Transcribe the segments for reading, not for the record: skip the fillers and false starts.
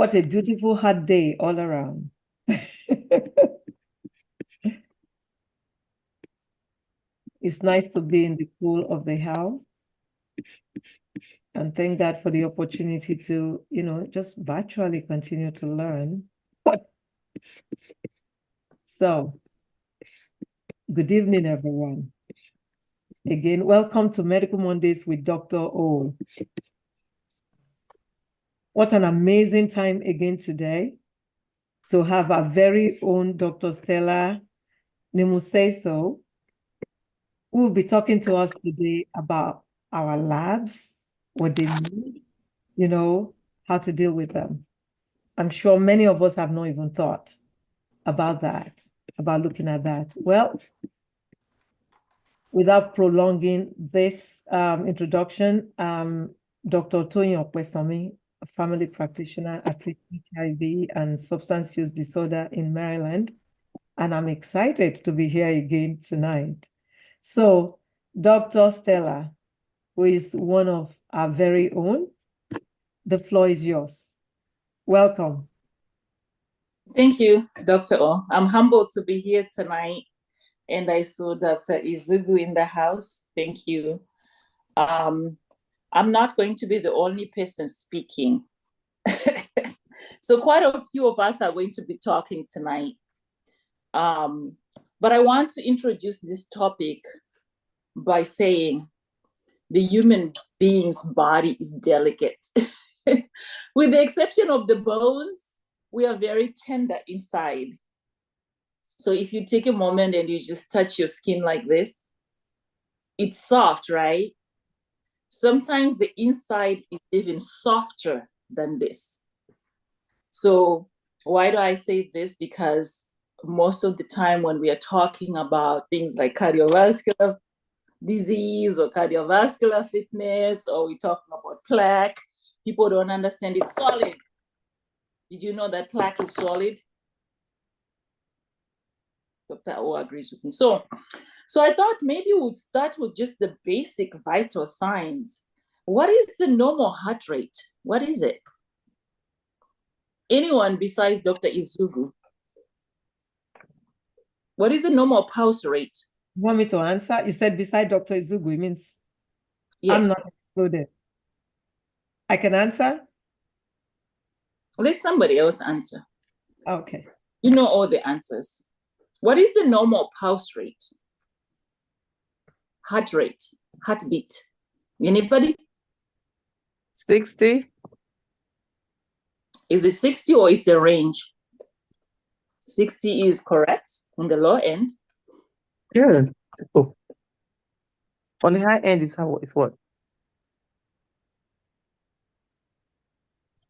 What a beautiful hot day all around. It's nice to be in the cool of the house. And thank God for the opportunity to, just virtually continue to learn. So, good evening, everyone. Again, welcome to Medical Mondays with Dr. O. What an amazing time again today to have our very own Dr. Stella Nemuseso, who will be talking to us today about our labs, what they need, how to deal with them. I'm sure many of us have not even thought about that, about looking at that. Well, without prolonging this introduction, Dr. Toyin Okwesomi, a family practitioner at HIV and substance use disorder in Maryland, and I'm excited to be here again tonight. So, Dr. Stella, who is one of our very own, the floor is yours. Welcome. Thank you, Dr. O. I'm humbled to be here tonight, and I saw Dr. Izugu in the house. Thank you. I'm not going to be the only person speaking. So quite a few of us are going to be talking tonight. But I want to introduce this topic by saying the human being's body is delicate. With the exception of the bones, we are very tender inside. So if you take a moment and you just touch your skin like this, it's soft, right? Sometimes the inside is even softer than this. So why do I say this? Because most of the time when we are talking about things like cardiovascular disease or cardiovascular fitness, or we're talking about plaque, people don't understand it's solid. Did you know that plaque is solid? Dr. O agrees with me. So I thought maybe we'd start with just the basic vital signs. What is the normal heart rate? What is it? Anyone besides Dr. Izugu? What is the normal pulse rate? You want me to answer? You said beside Dr. Izugu, it means yes. I'm not included. I can answer? Let somebody else answer. Okay. You know all the answers. What is the normal pulse rate? Heartbeat. Anybody? 60. Is it 60 or it's a range? 60 is correct on the low end. Good. Oh. On the high end is what?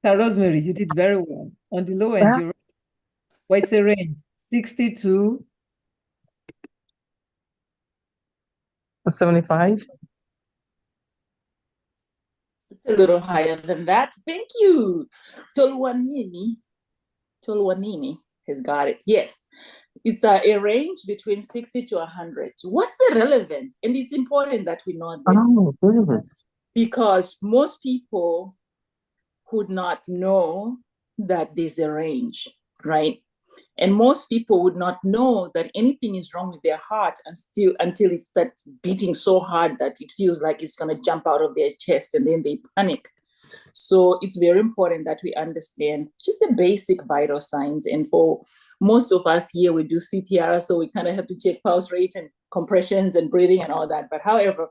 Rosemary, you did very well. On the low end, you're right. It's a range, 60 to 75. It's a little higher than that. Thank you. Toluwanimi has got it. Yes, it's a range between 60 to 100. What's the relevance? And it's important that we know this. Oh, good. Because most people would not know that there's a range, right? And most people would not know that anything is wrong with their heart until it starts beating so hard that it feels like it's going to jump out of their chest, and then they panic. So it's very important that we understand just the basic vital signs. And for most of us here, we do CPR, so we kind of have to check pulse rate and compressions and breathing and all that. But however,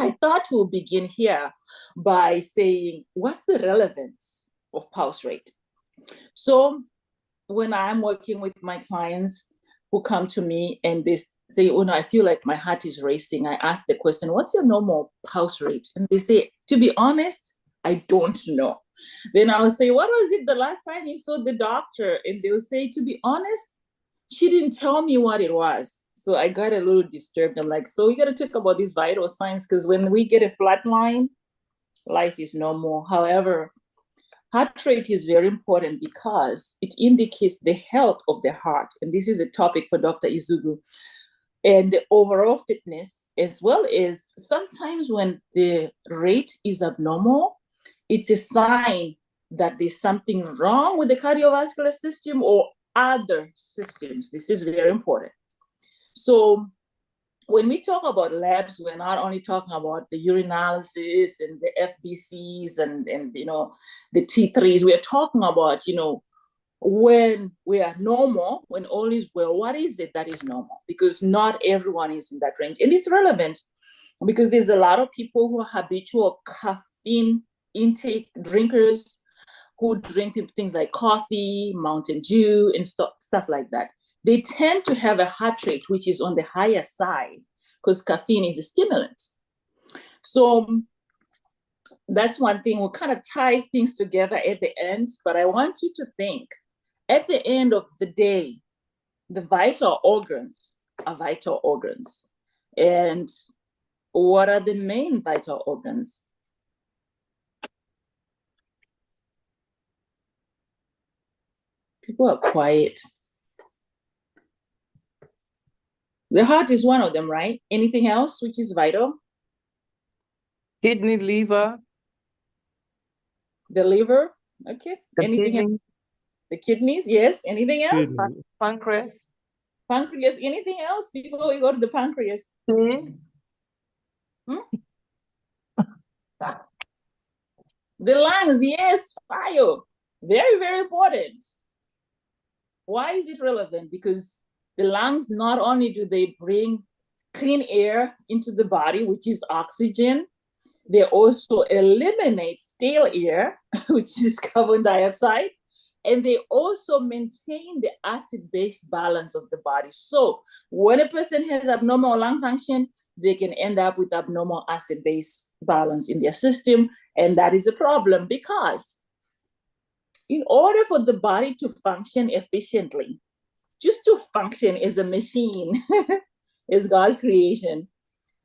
I thought we'll begin here by saying, what's the relevance of pulse rate? So when I'm working with my clients who come to me and they say, oh no, I feel like my heart is racing, I ask the question, what's your normal pulse rate? And they say, to be honest, I don't know. Then I'll say, what was it the last time you saw the doctor? And they'll say, to be honest, she didn't tell me what it was. So I got a little disturbed. I'm like, so we got to talk about these vital signs, because when we get a flat line, life is normal. However, heart rate is very important because it indicates the health of the heart. And this is a topic for Dr. Izugu. And the overall fitness, as well as sometimes when the rate is abnormal, it's a sign that there's something wrong with the cardiovascular system or other systems. This is very important. So when we talk about labs, we're not only talking about the urinalysis and the FBCs and the T3s. We're talking about, when we are normal, when all is well, what is it that is normal? Because not everyone is in that range. And it's relevant because there's a lot of people who are habitual caffeine intake drinkers who drink things like coffee, Mountain Dew, and stuff like that. They tend to have a heart rate which is on the higher side because caffeine is a stimulant. So that's one thing. We'll kind of tie things together at the end, but I want you to think, at the end of the day, the vital organs are vital organs. And what are the main vital organs? People are quiet. The heart is one of them, right? Anything else which is vital? Kidney, liver. The liver, okay. Anything else? Kidney. The kidneys, yes. Anything else? Kidney. Pancreas. Pancreas, anything else before we go to the pancreas? The lungs, yes, fire. Very, very important. Why is it relevant? Because the lungs, not only do they bring clean air into the body, which is oxygen, they also eliminate stale air, which is carbon dioxide, and they also maintain the acid-base balance of the body. So when a person has abnormal lung function, they can end up with abnormal acid-base balance in their system, and that is a problem because in order for the body to function efficiently, just to function as a machine, as God's creation,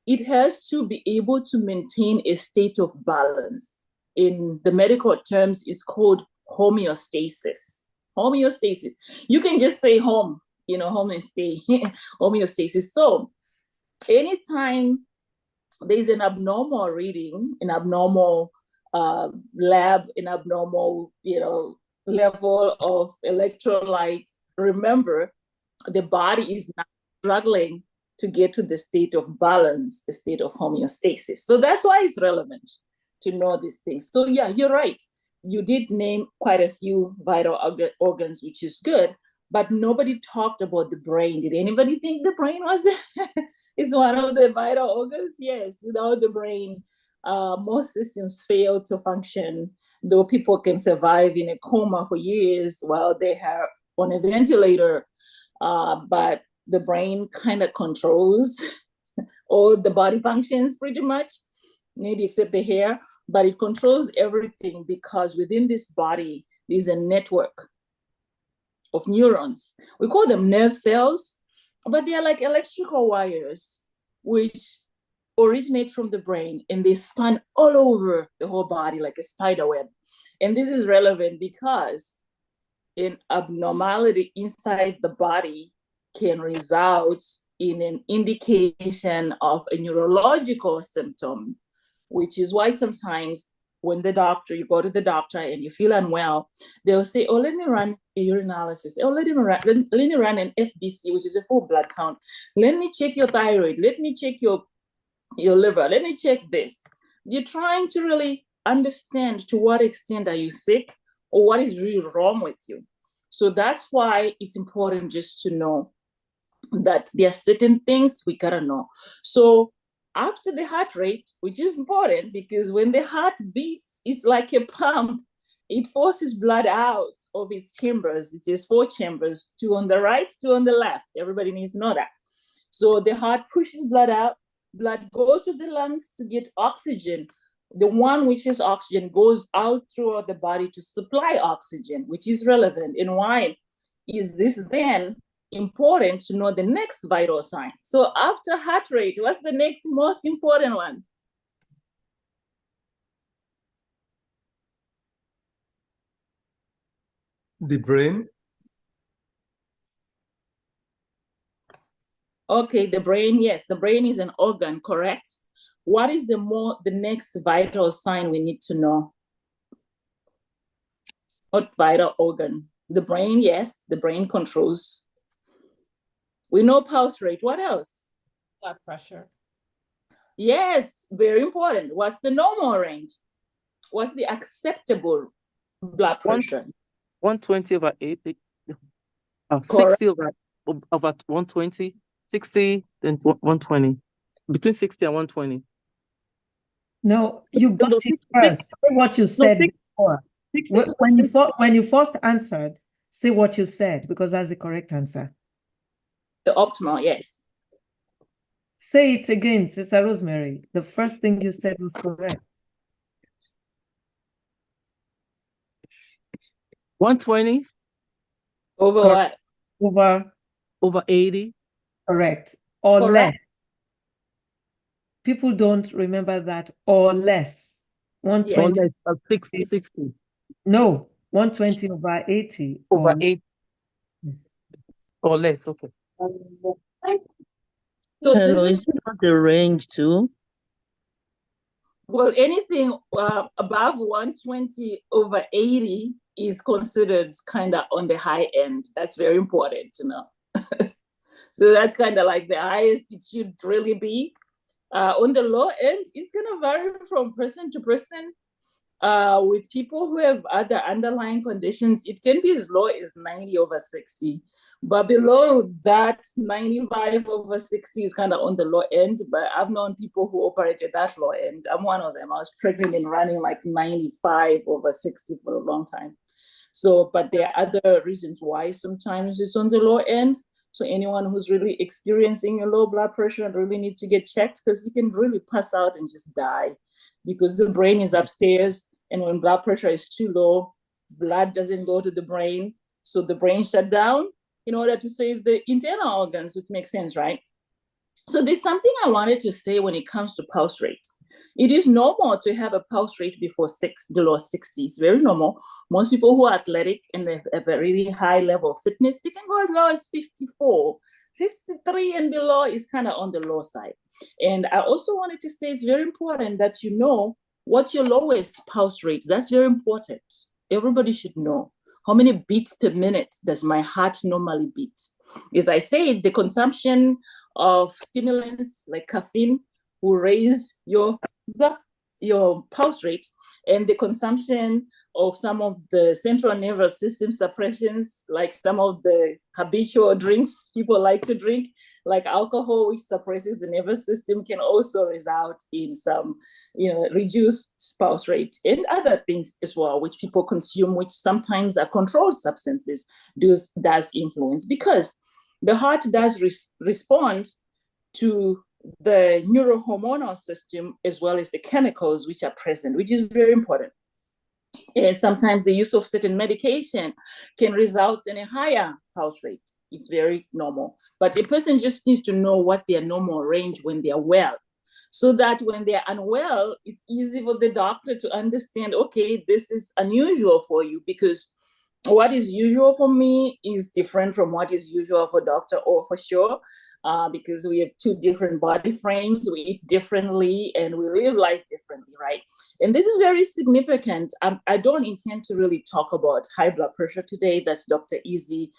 it has to be able to maintain a state of balance. In the medical terms, it's called homeostasis. Homeostasis. You can just say home, home and stay. Homeostasis. So anytime there's an abnormal reading, an abnormal lab, an abnormal, level of electrolyte, remember, the body is not struggling to get to the state of balance, the state of homeostasis. So that's why it's relevant to know these things. So yeah, you're right. You did name quite a few vital organs, which is good, but nobody talked about the brain. Did anybody think the brain was is one of the vital organs? Yes, without the brain, most systems fail to function, though people can survive in a coma for years while they are on a ventilator, but the brain kind of controls all the body functions pretty much, maybe except the hair, but it controls everything because within this body, there's a network of neurons. We call them nerve cells, but they are like electrical wires, which originate from the brain and they span all over the whole body like a spider web. And this is relevant because an abnormality inside the body can result in an indication of a neurological symptom, which is why sometimes when you go to the doctor and you feel unwell, they'll say, oh, let me run a urinalysis. Oh, let me run an FBC, which is a full blood count. Let me check your thyroid. Let me check your liver. Let me check this. You're trying to really understand to what extent are you sick or what is really wrong with you. So that's why it's important just to know that there are certain things we gotta know. So after the heart rate, which is important because when the heart beats, it's like a pump. It forces blood out of its chambers. It has 4 chambers, 2 on the right, 2 on the left. Everybody needs to know that. So the heart pushes blood out. Blood goes to the lungs to get oxygen. The one which is oxygen goes out throughout the body to supply oxygen, which is relevant. And why is this then important to know the next vital sign? So after heart rate, what's the next most important one? The brain. Okay, the brain, yes, the brain is an organ, correct? What is the next vital sign we need to know? Not vital organ. The brain, yes, the brain controls. We know pulse rate. What else? Blood pressure. Yes, very important. What's the normal range? What's the acceptable blood pressure? 120 over 80. Correct. 60 over 120, 60 then 120. Between 60 and 120. No, you got No, it first. Say what you said before. 60, When you first answered, say what you said, because that's the correct answer. The optimal, yes. Say it again, Sister Rosemary. The first thing you said was correct. 120 Over Correct. what? over 80. Correct. Or Correct. less. People don't remember that. Or less. Or 120. less, 60. No, 120 over 80. Over or 8 less. or less, okay. So Hello, this is it not the range too? well, anything above 120 over 80 is considered kind of on the high end. That's very important to know. So that's kind of like the highest it should really be. On the low end, it's going to vary from person to person. With people who have other underlying conditions, it can be as low as 90 over 60. But below that, 95 over 60 is kind of on the low end. But I've known people who operate at that low end. I'm one of them. I was pregnant and running like 95 over 60 for a long time. So, but there are other reasons why sometimes it's on the low end. So anyone who's really experiencing a low blood pressure and really need to get checked, because you can really pass out and just die because the brain is upstairs. And when blood pressure is too low, blood doesn't go to the brain. So the brain shut down in order to save the internal organs, which makes sense, right? So there's something I wanted to say when it comes to pulse rate. It is normal to have a pulse rate below 60. It's very normal. Most people who are athletic and they have a really high level of fitness, they can go as low as 54. 53 and below is kind of on the low side. And I also wanted to say it's very important that you know what's your lowest pulse rate. That's very important. Everybody should know. How many beats per minute does my heart normally beat? As I said, the consumption of stimulants like caffeine will raise your pulse rate, and the consumption of some of the central nervous system suppressions, like some of the habitual drinks people like to drink, like alcohol, which suppresses the nervous system, can also result in some, reduced pulse rate, and other things as well, which people consume, which sometimes are controlled substances, does influence, because the heart does respond to the neurohormonal system as well as the chemicals which are present, which is very important. And sometimes the use of certain medication can result in a higher pulse rate. It's very normal. But a person just needs to know what their normal range when they're well, so that when they're unwell, it's easy for the doctor to understand, okay, this is unusual for you, because what is usual for me is different from what is usual for doctor, or for sure, because we have two different body frames, we eat differently, and we live life differently, right? And this is very significant. I don't intend to really talk about high blood pressure today. That's Dr. Izzy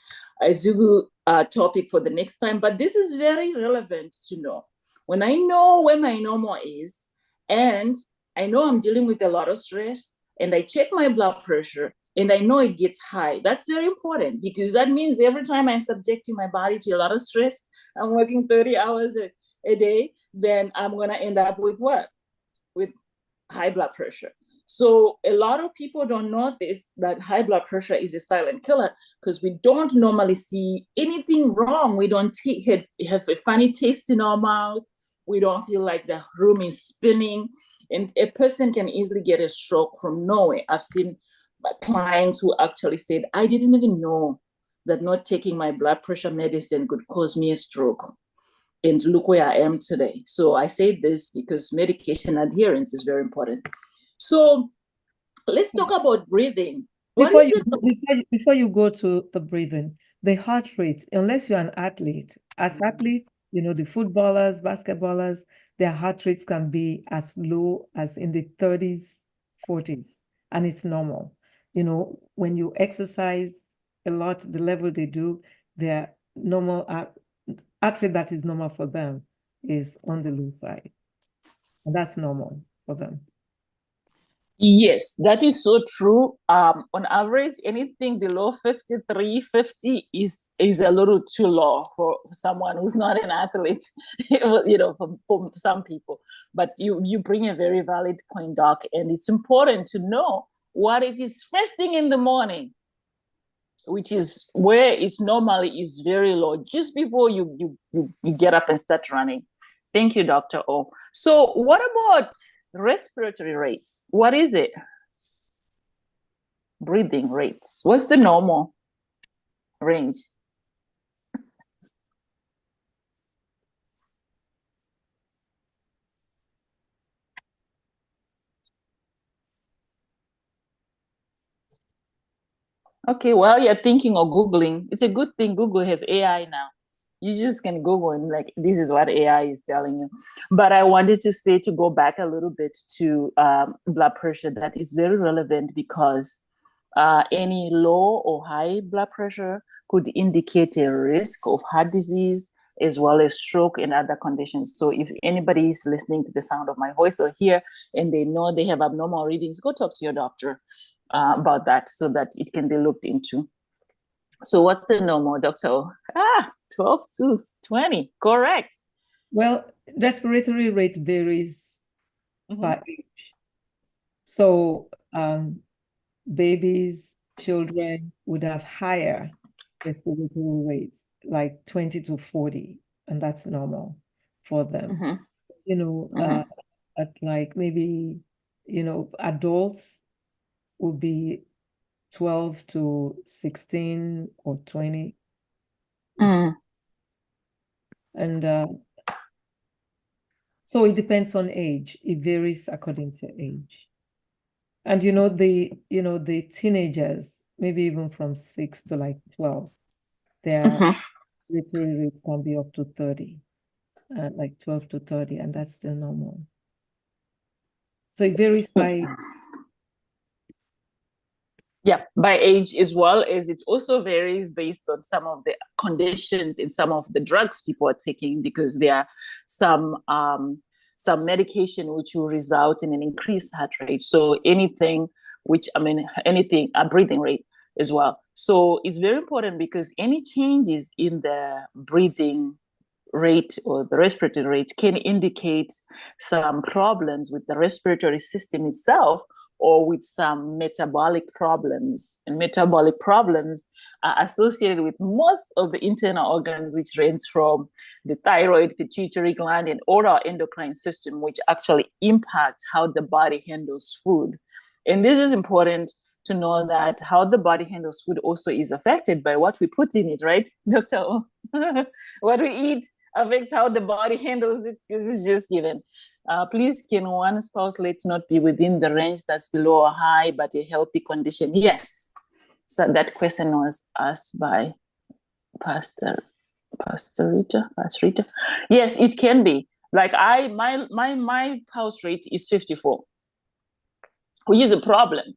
Zugu topic for the next time, but this is very relevant to know. When I know where my normal is, and I know I'm dealing with a lot of stress, and I check my blood pressure, and I know it gets high, that's very important, because that means every time I'm subjecting my body to a lot of stress, I'm working 30 hours a day, then I'm going to end up with what? With high blood pressure. So a lot of people don't know this, that high blood pressure is a silent killer, because we don't normally see anything wrong. We don't have a funny taste in our mouth. We don't feel like the room is spinning. And a person can easily get a stroke from nowhere. I've seen clients who actually said, I didn't even know that not taking my blood pressure medicine could cause me a stroke. And look where I am today. So I say this because medication adherence is very important. So let's talk about breathing. Before you go to the breathing, the heart rate, unless you're an athlete, as athletes, the footballers, basketballers, their heart rates can be as low as in the 30s, 40s, and it's normal. you know, when you exercise a lot, the level they do, their normal heart rate that is normal for them is on the low side. And that's normal for them. Yes, that is so true. On average, anything below 53, 50 is a little too low for someone who's not an athlete, you know, for some people. But you bring a very valid point, Doc, and it's important to know what it is first thing in the morning, which is where it's normally is very low, just before you get up and start running. Thank you, Dr. O. So what about respiratory rates? What is it? Breathing rates. What's the normal range? Okay, while you're thinking or Googling, it's a good thing Google has AI now. You just can Google and like, this is what AI is telling you. But I wanted to say, to go back a little bit to blood pressure, that is very relevant because any low or high blood pressure could indicate a risk of heart disease as well as stroke and other conditions. So if anybody is listening to the sound of my voice or here and they know they have abnormal readings, go talk to your doctor about that so that it can be looked into. So what's the normal, Dr. 12 to 20, correct. Well, respiratory rate varies by age. So babies, children would have higher respiratory rates, like 20 to 40, and that's normal for them. You know, at like maybe, you know, adults would be 12 to 16 or 20. And so it depends on age. It varies according to age. And you know, the teenagers, maybe even from 6 to like 12, their respiratory rates can be up to 30, like 12 to 30, and that's still normal. So it varies by by age, as well as it also varies based on some of the conditions in some of the drugs people are taking, because there are some medication which will result in an increased heart rate. So anything, a breathing rate as well. So it's very important because any changes in the breathing rate or the respiratory rate can indicate some problems with the respiratory system itself, or with some metabolic problems. And metabolic problems are associated with most of the internal organs, which range from the thyroid, pituitary gland, and oral endocrine system, which actually impact how the body handles food. And this is important to know, that how the body handles food also is affected by what we put in it, right, Dr. O? What we eat affects how the body handles it, because it's just given. Please, can one spouse rate not be within the range that's below or high, but a healthy condition? Yes. So that question was asked by Pastor Rita. Yes, it can be. Like my pulse rate is 54, which is a problem.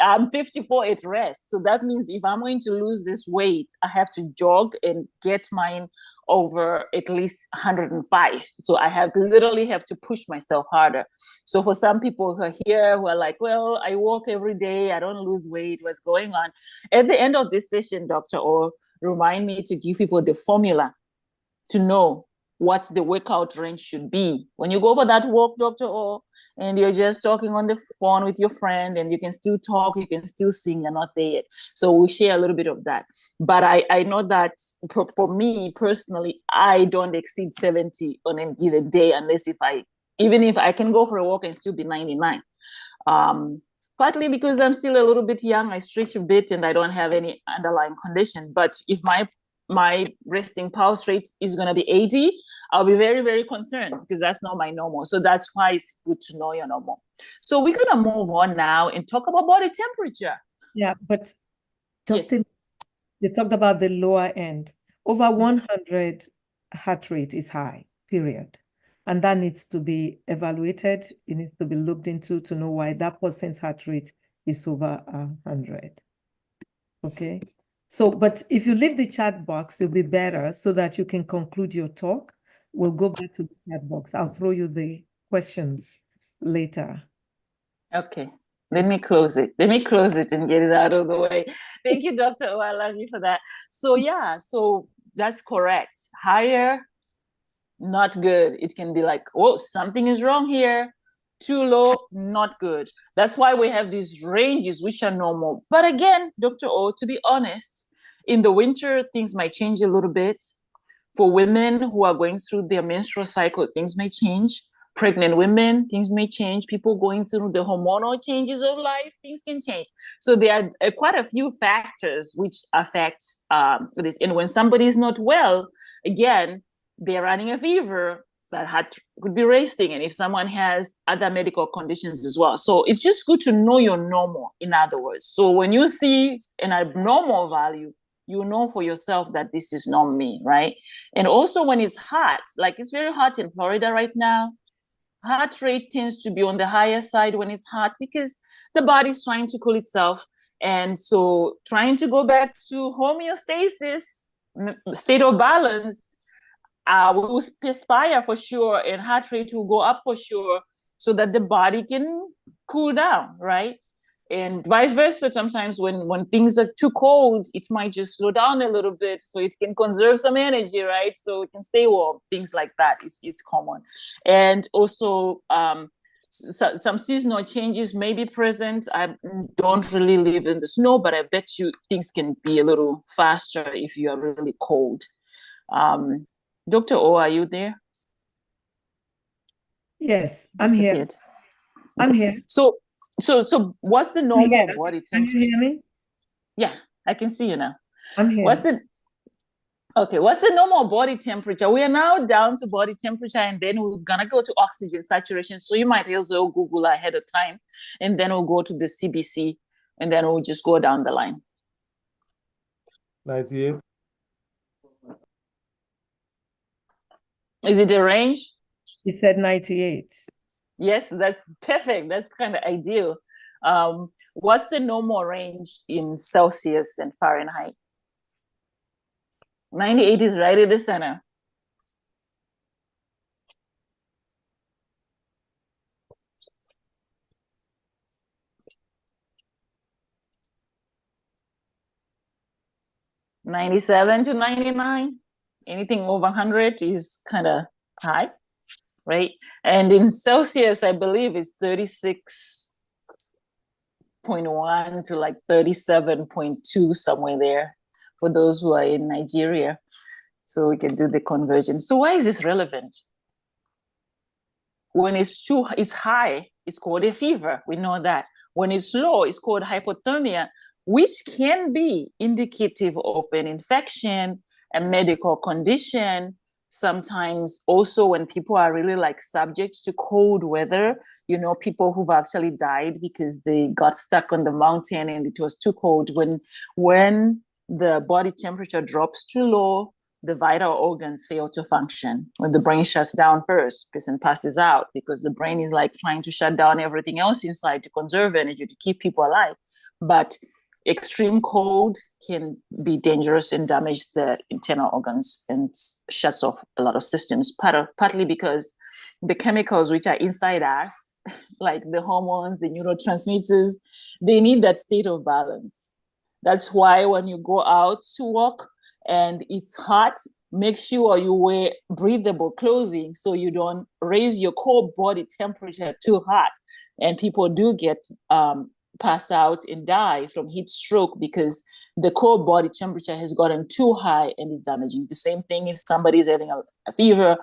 I'm 54 at rest. So that means if I'm going to lose this weight, I have to jog and get mine over at least 105. So I literally have to push myself harder. So for some people who are here who are like, well, I walk every day, I don't lose weight, what's going on? At the end of this session, Dr. O, remind me to give people the formula to know what the workout range should be. When you go for that walk, Dr. O, and you're just talking on the phone with your friend, and you can still talk, you can still sing, you're not there yet. So we'll share a little bit of that. But I know that for me personally, I don't exceed 70 on a given day, unless even if I can go for a walk and still be 99. Partly because I'm still a little bit young, I stretch a bit and I don't have any underlying condition. But if my resting pulse rate is going to be 80, I'll be very, very concerned, because that's not my normal. So that's why it's good to know your normal. So we're going to move on now and talk about body temperature. Yeah, but Justin, you talked about the lower end. Over 100 heart rate is high, period. and that needs to be evaluated. It needs to be looked into to know why that person's heart rate is over 100. Okay. So, but if you leave the chat box, it'll be better so that you can conclude your talk. We'll go back to the chat box. I'll throw you the questions later. Okay. Let me close it. Let me close it and get it out of the way. Thank you, Dr. Oalagi, for that. So yeah, so that's correct. Higher, not good. It can be like, oh, something is wrong here. Too low, not good. That's why we have these ranges, which are normal. But again, Dr. O, to be honest, in the winter, things might change a little bit. For women who are going through their menstrual cycle, things may change. Pregnant women, things may change. People going through the hormonal changes of life, things can change. So there are quite a few factors which affect this. And when somebody is not well, again, they're running a fever, that heart could be racing. And if someone has other medical conditions as well. So it's just good to know your normal, in other words. So when you see an abnormal value, you know for yourself that this is not me, right? And also when it's hot, like it's very hot in Florida right now, heart rate tends to be on the higher side when it's hot because the body's trying to cool itself. And so trying to go back to homeostasis, state of balance, we will perspire for sure, and heart rate will go up for sure, so that the body can cool down, right? And vice versa. Sometimes when things are too cold, it might just slow down a little bit, so it can conserve some energy, right? So it can stay warm. Things like that is common. And also some seasonal changes may be present. I don't really live in the snow, but I bet you things can be a little faster if you are really cold. Dr. O, are you there? Yes, I'm here. I'm here. So what's the normal body temperature? Can you hear me? Yeah, I can see you now. I'm here. What's the normal body temperature? We are now down to body temperature, and then we're gonna go to oxygen saturation. So you might also Google ahead of time, and then we'll go to the CBC, and then we'll just go down the line. 98. Is it a range? He said 98. Yes, that's perfect. That's kind of ideal. What's the normal range in Celsius and Fahrenheit? 98 is right at the center. $97 to $99. Anything over 100 is kind of high, right? And in Celsius, I believe it's 36.1 to like 37.2, somewhere there, for those who are in Nigeria. So we can do the conversion. So why is this relevant? When it's high, it's called a fever. We know that. When it's low, it's called hypothermia, which can be indicative of an infection, a medical condition. Sometimes also when people are really like subject to cold weather, you know, people who've actually died because they got stuck on the mountain and it was too cold. When the body temperature drops too low, the vital organs fail to function. When the brain shuts down first, person passes out because the brain is like trying to shut down everything else inside to conserve energy, to keep people alive. But extreme cold can be dangerous and damage the internal organs and shuts off a lot of systems, partly because the chemicals which are inside us, like the hormones, the neurotransmitters, they need that state of balance. That's why when you go out to walk and it's hot, make sure you wear breathable clothing so you don't raise your core body temperature too hot. And people do get pass out and die from heat stroke because the core body temperature has gotten too high and it's damaging. The same thing if somebody is having a fever,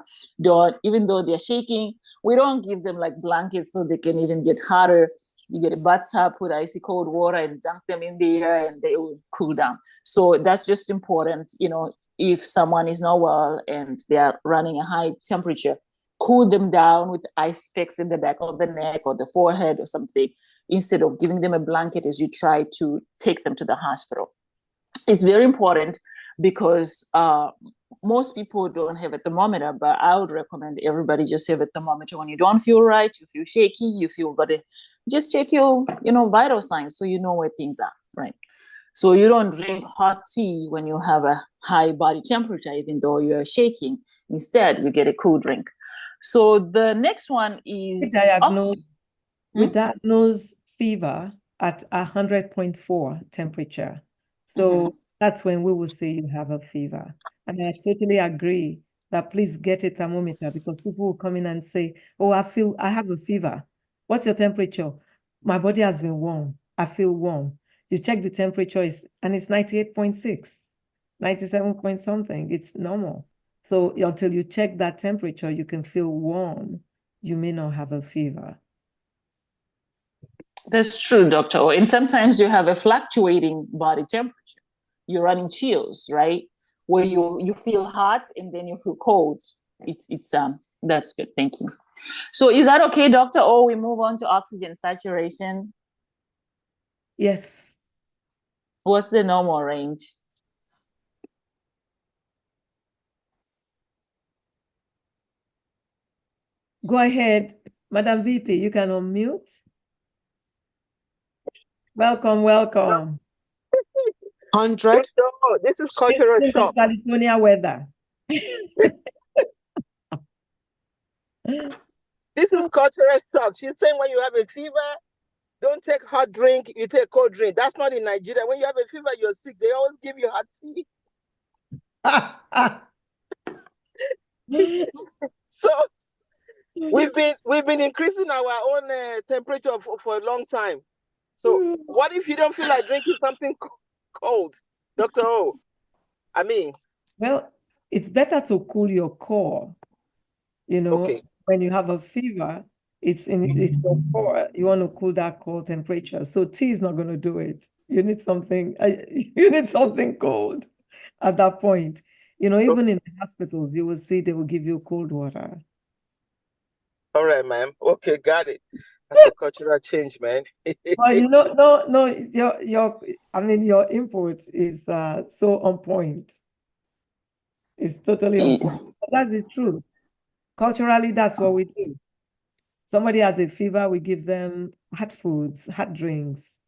even though they're shaking, we don't give them like blankets so they can even get hotter. You get a bathtub, put icy cold water and dunk them in there and they will cool down. So that's just important. You know, if someone is not well and they are running a high temperature, cool them down with ice picks in the back of the neck or the forehead or something, instead of giving them a blanket as you try to take them to the hospital. It's very important because most people don't have a thermometer, but I would recommend everybody just have a thermometer when you don't feel right, you feel shaky, you feel body, just check your, vital signs so you know where things are, right? So you don't drink hot tea when you have a high body temperature, even though you're shaking. Instead, you get a cool drink. So the next one is oxygen. We diagnose fever at 100.4 temperature. So that's when we will say you have a fever. And I totally agree that please get a thermometer, because people will come in and say, oh, I have a fever. What's your temperature? My body has been warm. I feel warm. You check the temperature and it's 98.6, 97 point something. It's normal. So until you check that temperature, you can feel warm. You may not have a fever. That's true, Dr. O. And sometimes you have a fluctuating body temperature. You're running chills, right? Where you feel hot and then you feel cold. It's that's good. Thank you. So is that okay, Dr. O? We move on to oxygen saturation. Yes. What's the normal range? Go ahead, Madam VP, you can unmute. Welcome, welcome. 100. No, this is cultural This is shock. California weather. This is cultural shock. She's saying when you have a fever, don't take hot drink, you take cold drink. That's not in Nigeria. When you have a fever, you're sick. They always give you hot tea. So we've been increasing our own temperature for a long time. So what if you don't feel like drinking something cold, Dr. O? I mean, well, it's better to cool your core. okay. When you have a fever, it's your core. You want to cool that core temperature. So tea is not going to do it. You need something. You need something cold at that point. Even in the hospitals, you will see they will give you cold water. All right, ma'am. Okay, got it. That's a cultural change, man. Well, no, your input is so on point. It's totally on point. But that's the truth. Culturally, that's what we do. Somebody has a fever, we give them hot foods, hot drinks,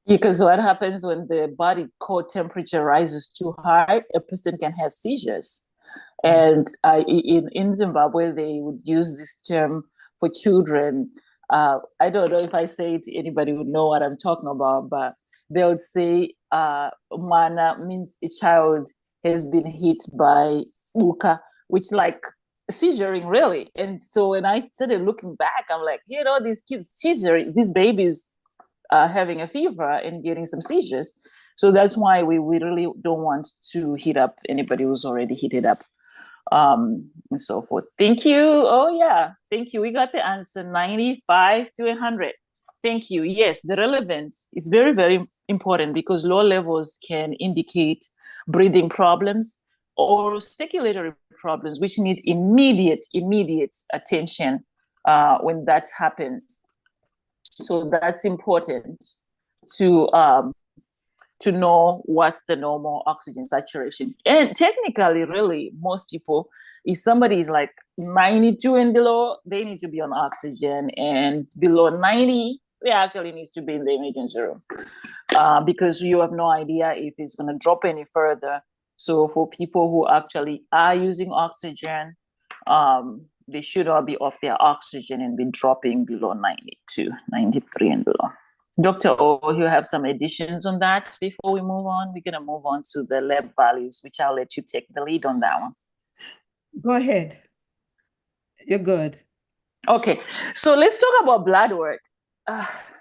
Because what happens when the body core temperature rises too high, a person can have seizures. And in Zimbabwe, they would use this term for children. I don't know if I say it, anybody would know what I'm talking about, but they would say mana means a child has been hit by uka, which like seizuring really. And so when I started looking back, I'm like, these kids seizuring, these babies having a fever and getting some seizures. So that's why we really don't want to heat up anybody who's already heated up. And so forth. Thank you. Oh yeah, thank you. We got the answer, 95 to 100. Thank you. Yes, the relevance is very, very important because low levels can indicate breathing problems or circulatory problems, which need immediate attention when that happens. So that's important to know what's the normal oxygen saturation. And technically, really, most people, if somebody is like 92 and below, they need to be on oxygen, and below 90, they actually need to be in the emergency room because you have no idea if it's going to drop any further. So for people who actually are using oxygen, they should all be off their oxygen and be dropping below 92, 93 and below. Dr. O, you have some additions on that before we move on? We're going to move on to the lab values, which I'll let you take the lead on that one. Go ahead. You're good. Okay, so let's talk about blood work.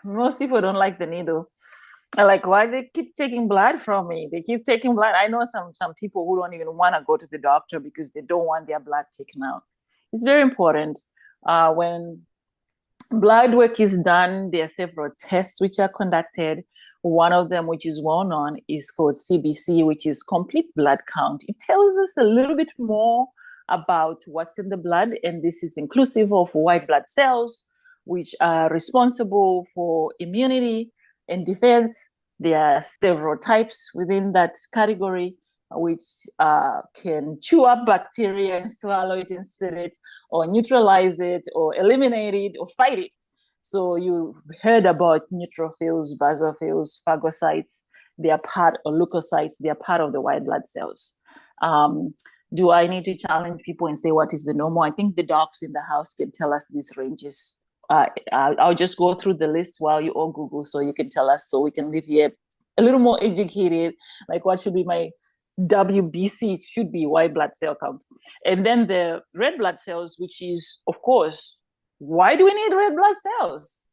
Most people don't like the needle. I'm like, why they keep taking blood from me? They keep taking blood. I know some people who don't even want to go to the doctor because they don't want their blood taken out. It's very important when blood work is done. There are several tests which are conducted. One of them, which is well known, is called CBC, which is complete blood count. It tells us a little bit more about what's in the blood, and this is inclusive of white blood cells, which are responsible for immunity and defense. There are several types within that category. which can chew up bacteria and swallow it in spirit, or neutralize it, or eliminate it, or fight it. So you've heard about neutrophils, basophils, phagocytes. They are part, or leukocytes, they are part of the white blood cells. Do I need to challenge people and say what is the normal? I think the docs in the house can tell us these ranges. I'll just go through the list while you all Google, so you can tell us, so we can live here a little more educated, like what should be my WBC, should be white blood cell count. And then the red blood cells, which is, of course, why do we need red blood cells?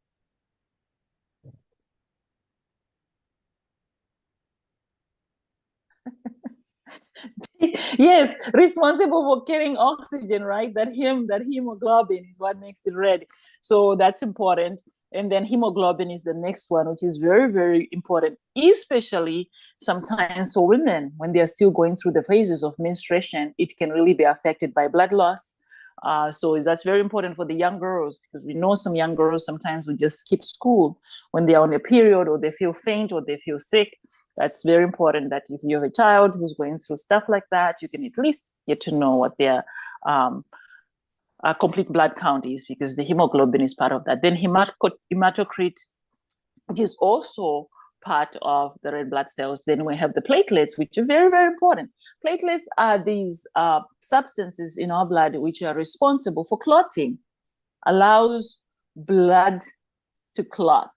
Yes, responsible for carrying oxygen, right? That hemoglobin is what makes it red. So that's important. And then hemoglobin is the next one, which is very, very important, especially sometimes for women when they are still going through the phases of menstruation. It can really be affected by blood loss. So that's very important for the young girls, because we know some young girls sometimes will just skip school when they are on a period, or they feel faint, or they feel sick. That's very important, that if you have a child who's going through stuff like that, you can at least get to know what their complete blood count is, because the hemoglobin is part of that. Then hematocrit, which is also part of the red blood cells. Then we have the platelets, which are very, very important. Platelets are these substances in our blood which are responsible for clotting, allows blood to clot,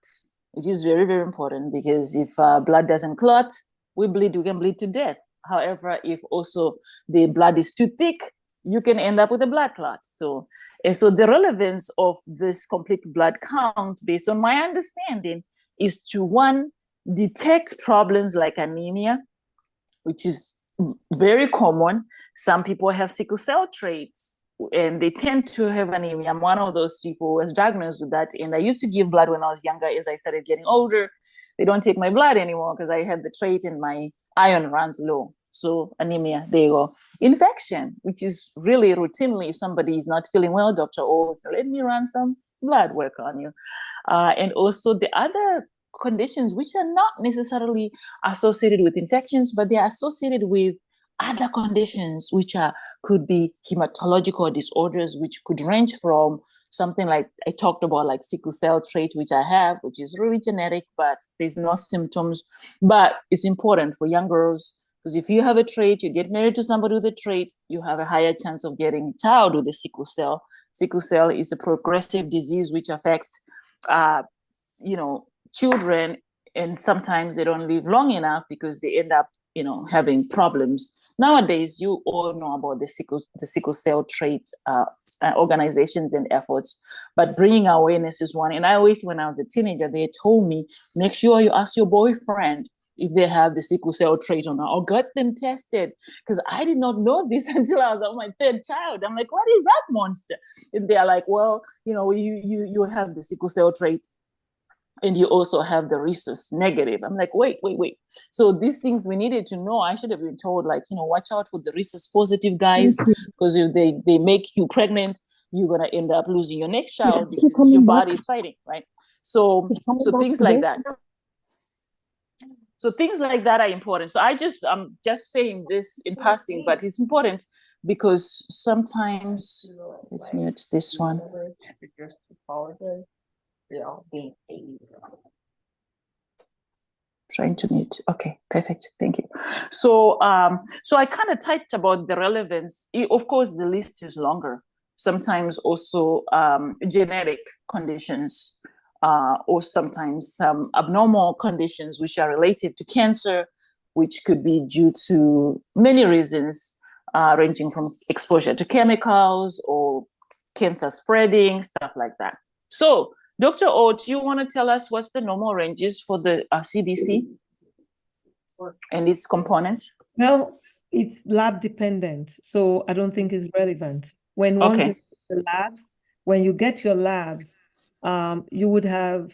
which is very, very important, because if blood doesn't clot, we can bleed to death. However, if also the blood is too thick, you can end up with a blood clot. So the relevance of this complete blood count, based on my understanding, is to, one, detect problems like anemia, which is very common. Some people have sickle cell traits and they tend to have anemia. I'm one of those people who was diagnosed with that. And I used to give blood when I was younger. As I started getting older, they don't take my blood anymore because I had the trait and my iron runs low. So anemia, there you go. Infection, which is really routinely, if somebody is not feeling well, Dr. O, so let me run some blood work on you. And also the other conditions, which are not necessarily associated with infections, but they are associated with other conditions, which could be hematological disorders, which could range from something like I talked about, like sickle cell trait, which I have, which is really genetic, but there's no symptoms. But it's important for young girls, because if you have a trait, you get married to somebody with a trait, you have a higher chance of getting a child with a sickle cell. Sickle cell is a progressive disease which affects, children, and sometimes they don't live long enough because they end up, having problems. Nowadays, you all know about the sickle cell trait organizations and efforts, but bringing awareness is one. And I always, when I was a teenager, they told me, make sure you ask your boyfriend if they have the sickle cell trait or not, or get them tested, because I did not know this until I was on my third child. I'm like, what is that monster? And they're like, well, you have the sickle cell trait, and you also have the rhesus negative. I'm like, wait. So these things we needed to know. I should have been told, like, watch out for the rhesus positive guys, because if they make you pregnant, you're going to end up losing your next child because your body is fighting, right? So things like that. So things like that are important. So I'm just saying this in passing, but it's important because sometimes, let's mute this one. Trying to mute. Okay, perfect. Thank you. So I kind of touched about the relevance. Of course, the list is longer. Sometimes also genetic conditions, or sometimes some abnormal conditions which are related to cancer, which could be due to many reasons, ranging from exposure to chemicals or cancer spreading, stuff like that. So, Dr. O, do you want to tell us what's the normal ranges for the CBC and its components? Well, it's lab dependent, so I don't think it's relevant. When one gets the labs, when you get your labs, you would have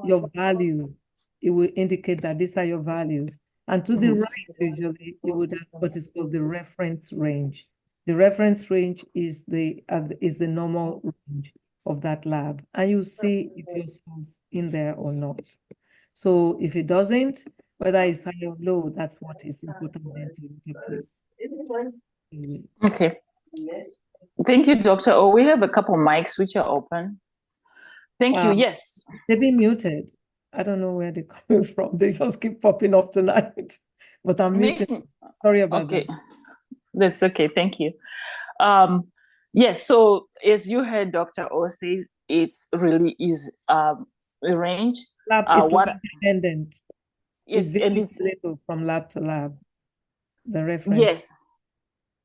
your value. It will indicate that these are your values. And to the right, usually, you would have what is called the reference range. The reference range is the normal range of that lab, and you see if yours falls in there or not. So if it doesn't, Whether it's high or low, that's what is important then to interpret. Okay. Thank you, Dr. O. We have a couple mics which are open. Thank you. Yes. They've been muted. I don't know where they're coming from. They just keep popping up tonight. But I'm muted. Sorry about that. That's okay. Thank you. Yes, so as you heard Dr. O say, it's really is a range. Lab is independent. Yes, and it's little from lab to lab. The reference. Yes.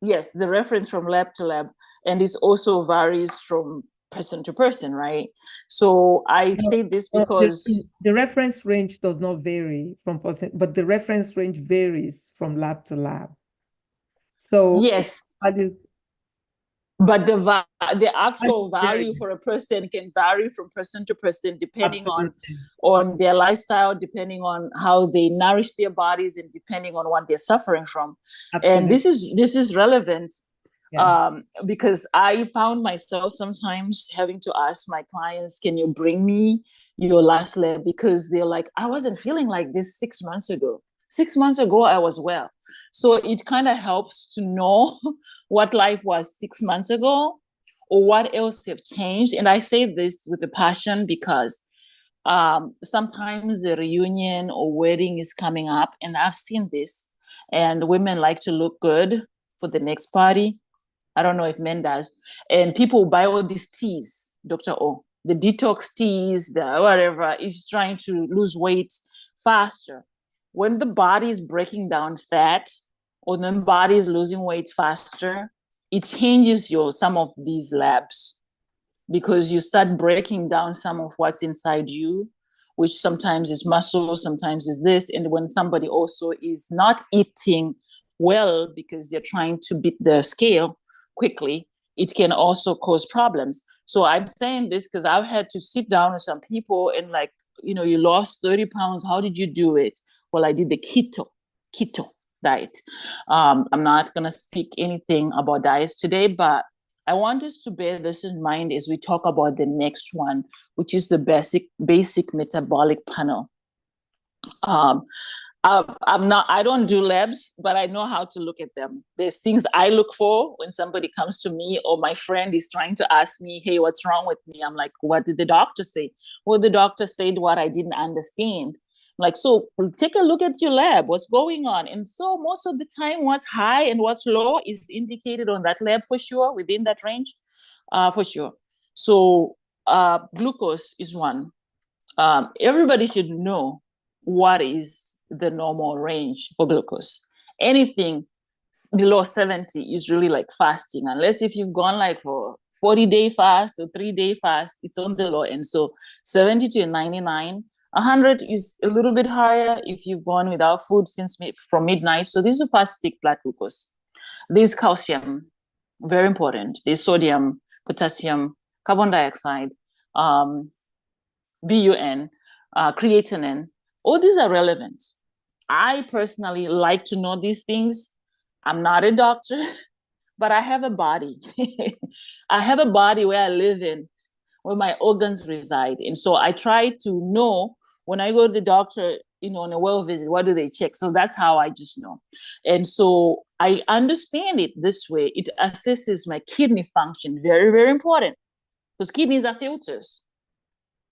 Yes, the reference from lab to lab, and this also varies from person to person, right? So I say this because the reference range does not vary from person, but the reference range varies from lab to lab. So yes, but the actual value for a person can vary from person to person, depending on their lifestyle, depending on how they nourish their bodies, and depending on what they're suffering from. Absolutely. And this is relevant because I found myself sometimes having to ask my clients, "Can you bring me your last lab?" Because they're like, "I wasn't feeling like this 6 months ago. 6 months ago, I was well." So it kind of helps to know what life was 6 months ago or what else have changed. And I say this with a passion because sometimes a reunion or wedding is coming up, and I've seen this, and women like to look good for the next party. I don't know if men does. And people buy all these teas, Dr. O, the detox teas, the whatever, is trying to lose weight faster. When the body is breaking down fat, or the body is losing weight faster, it changes some of these labs, because you start breaking down some of what's inside you, which sometimes is muscle, sometimes is this. And when somebody also is not eating well because they're trying to beat the scale quickly, it can also cause problems. So I'm saying this because I've had to sit down with some people and like, you lost 30 pounds. How did you do it? Well, I did the keto diet. I'm not going to speak anything about diets today, but I want us to bear this in mind as we talk about the next one, which is the basic metabolic panel. I don't do labs, but I know how to look at them. There's things I look for when somebody comes to me or my friend is trying to ask me, "Hey, what's wrong with me?" I'm like, "What did the doctor say?" Well, the doctor said what I didn't understand. Like, so take a look at your lab, what's going on. And so most of the time, what's high and what's low is indicated on that lab for sure, within that range, for sure. So glucose is one. Everybody should know what is the normal range for glucose. Anything below 70 is really like fasting, unless if you've gone like for 40-day fast or 3-day fast, it's on the low end. So 70 to 99. 100 is a little bit higher if you've gone without food from midnight. So this is fasting blood glucose. There's calcium, very important. There's sodium, potassium, carbon dioxide, BUN, creatinine. All these are relevant. I personally like to know these things. I'm not a doctor, but I have a body. I have a body where I live in, where my organs reside. And so I try to know when I go to the doctor, on a well visit, what do they check? So that's how I just know. And so I understand it this way. It assesses my kidney function. Very, very important. Because kidneys are filters.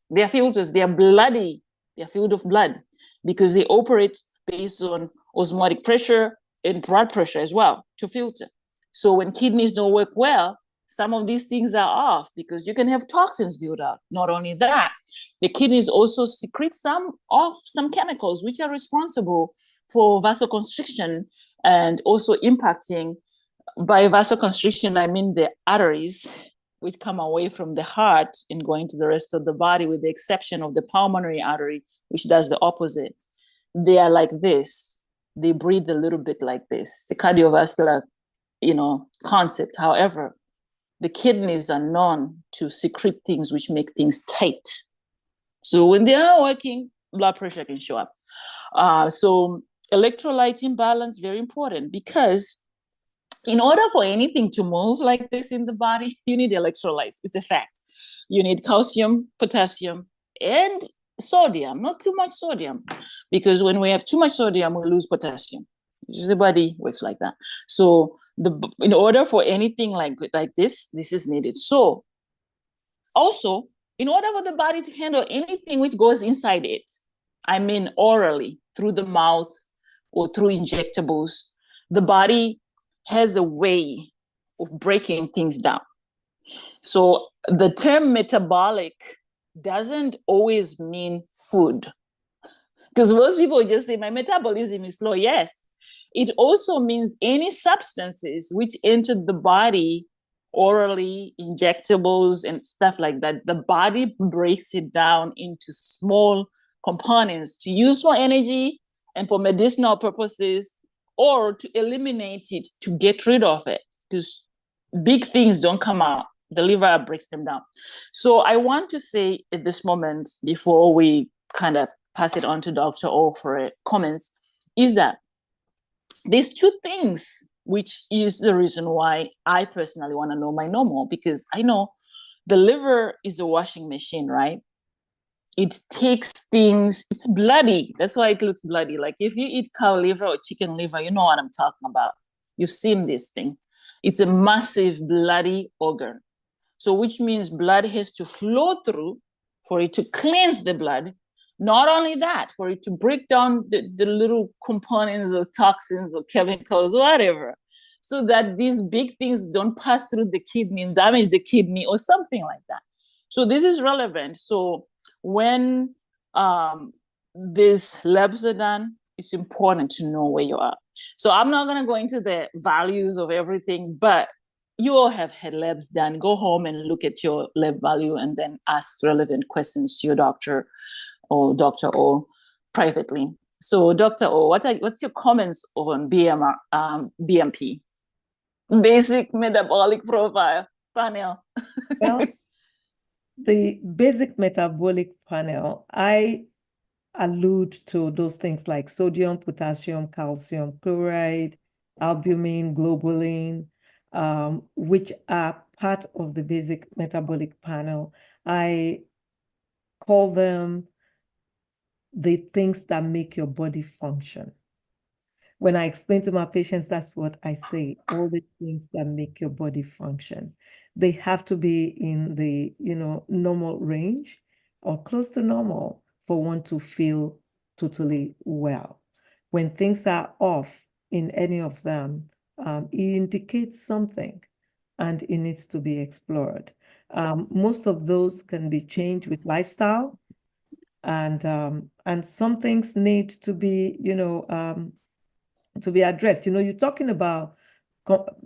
They're filters. They're bloody. They're filled with blood because they operate based on osmotic pressure and blood pressure as well to filter. So when kidneys don't work well, some of these things are off because you can have toxins build up. Not only that, the kidneys also secrete some chemicals which are responsible for vasoconstriction and also impacting. By vasoconstriction, I mean the arteries which come away from the heart and going to the rest of the body, with the exception of the pulmonary artery, which does the opposite. They are like this. They breathe a little bit like this. The cardiovascular, concept. However, the kidneys are known to secrete things which make things tight. So when they are working, blood pressure can show up. So electrolyte imbalance, very important, because in order for anything to move like this in the body, you need electrolytes. It's a fact. You need calcium, potassium, and sodium, not too much sodium, because when we have too much sodium, we lose potassium. The body works like that. So in order for anything like this is needed. So also, in order for the body to handle anything which goes inside it, I mean orally, through the mouth or through injectables, the body has a way of breaking things down. So the term metabolic doesn't always mean food. Because most people just say, my metabolism is slow. Yes. It also means any substances which entered the body orally, injectables and stuff like that, the body breaks it down into small components to use for energy and for medicinal purposes, or to eliminate it, to get rid of it, because big things don't come out. The liver breaks them down. So I want to say at this moment, before we kind of pass it on to Dr. O for comments, is that these two things, which is the reason why I personally want to know my normal, because I know the liver is a washing machine, right? It takes things, it's bloody. That's why it looks bloody. Like if you eat cow liver or chicken liver, you know what I'm talking about. You've seen this thing. It's a massive bloody organ. So which means blood has to flow through for it to cleanse the blood. Not only that, for it to break down the little components or toxins or chemicals or whatever, so that these big things don't pass through the kidney and damage the kidney or something like that. So this is relevant. So when these labs are done, it's important to know where you are. So I'm not going to go into the values of everything, but you all have had labs done. Go home and look at your lab value and then ask relevant questions to your doctor or Dr. O privately. So Dr. O, what's your comments on BMP? Basic metabolic profile panel. Well, the basic metabolic panel, I allude to those things like sodium, potassium, calcium, chloride, albumin, globulin, which are part of the basic metabolic panel. I call them the things that make your body function. When I explain to my patients, that's what I say, all the things that make your body function. They have to be in the, normal range or close to normal for one to feel totally well. When things are off in any of them, it indicates something and it needs to be explored. Most of those can be changed with lifestyle, and some things need to be, to be addressed. You're talking about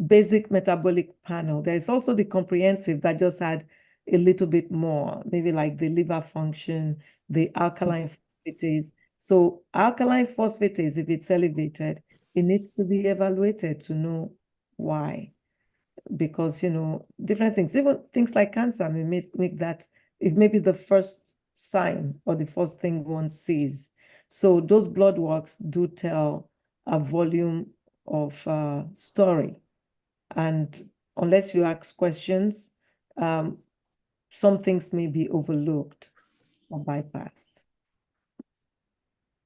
basic metabolic panel. There's also the comprehensive that just had a little bit more, maybe like the liver function, the alkaline phosphatase. So alkaline phosphatase, if it's elevated, it needs to be evaluated to know why. Because, different things, even things like cancer may make that, it may be the first sign or the first thing one sees. So those blood works do tell a volume of story. And unless you ask questions, some things may be overlooked or bypassed.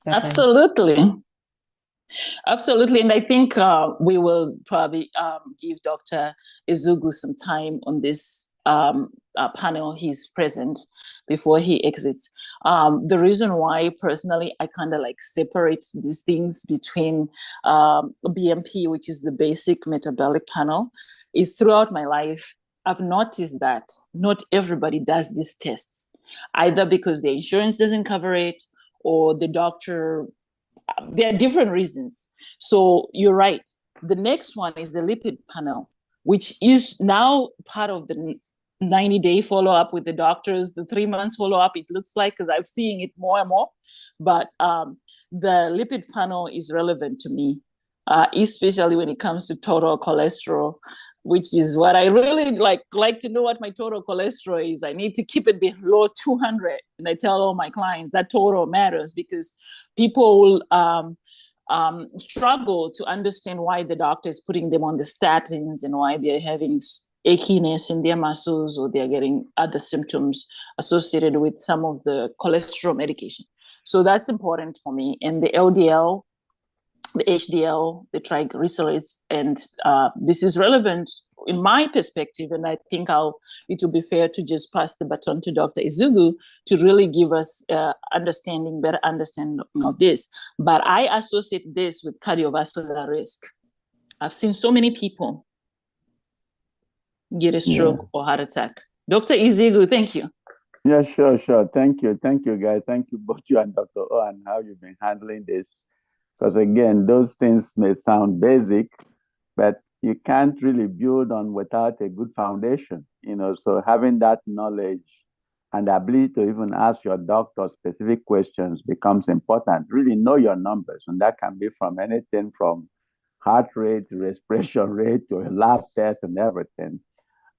Absolutely. Absolutely. And I think we will probably give Dr. Ezugu some time on this panel. He's present before he exits. The reason why personally I kind of like separate these things between BMP, which is the basic metabolic panel, is throughout my life, I've noticed that not everybody does these tests, either because the insurance doesn't cover it or the doctor. There are different reasons. So you're right. The next one is the lipid panel, which is now part of the 90-day follow-up with the doctors, the 3 months follow-up, it looks like, because I'm seeing it more and more. But the lipid panel is relevant to me, especially when it comes to total cholesterol, which is what I really like to know what my total cholesterol is. I need to keep it below 200. And I tell all my clients that total matters, because people will struggle to understand why the doctor is putting them on the statins and why they're having achiness in their muscles, or they're getting other symptoms associated with some of the cholesterol medication. So that's important for me. And the LDL, the HDL, the triglycerides, and this is relevant in my perspective, and I think it will be fair to just pass the baton to Dr. Izugu to really give us better understanding of this. But I associate this with cardiovascular risk. I've seen so many people get a stroke or heart attack. Dr. Izugu, thank you. Yeah, sure. Thank you, guys. Thank you, both you and Dr. O, and how you've been handling this. Because again, those things may sound basic, but you can't really build on without a good foundation, so having that knowledge and the ability to even ask your doctor specific questions becomes important. Really know your numbers, and that can be from anything from heart rate, respiration rate, to a lab test and everything.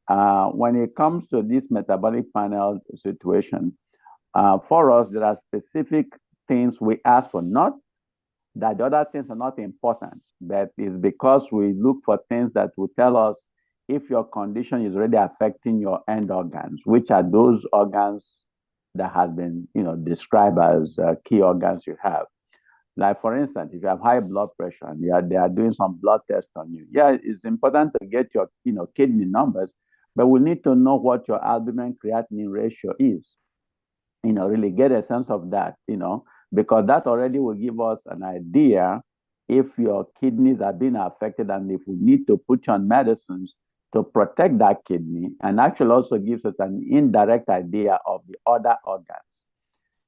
When it comes to this metabolic panel situation, for us, there are specific things we ask for, not that the other things are not important, but it's because we look for things that will tell us if your condition is already affecting your end organs, which are those organs that have been, described as key organs you have. Like, for instance, if you have high blood pressure and they are doing some blood tests on you, it's important to get your, kidney numbers, but we need to know what your albumin creatinine ratio is. Really get a sense of that, because that already will give us an idea if your kidneys are being affected and if we need to put you on medicines to protect that kidney, and actually also gives us an indirect idea of the other organs.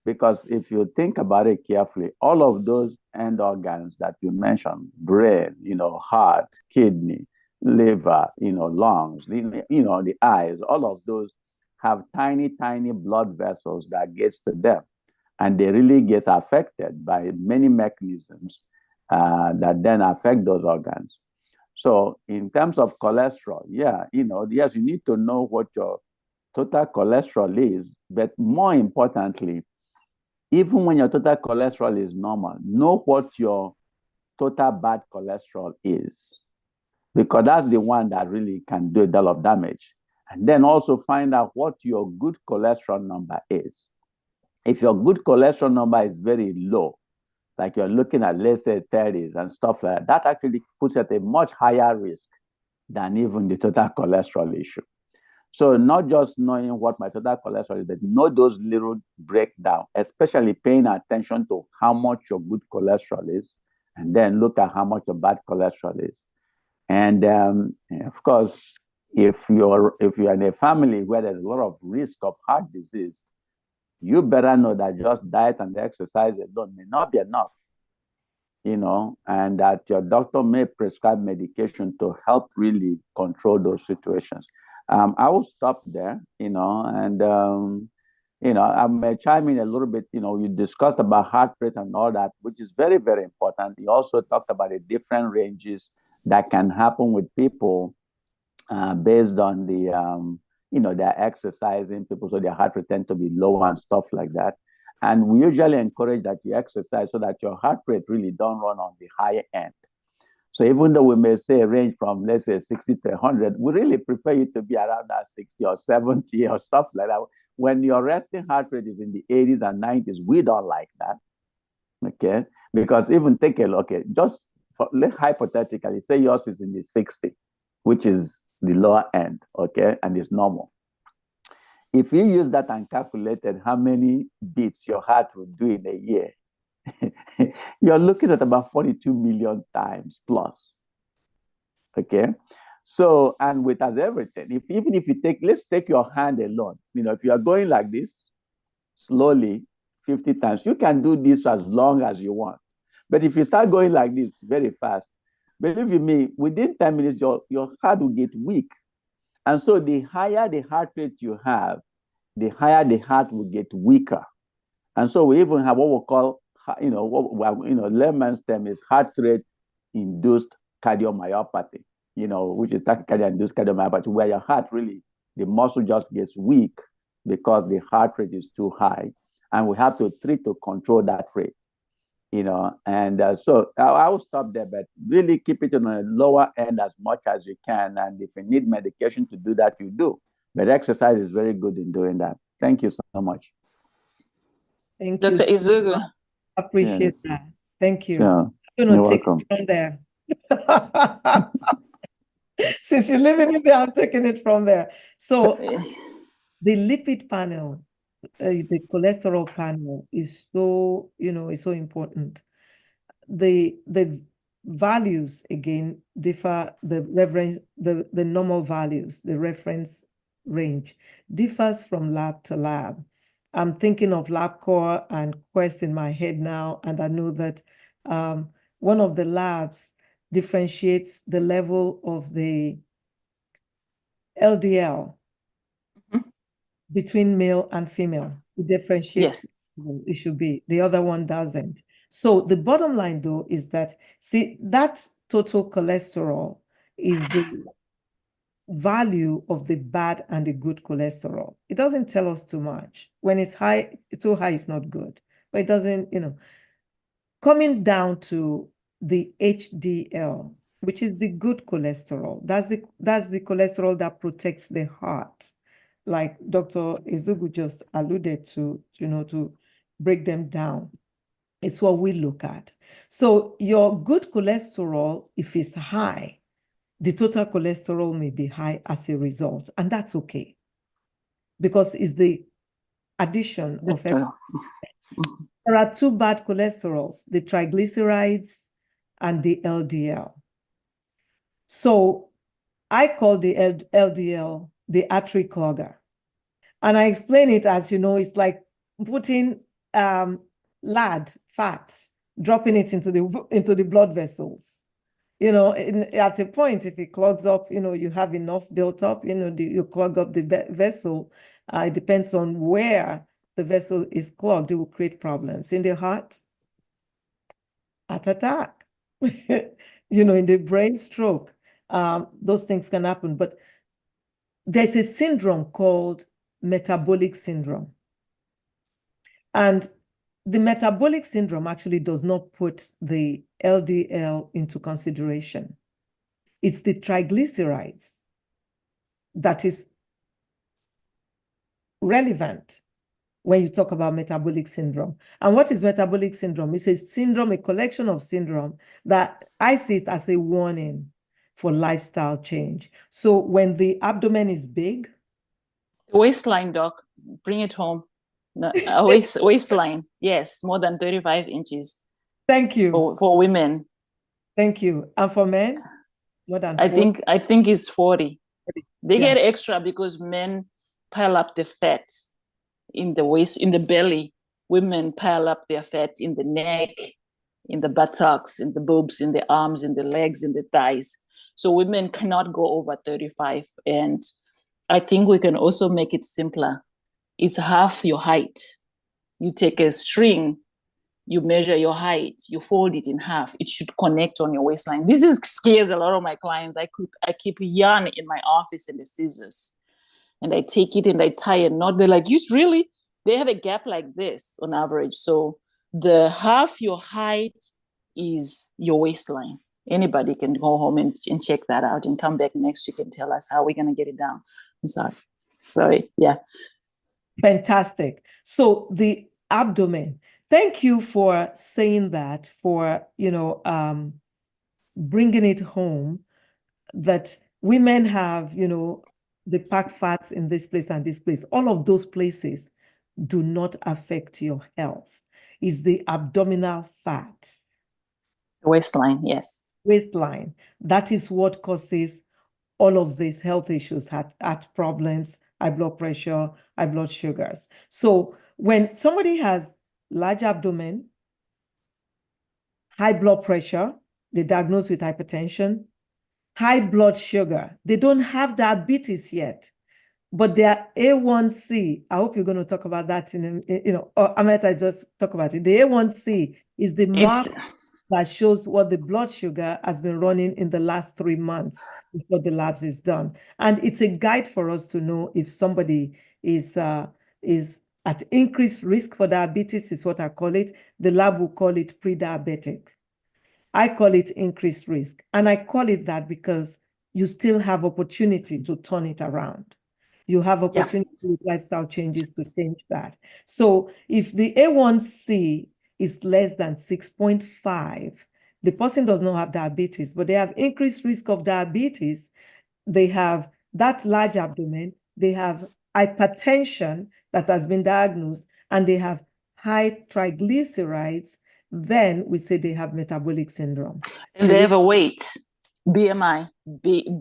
Because if you think about it carefully, all of those end organs that you mentioned, brain, heart, kidney, liver, lungs, the eyes, all of those have tiny, tiny blood vessels that gets to them. And they really get affected by many mechanisms that then affect those organs. So in terms of cholesterol, yes, you need to know what your total cholesterol is, but more importantly, even when your total cholesterol is normal, know what your total bad cholesterol is, because that's the one that really can do a lot of damage. And then also find out what your good cholesterol number is. If your good cholesterol number is very low, like you're looking at, let's say, 30s and stuff like that, that actually puts at a much higher risk than even the total cholesterol issue. So not just knowing what my total cholesterol is, but know those little breakdown, especially paying attention to how much your good cholesterol is, and then look at how much your bad cholesterol is. And of course, if you're in a family where there's a lot of risk of heart disease, you better know that just diet and exercise alone may not be enough, and that your doctor may prescribe medication to help really control those situations. I will stop there, and I may chime in a little bit. You discussed about heart rate and all that, which is very, very important. You also talked about the different ranges that can happen with people based on the, they're exercising, people, so their heart rate tend to be low and stuff like that. And we usually encourage that you exercise so that your heart rate really don't run on the higher end. So even though we may say range from, let's say, 60 to 100, we really prefer you to be around that 60 or 70 or stuff like that. When your resting heart rate is in the 80s and 90s, we don't like that, okay? Because even take a look, okay, just hypothetically, say yours is in the 60, which is the lower end, okay, and it's normal. If you use that and calculated how many beats your heart will do in a year, you're looking at about 42 million times plus, okay? So, and with as everything, even if you let's take your hand alone, if you are going like this, slowly, 50 times, you can do this as long as you want. But if you start going like this very fast, believe you me, within 10 minutes, your heart will get weak. And so the higher the heart rate you have, the higher the heart will get weaker. And so we even have what we call, layman's term is heart rate induced cardiomyopathy, which is tachycardia induced cardiomyopathy, where your heart really, the muscle just gets weak because the heart rate is too high. And we have to treat to control that rate. and so I will stop there, but really keep it on a lower end as much as you can. And if you need medication to do that, you do. But exercise is very good in doing that. Thank you so much. Thank you. Dr. Ezugo. Appreciate Yes. that. Thank you. Sure. I'm You're going to take welcome. it from there. Since you're living in there, I'm taking it from there. So the lipid panel, the cholesterol panel is so, is so important. The values again differ, the normal values, the reference range differs from lab to lab. I'm thinking of LabCorp and Quest in my head now, and I know that one of the labs differentiates the level of the LDL between male and female. It differentiates. Yes. It should be. The other one doesn't. So the bottom line, though, is that, see, that total cholesterol is the value of the bad and the good cholesterol. It doesn't tell us too much. When it's high, too high is not good. But it doesn't, coming down to the HDL, which is the good cholesterol. That's the cholesterol that protects the heart. Like Dr. Ezugo just alluded to, to break them down. It's what we look at. So your good cholesterol, if it's high, the total cholesterol may be high as a result, and that's okay. Because it's the addition of everything. There are two bad cholesterols, the triglycerides and the LDL. So I call the LDL the artery clogger. And I explain it as, it's like putting lard, fat, dropping it into the blood vessels. At a point, if it clogs up, you have enough built up, you clog up the vessel. It depends on where the vessel is clogged. It will create problems in the heart, heart attack, in the brain, stroke. Those things can happen. But there's a syndrome called metabolic syndrome. And the metabolic syndrome actually does not put the LDL into consideration. It's the triglycerides that is relevant when you talk about metabolic syndrome. And what is metabolic syndrome? It's a syndrome, a collection of syndrome that I see it as a warning for lifestyle change. So when the abdomen is big. Waistline, doc, bring it home. No, waistline, yes, more than 35 inches. Thank you. For women. Thank you. And for men? More than 40? I think it's 40. They Yeah. get extra because men pile up the fat in the waist, in the belly. Women pile up their fat in the neck, in the buttocks, in the boobs, in the arms, in the legs, in the thighs. So women cannot go over 35. And I think we can also make it simpler. It's half your height. You take a string, you measure your height, you fold it in half. It should connect on your waistline. This scares a lot of my clients. I keep yarn in my office and the scissors. And I take it and I tie a knot. They're like, you really? They have a gap like this on average. So the half your height is your waistline. Anybody can go home and check that out and come back next week and tell us how we're going to get it down. I'm sorry. Yeah. Fantastic. So the abdomen, thank you for saying that, for, bringing it home, that women have, the pack fats in this place and this place. All of those places do not affect your health. It's the abdominal fat. Waistline, yes. Waistline. That is what causes all of these health issues, heart problems, high blood pressure, high blood sugars. So when somebody has large abdomen, high blood pressure, they're diagnosed with hypertension, high blood sugar, they don't have diabetes yet, but their A1C, I hope you're going to talk about that or I just talk about it. The A1C is the mark that shows what the blood sugar has been running in the last 3 months before the labs is done. And it's a guide for us to know if somebody is at increased risk for diabetes is what I call it. The lab will call it pre-diabetic. I call it increased risk. And I call it that because you still have opportunity to turn it around. You have opportunity with lifestyle changes to change that. So if the A1C is less than 6.5, the person does not have diabetes, but they have increased risk of diabetes. They have that large abdomen, they have hypertension that has been diagnosed, and they have high triglycerides, then we say they have metabolic syndrome. And they have a weight, BMI,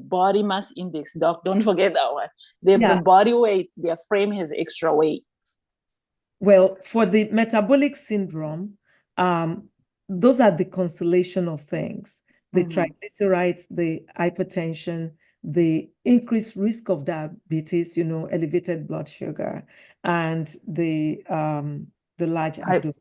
body mass index. Doc, don't forget that one. They have the body weight, their frame has extra weight. Well, for the metabolic syndrome, those are the constellation of things. The triglycerides, the hypertension, the increased risk of diabetes, elevated blood sugar, and the large abdomen.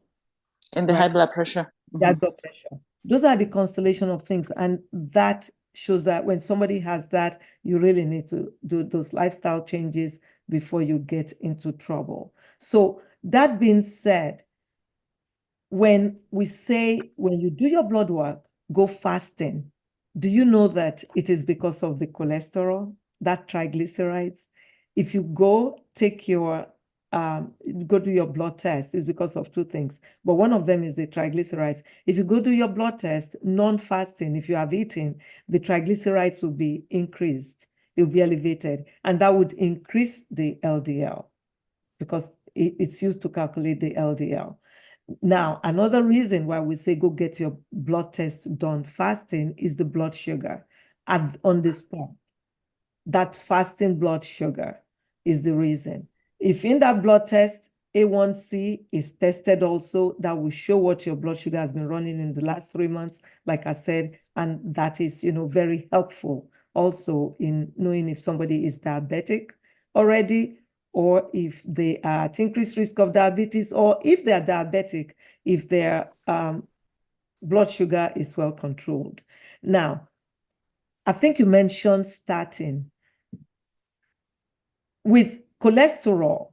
And the high blood pressure. High blood pressure. Those are the constellation of things. And that shows that when somebody has that, you really need to do those lifestyle changes before you get into trouble. So that being said, when we say, when you do your blood work, go fasting, do you know that it is because of the cholesterol, that triglycerides? If you go take your, go do your blood test, it's because of two things. But one of them is the triglycerides. If you go do your blood test, non-fasting, if you have eaten, the triglycerides will be increased. It will be elevated. And that would increase the LDL because it's used to calculate the LDL. Now, another reason why we say go get your blood test done fasting is the blood sugar on the spot. That fasting blood sugar is the reason. If in that blood test, A1C is tested also, that will show what your blood sugar has been running in the last 3 months, like I said, and that is, very helpful also in knowing if somebody is diabetic already, or if they are at increased risk of diabetes, or if they are diabetic, if their blood sugar is well controlled. Now, I think you mentioned statin. With cholesterol,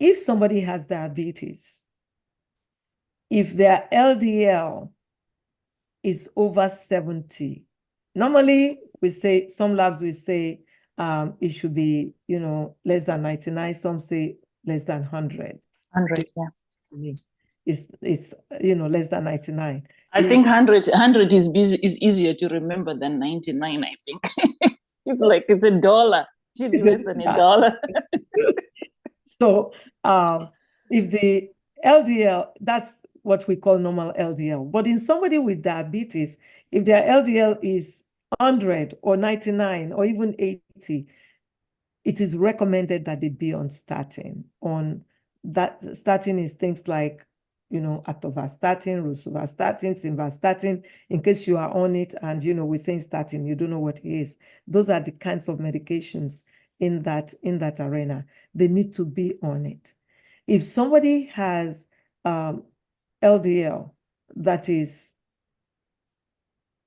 if somebody has diabetes, if their LDL is over 70, normally we say, some labs will say it should be, less than 99. Some say less than 100. 100, yeah. It's less than 99. I think 100 is easier to remember than 99, I think. It's like it's $1. Should be less than $1. So if the LDL, that's what we call normal LDL. But in somebody with diabetes, if their LDL is 100 or 99 or even 80, it is recommended that they be on statin. Statin is things like, atorvastatin, rosuvastatin, simvastatin, in case you are on it and, we're saying statin, you don't know what it is. Those are the kinds of medications in that arena. They need to be on it. If somebody has LDL that is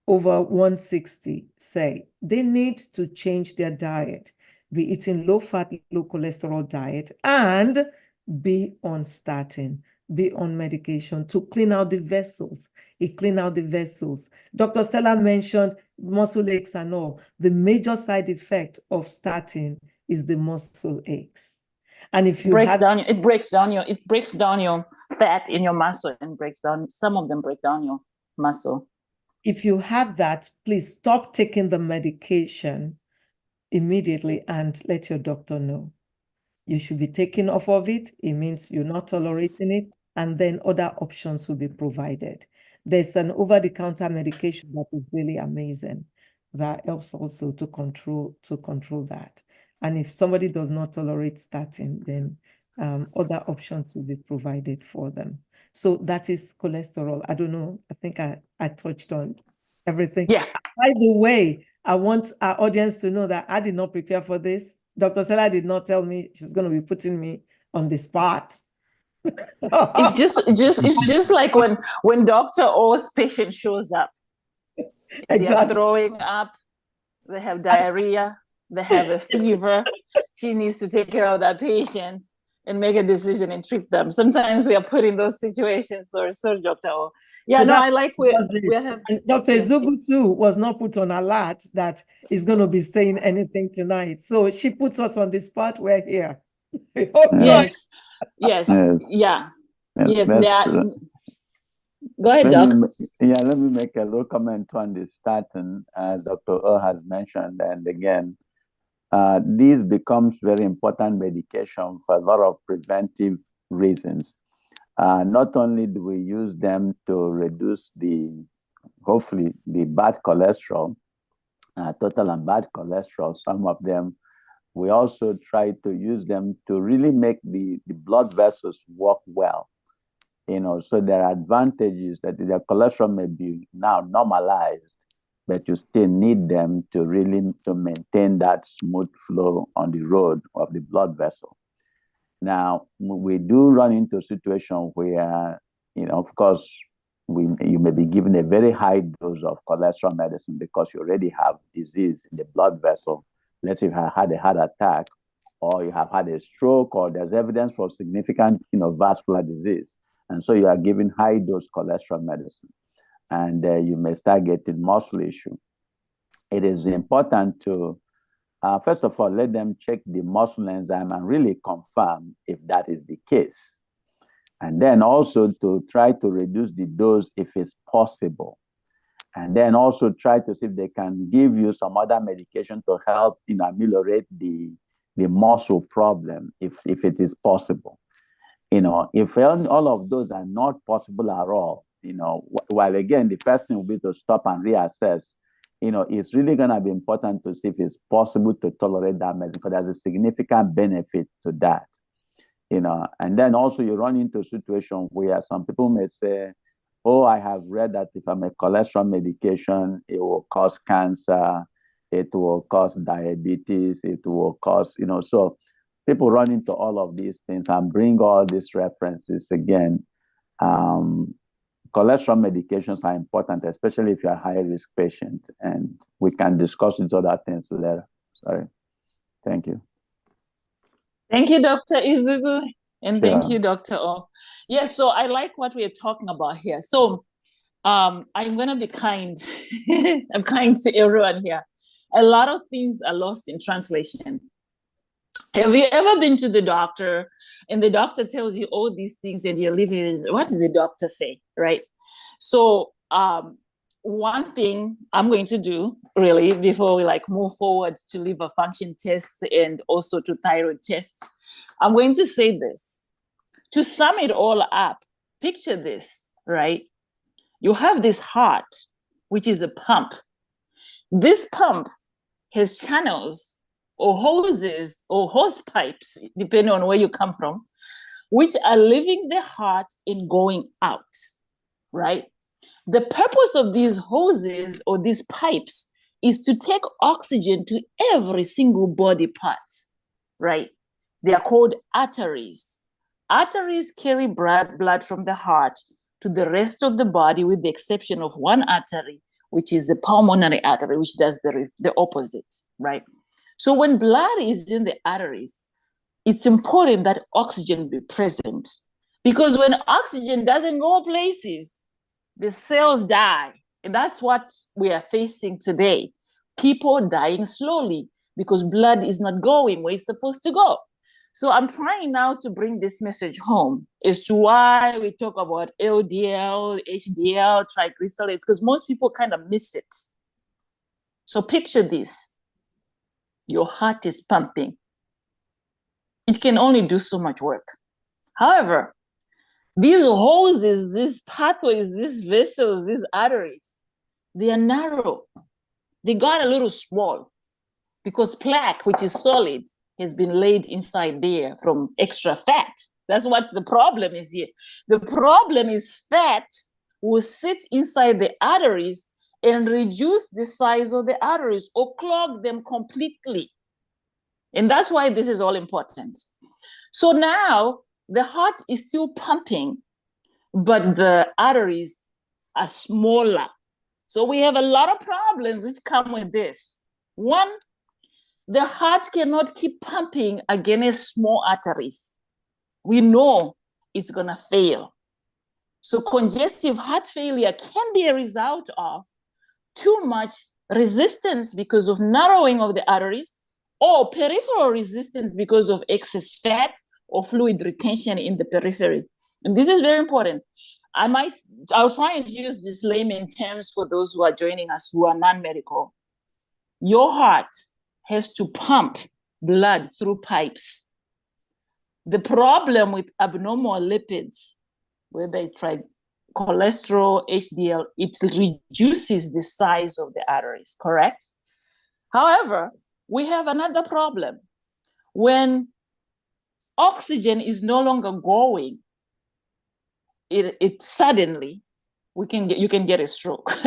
over 160, say, they need to change their diet, be eating low-fat, low-cholesterol diet, and be on statin, be on medication to clean out the vessels. It clean out the vessels. Dr. Stella mentioned muscle aches and all. The major side effect of statin is the muscle aches. And if you it breaks down your fat in your muscle and some of them break down your muscle. If you have that, please stop taking the medication immediately and let your doctor know. You should be taken off of it. It means you're not tolerating it, and then other options will be provided. There's an over-the-counter medication that is really amazing that helps also to control that. And if somebody does not tolerate statin, then other options will be provided for them. So that is cholesterol. I don't know. I think I touched on everything. Yeah. By the way, I want our audience to know that I did not prepare for this. Dr. Stella did not tell me she's going to be putting me on the spot. It's just like when Dr. O's patient shows up. Exactly. They're throwing up, they have diarrhea, they have a fever. She needs to take care of that patient. and make a decision and treat them. Sometimes we are put in those situations, so Dr. O. Yeah, So no, that I like was we it. have. And Dr. Yeah. Izugu too was not put on alert that he's going to be saying anything tonight. So she puts us on the spot. We're here. Oh, God. Yes, yes, Yes. yeah, yes. That's There are, true. go ahead, Let me, Doc. let me make a little comment on the statin, as Dr. O has mentioned. And again, this becomes very important medication for a lot of preventive reasons. Not only do we use them to reduce hopefully, the bad cholesterol, total and bad cholesterol, some of them, we also try to use them to really make the blood vessels work well. So there are advantages that the cholesterol may be now normalized, but you still need them to really to maintain that smooth flow on the road of the blood vessel. Now, we do run into a situation where, of course, you may be given a very high dose of cholesterol medicine because you already have disease in the blood vessel. Let's say you have had a heart attack, or you have had a stroke, or there's evidence for significant, vascular disease. And so you are given high dose cholesterol medicine, and you may start getting muscle issue. It is important to, first of all, let them check the muscle enzyme and really confirm if that is the case. And then also to try to reduce the dose if it's possible. And then also try to see if they can give you some other medication to help ameliorate the muscle problem if it is possible. If all of those are not possible at all, while again, the first thing will be to stop and reassess. It's really going to be important to see if it's possible to tolerate that medicine, because there's a significant benefit to that. And then also you run into a situation where some people may say, oh, I have read that if I'm a cholesterol medication, it will cause cancer, it will cause diabetes, it will cause, so people run into all of these things and bring all these references again. Cholesterol medications are important, especially if you're a high-risk patient, and we can discuss these other things later. Sorry. Thank you. Thank you, Dr. Izugu, and Sure. thank you, Dr. O. Yeah, so I like what we are talking about here. So I'm going to be kind. I'm kind to everyone here. A lot of things are lost in translation. Have you ever been to the doctor and the doctor tells you all these things and you're living, what did the doctor say, right? So one thing I'm going to do really before we move forward to liver function tests and also to thyroid tests, I'm going to say this. To sum it all up, picture this, right? You have this heart, which is a pump. This pump has channels or hoses or hose pipes, depending on where you come from, which are leaving the heart and going out, right? The purpose of these hoses or these pipes is to take oxygen to every single body part, right? They are called arteries. Arteries carry blood from the heart to the rest of the body, with the exception of one artery, which is the pulmonary artery, which does the opposite, right? So when blood is in the arteries, it's important that oxygen be present, because when oxygen doesn't go places, the cells die. And that's what we are facing today. People dying slowly because blood is not going where it's supposed to go. So I'm trying now to bring this message home as to why we talk about LDL, HDL, triglycerides, because most people kind of miss it. So picture this. Your heart is pumping. It can only do so much work. However, these hoses, these pathways, these vessels, these arteries, they are narrow. They got a little small because plaque, which is solid, has been laid inside there from extra fat. That's what the problem is here. The problem is fat will sit inside the arteries and reduce the size of the arteries or clog them completely. And that's why this is all important. So now the heart is still pumping, but the arteries are smaller. So we have a lot of problems which come with this. One, the heart cannot keep pumping against small arteries. we know it's going to fail. So congestive heart failure can be a result of too much resistance because of narrowing of the arteries, or peripheral resistance because of excess fat or fluid retention in the periphery. And this is very important. I'll try and use this layman terms for those who are joining us who are non-medical. Your heart has to pump blood through pipes. The problem with abnormal lipids, whether it's cholesterol, HDL, it reduces the size of the arteries, correct? However, we have another problem. When oxygen is no longer going, it suddenly, you can get a stroke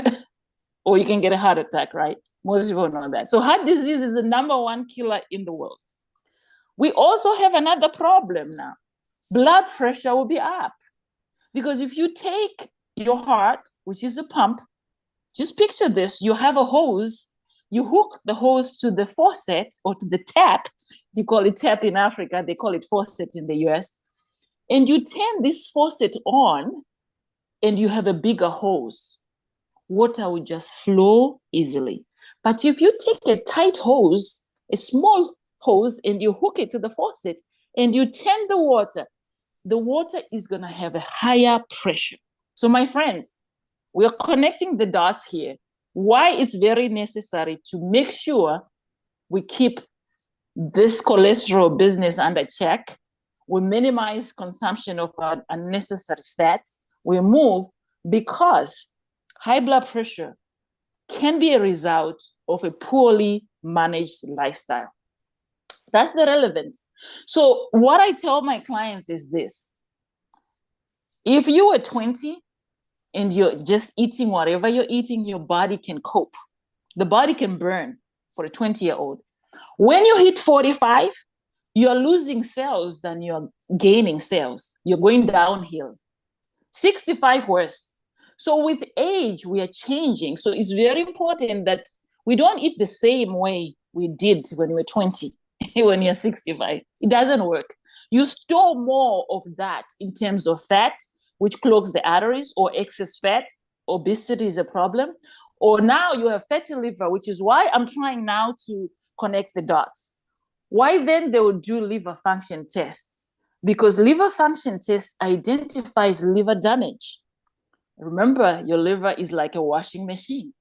or you can get a heart attack, right? Most people know that. So heart disease is the #1 killer in the world. We also have another problem now. Blood pressure will be up. Because if you take your heart, which is a pump, just picture this, you have a hose, you hook the hose to the faucet or to the tap, you call it tap in Africa, they call it faucet in the US, and you turn this faucet on and you have a bigger hose. Water will just flow easily. But if you take a tight hose, a small hose, and you hook it to the faucet and you turn the water is going to have a higher pressure. So my friends, we are connecting the dots here. Why it's very necessary to make sure we keep this cholesterol business under check. We minimize consumption of unnecessary fats. We move because high blood pressure can be a result of a poorly managed lifestyle. That's the relevance. So what I tell my clients is this. If you were 20 and you're just eating whatever you're eating, your body can cope. The body can burn for a 20-year-old. When you hit 45, you're losing cells than you're gaining cells. You're going downhill. 65 worse. So with age, we are changing. So it's very important that we don't eat the same way we did when we were 20. When you're 65, it doesn't work. You store more of that in terms of fat, which clogs the arteries, or excess fat. Obesity is a problem. Or now you have fatty liver, which is why I'm trying now to connect the dots. Why then they will do liver function tests? Because liver function tests identifies liver damage. Remember, your liver is like a washing machine.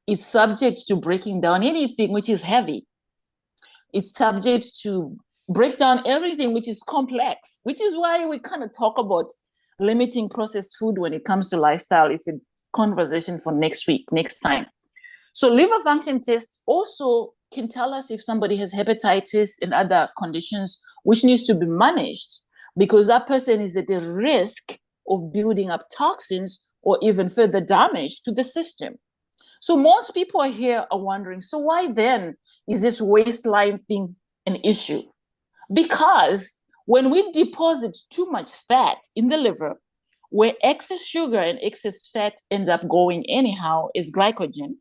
It's subject to breaking down anything which is heavy. It's subject to break down everything which is complex, which is why we kind of talk about limiting processed food when it comes to lifestyle. It's a conversation for next time. So liver function tests also can tell us if somebody has hepatitis and other conditions which needs to be managed, because that person is at a risk of building up toxins or even further damage to the system. So most people here are wondering, so why then is this waistline thing an issue? Because when we deposit too much fat in the liver, where excess sugar and excess fat end up going anyhow is glycogen,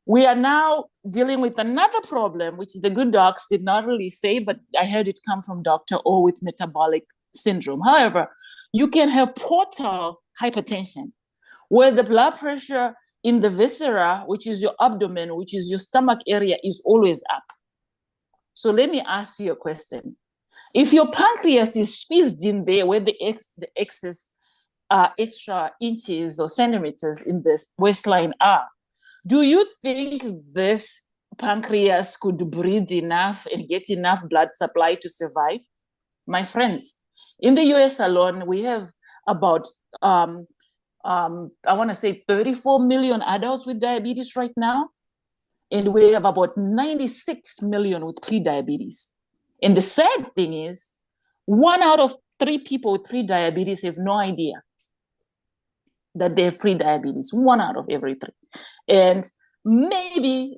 we are now dealing with another problem, which the good docs did not really say, but I heard it come from Dr. O with metabolic syndrome. However, you can have portal hypertension, where the blood pressure in the viscera, which is your abdomen, which is your stomach area, is always up. So let me ask you a question. If your pancreas is squeezed in there where the excess extra inches or centimeters in this waistline are, do you think this pancreas could breathe enough and get enough blood supply to survive? My friends, in the US alone, we have about, I want to say 34 million adults with diabetes right now. And we have about 96 million with pre-diabetes. And the sad thing is, 1 out of 3 people with pre-diabetes have no idea that they have pre-diabetes, 1 out of every 3. And maybe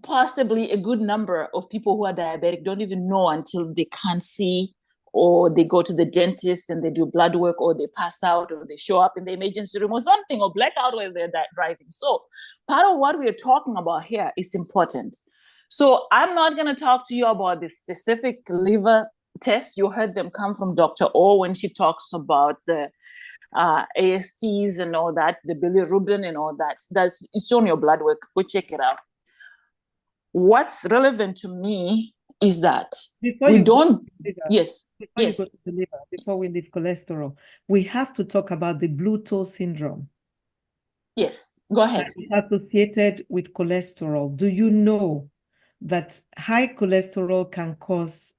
possibly a good number of people who are diabetic don't even know until they can't see, or they go to the dentist and they do blood work, or they pass out, or they show up in the emergency room or something, or black out while they're driving. So part of what we're talking about here is important. So I'm not going to talk to you about the specific liver tests, you heard them come from Dr. O when she talks about the ASTs and all that, the bilirubin and all that. It's on your blood work. Go check it out. What's relevant to me is that Before we you go don't. to the liver, Yes. before you Yes. go to the liver, before we leave cholesterol, we have to talk about the blue toe syndrome Yes. Go ahead. that is associated with cholesterol. Do you know that high cholesterol can cause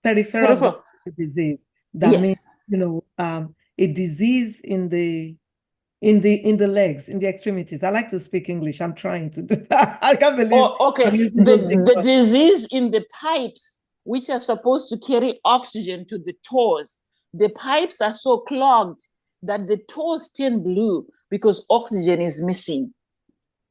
peripheral Peripheral. disease? That means, Yes. you know, a disease in the legs, in the extremities. I like to speak English. I'm trying to do that. I can't believe Oh, okay. I'm using those big The words. disease in the pipes, which are supposed to carry oxygen to the toes, the pipes are so clogged that the toes turn blue because oxygen is missing.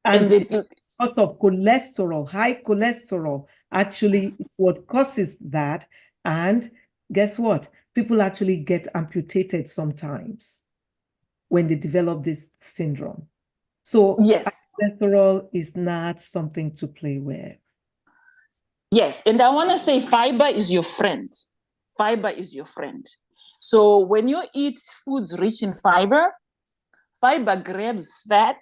And they because of cholesterol, high cholesterol, actually is what causes that. And guess what? People actually get amputated sometimes when they develop this syndrome. So Yes. cholesterol is not something to play with. Yes, and I want to say fiber is your friend. Fiber is your friend. So when you eat foods rich in fiber, fiber grabs fat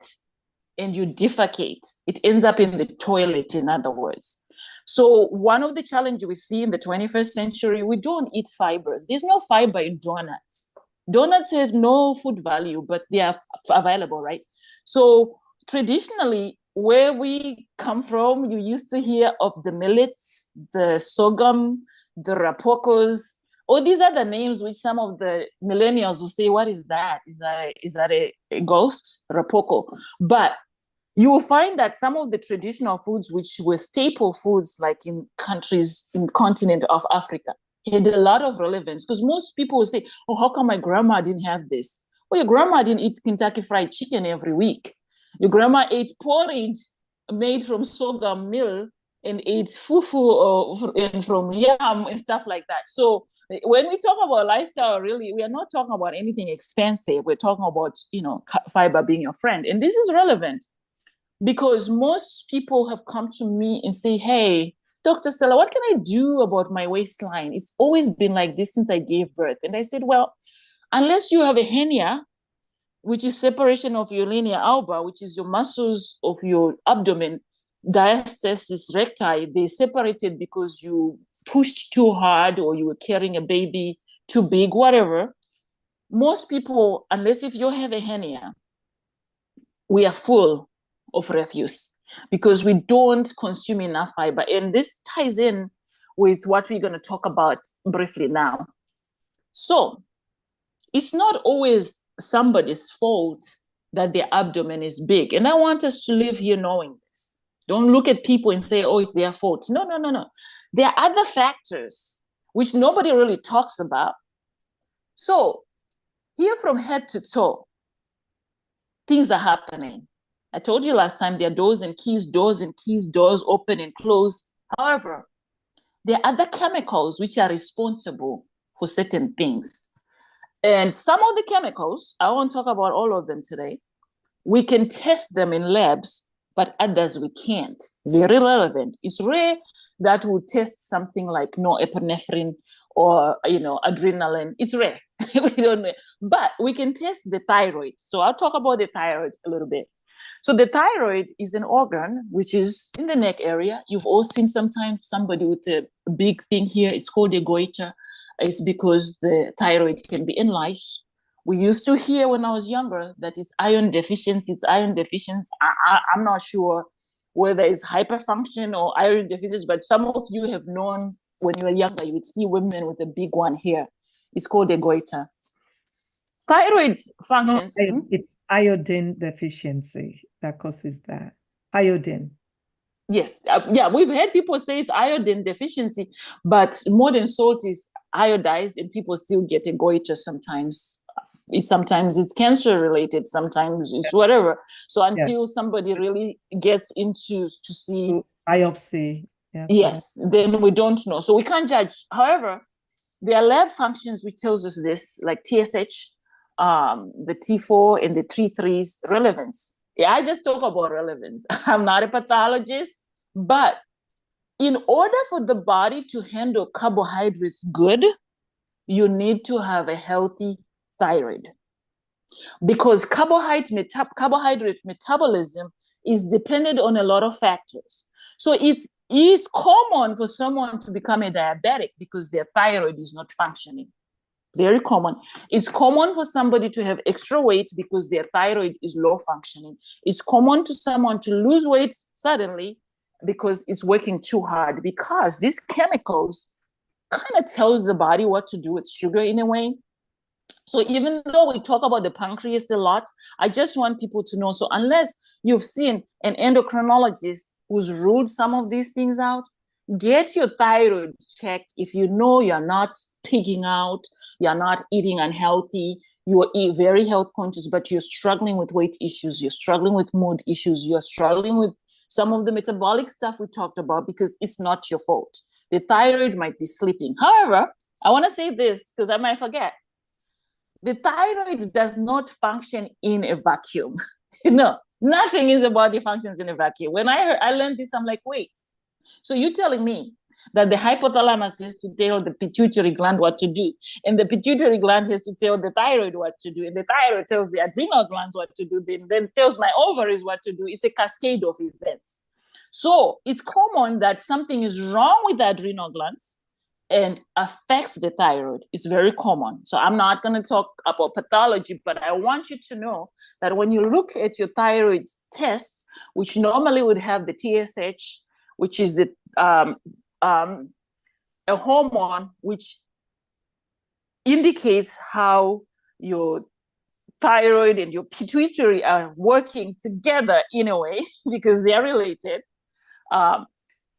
and you defecate. It ends up in the toilet, in other words. So one of the challenges we see in the 21st century, we don't eat fibers. There's no fiber in donuts. Donuts have no food value, but they are available, right? So traditionally, where we come from, you used to hear of the millets, the sorghum, the rapocos. All these are the names which some of the millennials will say, what is that? Is that a ghost? Rapoco. But you will find that some of the traditional foods, which were staple foods, like in countries in the continent of Africa, had a lot of relevance, because most people will say, oh, how come my grandma didn't have this? Well, your grandma didn't eat Kentucky Fried Chicken every week. Your grandma ate porridge made from sorghum meal and ate fufu from yam and stuff like that. So when we talk about lifestyle, really, we are not talking about anything expensive. We're talking about, fiber being your friend. And this is relevant because most people have come to me and say, hey, Dr. Stella, what can I do about my waistline? It's always been like this since I gave birth. And I said, well, unless you have a hernia, which is separation of your linea alba, which is your muscles of your abdomen, diastasis recti, they separated because you pushed too hard or you were carrying a baby too big, whatever. Most people, unless if you have a hernia, we are full of refuse because we don't consume enough fiber. And this ties in with what we're going to talk about briefly now. So it's not always somebody's fault that their abdomen is big. And I want us to live here knowing this. Don't look at people and say, oh, it's their fault. No. There are other factors which nobody really talks about. So here from head to toe, things are happening. I told you last time there are doors and keys, doors open and close. However, there are other chemicals which are responsible for certain things. And some of the chemicals, I won't talk about all of them today, we can test them in labs, but others we can't. Very relevant. It's rare that we test something like norepinephrine or adrenaline. It's rare. We don't know. But we can test the thyroid. So I'll talk about the thyroid a little bit. So the thyroid is an organ which is in the neck area. You've all seen sometimes somebody with a big thing here. It's called a goiter. It's because the thyroid can be enlarged. We used to hear when I was younger that it's iron deficiency. I'm not sure whether it's hyperfunction or iron deficiency, but some of you have known when you were younger, you would see women with a big one here. It's called a goiter. Thyroid functions. It's iodine deficiency that causes that. Iodine. Yes. We've heard people say it's iodine deficiency, but modern salt is iodized and people still get a goiter sometimes. Sometimes it's cancer related, sometimes it's whatever. So until somebody really gets into to see biopsy, yes, then we don't know. So we can't judge. However, there are lab functions which tells us this, like TSH, the T4 and the T3's relevance. Yeah, I just talk about relevance. I'm not a pathologist, but in order for the body to handle carbohydrates good, you need to have a healthy thyroid. Because carbohydrate metabolism is dependent on a lot of factors. So it's common for someone to become a diabetic because their thyroid is not functioning. Very common. It's common for somebody to have extra weight because their thyroid is low functioning. It's common to someone to lose weight suddenly because it's working too hard, because these chemicals kind of tells the body what to do with sugar in a way. So even though we talk about the pancreas a lot, I just want people to know, so unless you've seen an endocrinologist who's ruled some of these things out, get your thyroid checked. If you know you're not pigging out, you're not eating unhealthy, you are very health conscious, but you're struggling with weight issues, you're struggling with mood issues, you're struggling with some of the metabolic stuff we talked about, because it's not your fault. The thyroid might be sleeping. However, I want to say this because I might forget. The thyroid does not function in a vacuum. Nothing in the body functions in a vacuum. When I learned this, I'm like, wait. So you're telling me that the hypothalamus has to tell the pituitary gland what to do, and the pituitary gland has to tell the thyroid what to do, and the thyroid tells the adrenal glands what to do, then tells my ovaries what to do. It's a cascade of events. So it's common that something is wrong with the adrenal glands and affects the thyroid. It's very common. So I'm not going to talk about pathology, but I want you to know that when you look at your thyroid tests, which normally would have the TSH, which is the a hormone which indicates how your thyroid and your pituitary are working together in a way because they are related.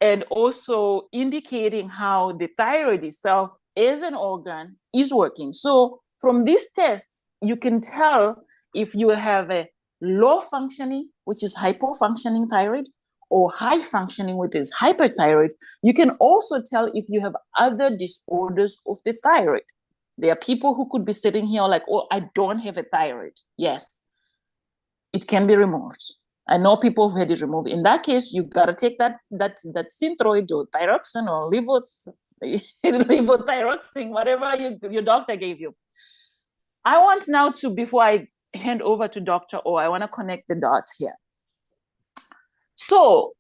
And also indicating how the thyroid itself as an organ is working. So from these tests, you can tell if you have a low functioning, which is hypofunctioning thyroid, or high functioning, which is hyperthyroid. You can also tell if you have other disorders of the thyroid. There are people who could be sitting here like, oh, I don't have a thyroid. Yes, it can be removed. I know people who had it removed. In that case, you gotta take that Synthroid or thyroxine or levothyroxine, whatever your doctor gave you. I want now to, before I hand over to Dr. O, I want to connect the dots here. So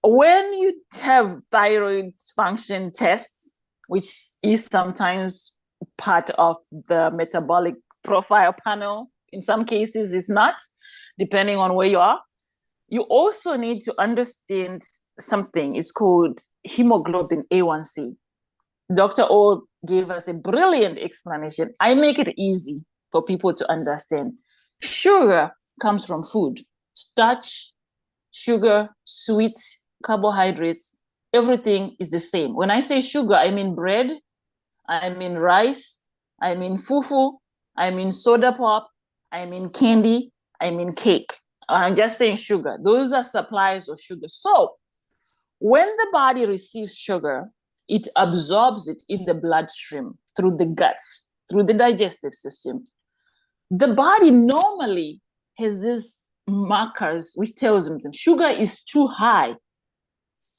when you have thyroid function tests, which is sometimes part of the metabolic profile panel, in some cases it's not, depending on where you are, you also need to understand something. It's called hemoglobin A1C. Dr. O gave us a brilliant explanation. I make it easy for people to understand. Sugar comes from food. Starch, sugar, sweets, carbohydrates, everything is the same. When I say sugar, I mean bread, I mean rice, I mean fufu, I mean soda pop, I mean candy, I mean cake. I'm just saying sugar. Those are supplies of sugar. So when the body receives sugar, it absorbs it in the bloodstream through the guts, through the digestive system. The body normally has these markers which tells them sugar is too high.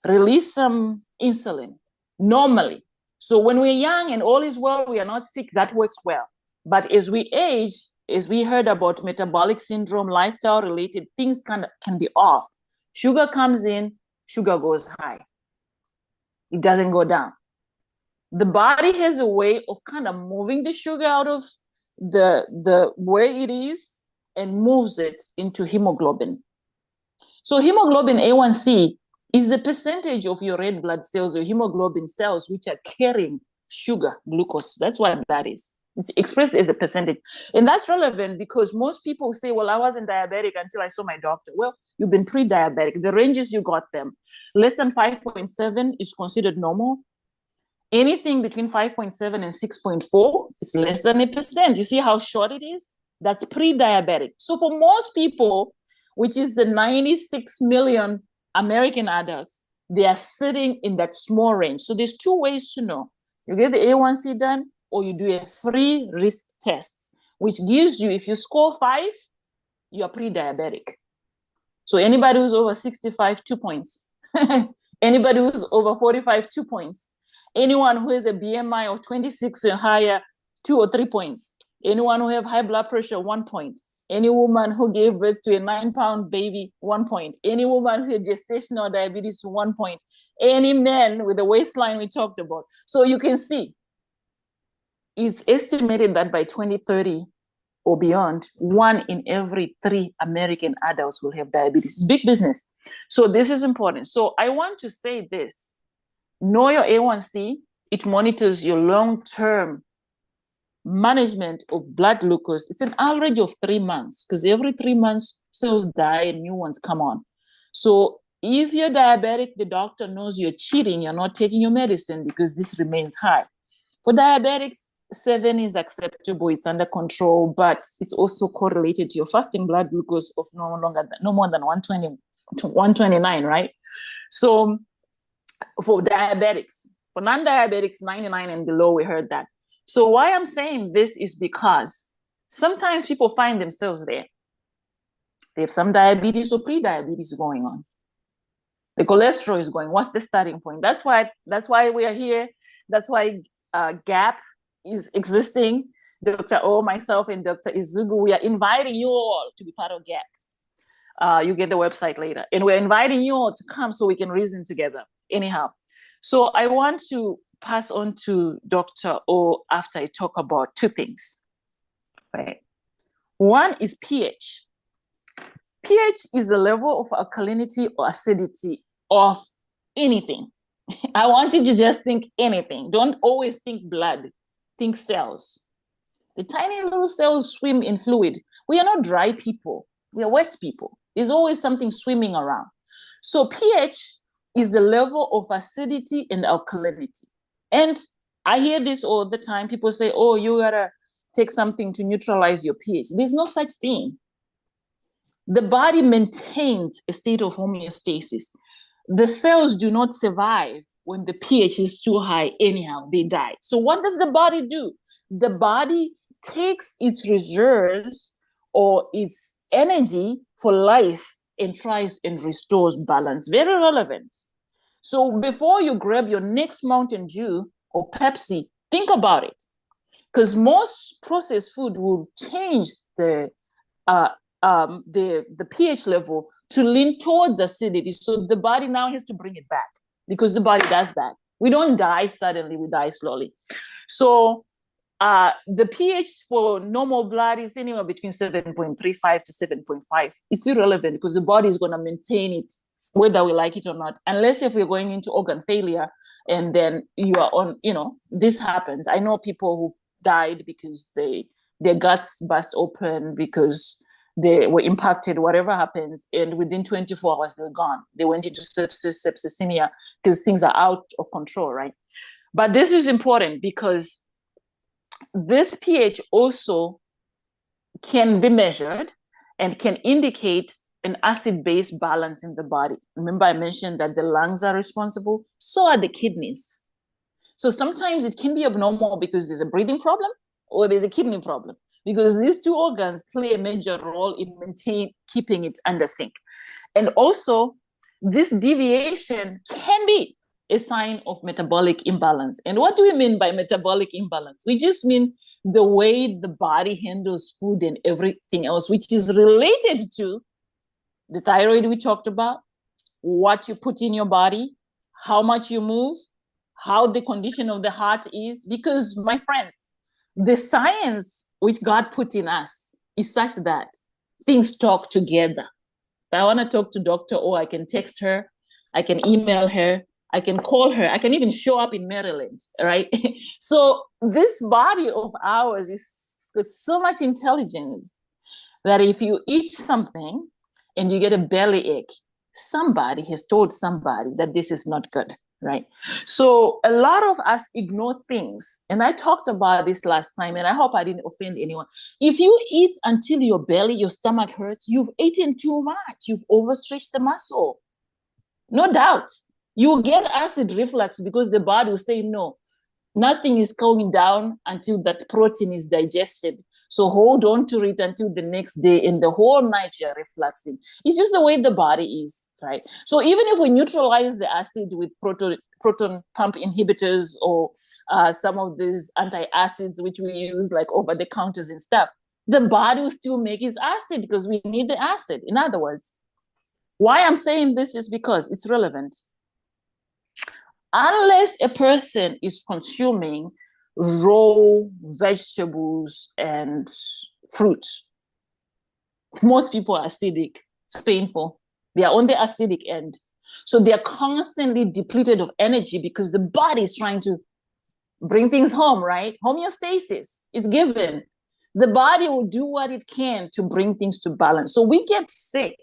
Release some insulin normally. So when we're young and all is well, we are not sick, that works well. But as we age, as we heard about metabolic syndrome, lifestyle related things can be off. Sugar comes in, sugar goes high. It doesn't go down. The body has a way of kind of moving the sugar out of the where it is and moves it into hemoglobin. So hemoglobin A1C is the percentage of your red blood cells or hemoglobin cells which are carrying sugar, glucose. That's what that is. It's expressed as a percentage. And that's relevant because most people say, well, I wasn't diabetic until I saw my doctor. Well, you've been pre-diabetic. The ranges you got them. Less than 5.7 is considered normal. Anything between 5.7 and 6.4 is less than 1%. You see how short it is? That's pre-diabetic. So for most people, which is the 96 million American adults, they are sitting in that small range. So there's two ways to know. You get the A1C done, or you do a free risk test, which gives you, if you score 5, you are pre-diabetic. So anybody who's over 65, 2 points. Anybody who's over 45, 2 points. Anyone who has a BMI of 26 and higher, 2 or 3 points. Anyone who have high blood pressure, 1 point. Any woman who gave birth to a 9-pound baby, 1 point. Any woman who has gestational diabetes, 1 point. Any man with the waistline we talked about. So you can see, it's estimated that by 2030 or beyond, 1 in every 3 American adults will have diabetes. It's big business. So this is important. So I want to say this. Know your A1C. It monitors your long-term management of blood glucose. It's an average of 3 months, because every 3 months cells die and new ones come on. So if you're diabetic, the doctor knows you're cheating, you're not taking your medicine because this remains high. For diabetics, 7 is acceptable, it's under control, but it's also correlated to your fasting blood glucose of no more than 120 to 129, right? So for diabetics, for non-diabetics, 99 and below, we heard that. So why I'm saying this is because sometimes people find themselves there. They have some diabetes or pre-diabetes going on. The cholesterol is going. What's the starting point? That's why we are here. That's why GAP is existing. Dr. O, myself, and Dr. Izugu, we are inviting you all to be part of GAP. You get the website later. And we're inviting you all to come so we can reason together. Anyhow, so I want to pass on to Dr. O after I talk about 2 things. Right. One is pH. pH is the level of alkalinity or acidity of anything. I want you to just think anything. Don't always think blood. Think cells. The tiny little cells swim in fluid. We are not dry people. We are wet people. There's always something swimming around. So pH is the level of acidity and alkalinity. And I hear this all the time. People say, oh, you gotta take something to neutralize your pH. There's no such thing. The body maintains a state of homeostasis. The cells do not survive when the pH is too high anyhow, they die. So what does the body do? The body takes its reserves or its energy for life and tries and restores balance. Very relevant. So before you grab your next Mountain Dew or Pepsi, think about it. Because most processed food will change the pH level to lean towards acidity. So the body now has to bring it back because the body does that. We don't die suddenly, we die slowly. So the pH for normal blood is anywhere between 7.35 to 7.5. It's irrelevant because the body is going to maintain it whether we like it or not, unless if we're going into organ failure and then you are on, this happens. I know people who died because their guts burst open because they were impacted, whatever happens, and within 24 hours, they're gone. They went into septicemia because things are out of control, right? But this is important because this pH also can be measured and can indicate an acid-base balance in the body. Remember I mentioned that the lungs are responsible, so are the kidneys. So sometimes it can be abnormal because there's a breathing problem or there's a kidney problem, because these 2 organs play a major role in keeping it under sync. And also, this deviation can be a sign of metabolic imbalance. And what do we mean by metabolic imbalance? We just mean the way the body handles food and everything else, which is related to the thyroid we talked about, what you put in your body, how much you move, how the condition of the heart is. Because, my friends, the science which God put in us is such that things talk together. If I want to talk to Dr. O, I can text her, I can email her, I can call her, I can even show up in Maryland, right? So this body of ours is with so much intelligence that if you eat something and you get a belly ache, somebody has told somebody that this is not good, right? So a lot of us ignore things. And I talked about this last time, and I hope I didn't offend anyone. If you eat until your stomach hurts, you've eaten too much. You've overstretched the muscle. No doubt. You get acid reflux because the body will say, no, nothing is going down until that protein is digested. So hold on to it until the next day, and the whole night you're refluxing. It's just the way the body is, right? So even if we neutralize the acid with proton pump inhibitors or some of these antacids, which we use like over the counters and stuff, the body will still make its acid because we need the acid. In other words, why I'm saying this is because it's relevant. Unless a person is consuming raw vegetables and fruits, most people are acidic. It's painful. They are on the acidic end. So they are constantly depleted of energy because the body is trying to bring things home, right? Homeostasis is given. The body will do what it can to bring things to balance. So we get sick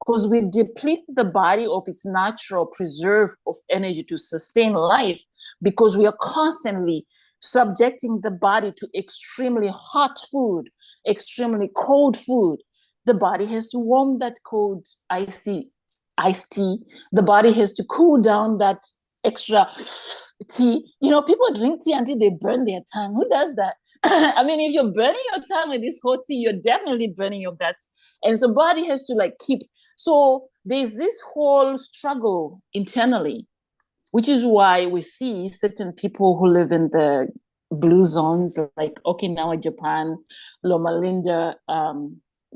because we deplete the body of its natural preserve of energy to sustain life, because we are constantly subjecting the body to extremely hot food, extremely cold food. The body has to warm that cold iced tea. The body has to cool down that extra tea. You know, people drink tea until they burn their tongue. Who does that? I mean, if you're burning your tongue with this hot tea, you're definitely burning your guts. And so body has to like keep. So there's this whole struggle internally, which is why we see certain people who live in the blue zones like Okinawa, Japan, Loma Linda,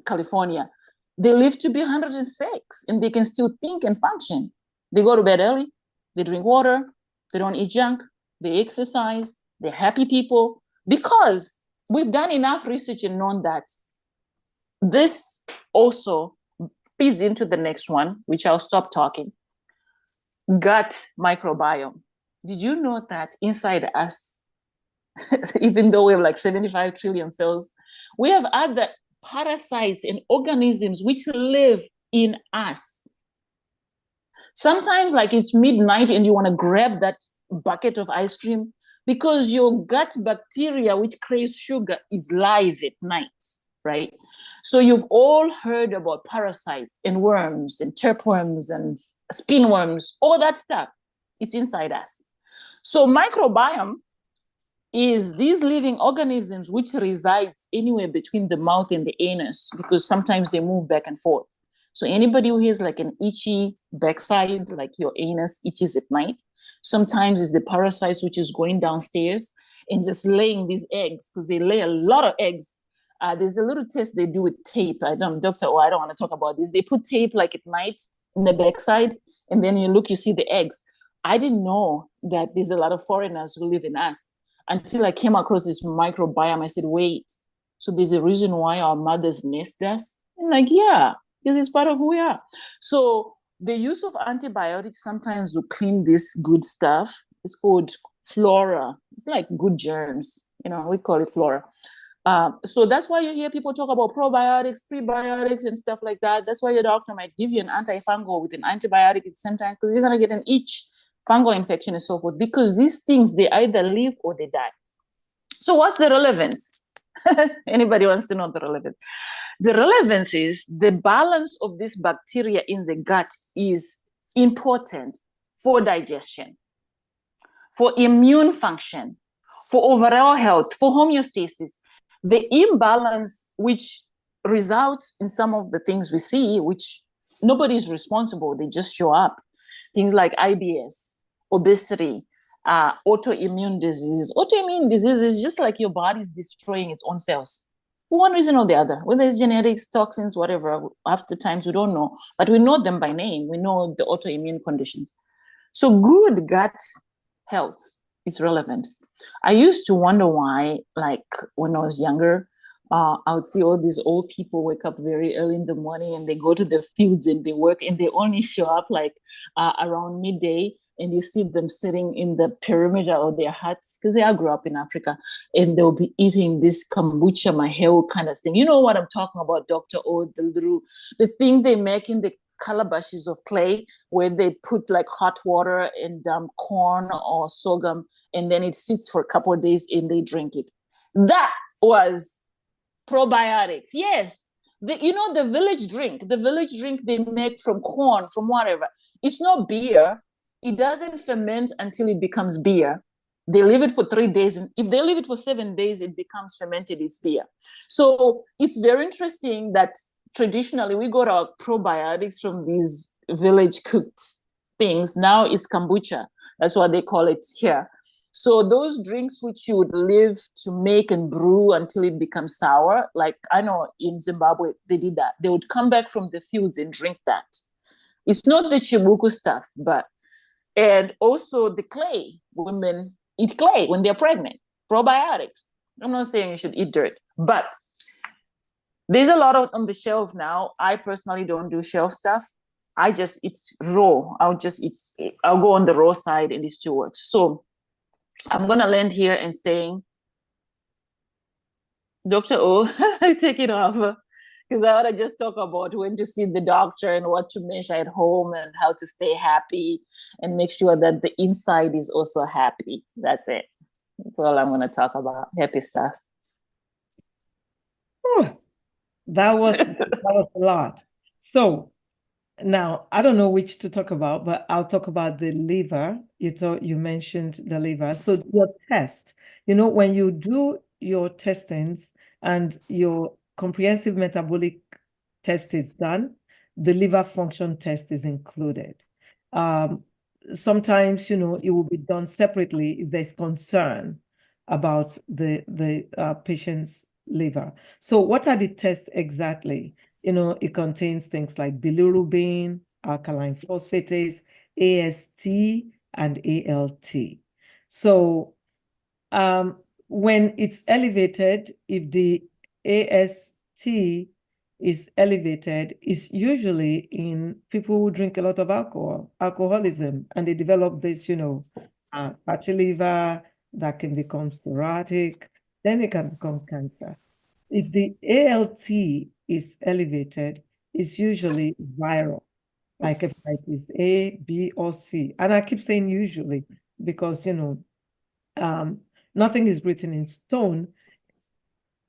California. They live to be 106 and they can still think and function. They go to bed early, they drink water, they don't eat junk, they exercise, they're happy people, because we've done enough research and known that this also feeds into the next one, which I'll stop talking. Gut microbiome. Did you know that inside us, even though we have like 75 trillion cells, we have other parasites and organisms which live in us? Sometimes like it's midnight and you want to grab that bucket of ice cream because your gut bacteria, which craves sugar, is live at night, right? So you've all heard about parasites and worms and tapeworms and spinworms, all that stuff. It's inside us. So microbiome is these living organisms which resides anywhere between the mouth and the anus, because sometimes they move back and forth. So anybody who has like an itchy backside, like your anus itches at night, sometimes it's the parasites which is going downstairs and just laying these eggs, because they lay a lot of eggs. There's a little test they do with tape. I don't want to talk about this. They put tape like at night in the backside, and then you look, you see the eggs. I didn't know that there's a lot of foreigners who live in us until I came across this microbiome. I said, wait, so there's a reason why our mothers nest us? I'm like, yeah, because it's part of who we are. So the use of antibiotics sometimes will clean this good stuff. It's called flora. It's like good germs. You know, we call it flora. So that's why you hear people talk about probiotics, prebiotics, and stuff like that. That's why your doctor might give you an antifungal with an antibiotic at the same time, because you're going to get an itch, fungal infection, and so forth, because these things, they either live or they die. So what's the relevance? Anybody wants to know the relevance? The relevance is the balance of this bacteria in the gut is important for digestion, for immune function, for overall health, for homeostasis. The imbalance which results in some of the things we see, which nobody is responsible, they just show up. Things like IBS, obesity, autoimmune diseases. Autoimmune disease is just like your body's destroying its own cells for one reason or the other, whether it's genetics, toxins, whatever. Half the times we don't know, but we know them by name. We know the autoimmune conditions. So good gut health is relevant. I used to wonder why, like when I was younger, I would see all these old people wake up very early in the morning and they go to the fields and they work, and they only show up like around midday, and you see them sitting in the perimeter of their huts, because I grew up in Africa, and they'll be eating this kombucha maheu kind of thing. You know what I'm talking about, Dr. O, the thing they make in the calabashes of clay, where they put like hot water and corn or sorghum, and then it sits for a couple of days and they drink it. That was probiotics. Yes. The village drink they make from corn, from whatever. It's not beer. It doesn't ferment until it becomes beer. They leave it for 3 days. And if they leave it for 7 days, it becomes fermented as beer. So it's very interesting that traditionally we got our probiotics from these village cooked things. Now it's kombucha. That's what they call it here. So those drinks which you would live to make and brew until it becomes sour, like I know in Zimbabwe, they did that. They would come back from the fields and drink that. It's not the chibuku stuff, and also the clay. Women eat clay when they're pregnant, probiotics. I'm not saying you should eat dirt, but there's a lot on the shelf now. I personally don't do shelf stuff. I just eat raw. I'll go on the raw side and it's too much. So I'm going to land here and saying, Dr. O, take it off. Because I want to just talk about when to see the doctor and what to measure at home and how to stay happy and make sure that the inside is also happy. That's it. That's all I'm going to talk about. Happy stuff. That was a lot. So now I don't know which to talk about, but I'll talk about the liver. You mentioned the liver. So your test, when you do your testings and your comprehensive metabolic test is done, the liver function test is included. Sometimes, it will be done separately if there's concern about the patient's liver. So what are the tests exactly? It contains things like bilirubin, alkaline phosphatase, AST, and ALT. So when it's elevated, if the AST is elevated, it's usually in people who drink a lot of alcoholism, and they develop this, fatty liver that can become cirrhotic, then it can become cancer. If the ALT is elevated, it's usually viral, like hepatitis A, B, or C. And I keep saying usually because, nothing is written in stone,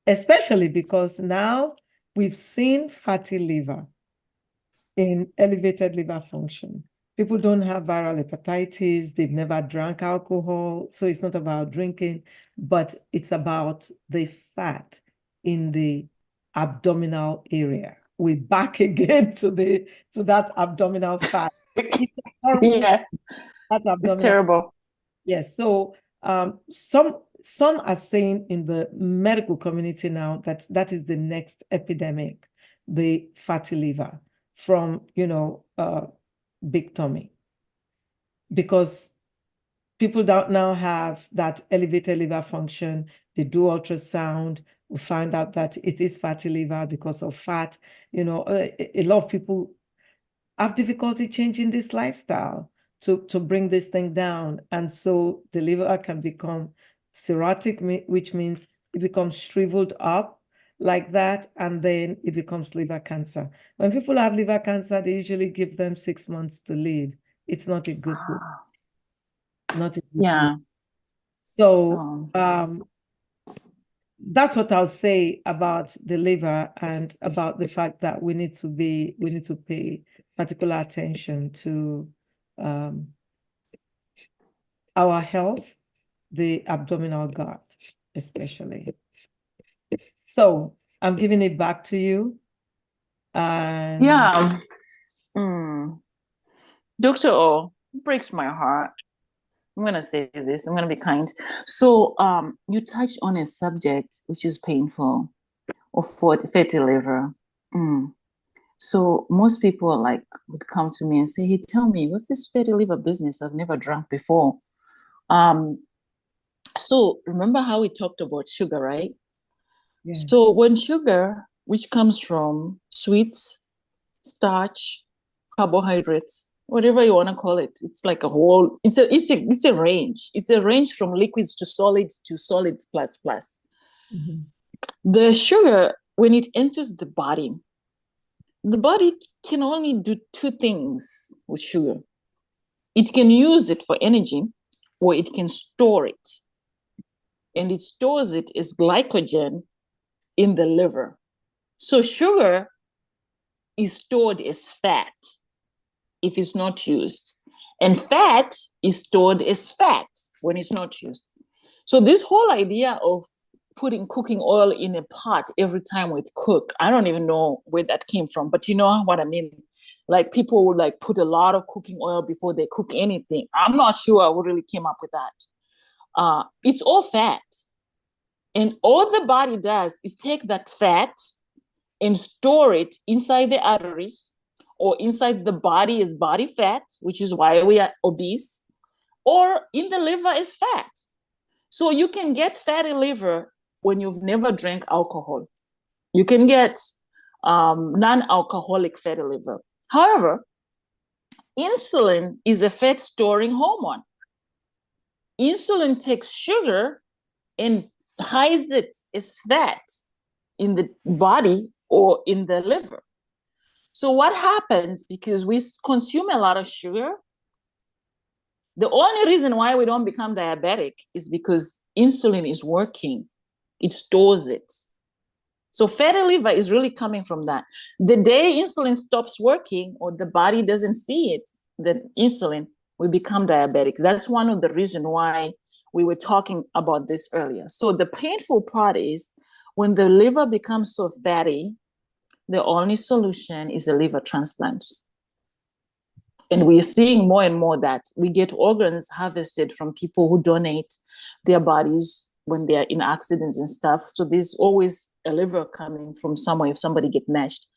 especially because now we've seen fatty liver in elevated liver function. People don't have viral hepatitis, they've never drank alcohol, so it's not about drinking, but it's about the fat in the abdominal area. We're back again to that abdominal fat. Yeah, it's terrible. Yes, so some are saying in the medical community now that is the next epidemic, the fatty liver from, big tummy, because people don't now have that elevated liver function. They do ultrasound, we find out that it is fatty liver because of fat. A lot of people have difficulty changing this lifestyle to bring this thing down. And so the liver can become cirrhotic, which means it becomes shriveled up like that, and then it becomes liver cancer. When people have liver cancer, they usually give them 6 months to live. It's not a good thing. Not a good thing. So that's what I'll say about the liver and about the fact that we need to pay particular attention to our health, the abdominal gut, especially. So I'm giving it back to you. And yeah. Dr. O, breaks my heart. I'm going to say this, I'm going to be kind. So you touched on a subject which is painful, of fatty liver. So most people would come to me and say, hey, tell me, what's this fatty liver business? I've never drank before. So remember how we talked about sugar, right? Yeah. So when sugar, which comes from sweets, starch, carbohydrates, whatever you want to call it, it's like a whole, it's a range. It's a range from liquids to solids plus. Mm-hmm. The sugar, when it enters the body can only do two things with sugar. It can use it for energy, or it can store it. And it stores it as glycogen in the liver. So sugar is stored as fat if it's not used. And fat is stored as fat when it's not used. So this whole idea of putting cooking oil in a pot every time we cook, I don't even know where that came from, but you know what I mean? Like people would like put a lot of cooking oil before they cook anything. I'm not sure who really came up with that. It's all fat. And all the body does is take that fat and store it inside the arteries or inside the body as body fat, which is why we are obese, or in the liver as fat. So you can get fatty liver when you've never drank alcohol. You can get non-alcoholic fatty liver. However, insulin is a fat storing hormone. Insulin takes sugar and hides it as fat in the body or in the liver. So what happens, because we consume a lot of sugar, the only reason why we don't become diabetic is because insulin is working. It stores it. So fatty liver is really coming from that. The day insulin stops working or the body doesn't see it, the insulin, we become diabetic. That's one of the reasons why we were talking about this earlier. So the painful part is when the liver becomes so fatty, the only solution is a liver transplant. And we are seeing more and more that we get organs harvested from people who donate their bodies when they are in accidents and stuff. So there's always a liver coming from somewhere if somebody get mashed.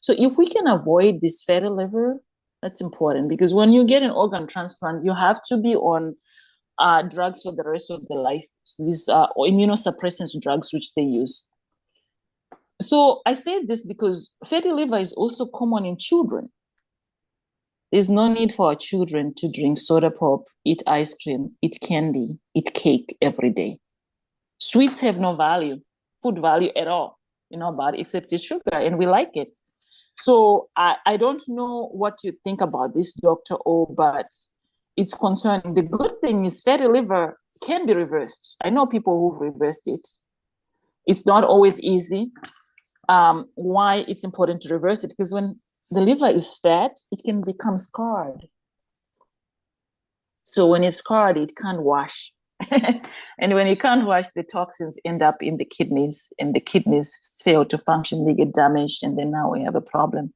So if we can avoid this fatty liver, that's important, because when you get an organ transplant, you have to be on drugs for the rest of their life. So these are immunosuppressant drugs which they use. So I say this because fatty liver is also common in children. There's no need for our children to drink soda pop, eat ice cream, eat candy, eat cake every day. Sweets have no value, food value at all in our body, except it's sugar, and we like it. So I don't know what you think about this, Dr. O, but it's concerning. The good thing is fatty liver can be reversed. I know people who've reversed it. It's not always easy. Why it's important to reverse it? Because when the liver is fat, it can become scarred. So when it's scarred, it can't wash. And when it can't wash, the toxins end up in the kidneys, and the kidneys fail to function, they get damaged, and then now we have a problem.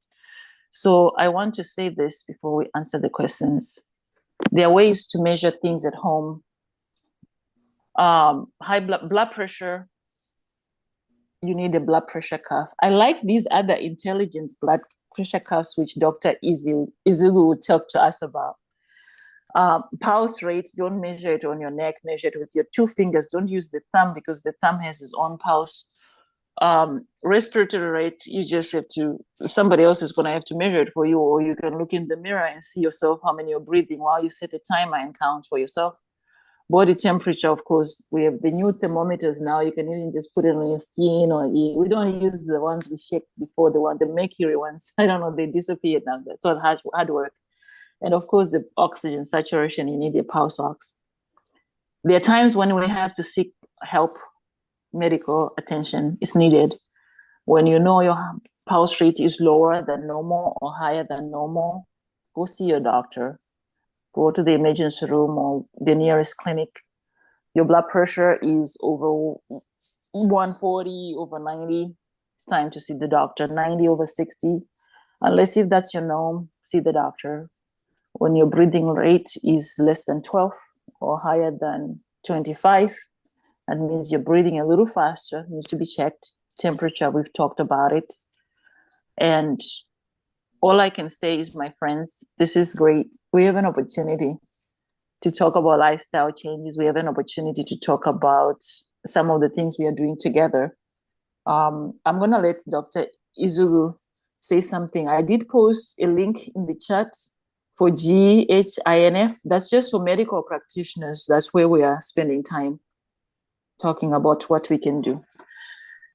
So I want to say this before we answer the questions. There are ways to measure things at home. High blood pressure, you need a blood pressure cuff. I like these other intelligent blood pressure cuffs, which Dr. Izugu will talk to us about. Pulse rate, don't measure it on your neck, measure it with your 2 fingers. Don't use the thumb because the thumb has its own pulse. Respiratory rate, you just have to, somebody else is going to have to measure it for you, or you can look in the mirror and see yourself how many you're breathing while you set a timer and count for yourself. Body temperature, of course, we have the new thermometers now. You can even just put it on your skin, or we don't use the ones we checked before, the mercury ones. I don't know, they disappeared now. That's what hard work. And of course, the oxygen saturation, you need a pulse ox. There are times when we have to seek help, medical attention is needed. When you know your pulse rate is lower than normal or higher than normal, go see your doctor. Go to the emergency room or the nearest clinic. Your blood pressure is over 140, over 90. It's time to see the doctor. 90 over 60. Unless if that's your norm, see the doctor. When your breathing rate is less than 12 or higher than 25, that means you're breathing a little faster, needs to be checked. Temperature, we've talked about it. And all I can say is, my friends, this is great. We have an opportunity to talk about lifestyle changes. We have an opportunity to talk about some of the things we are doing together. I'm going to let Dr. Izugu say something. I did post a link in the chat for GHINF. That's just for medical practitioners. That's where we are spending time talking about what we can do.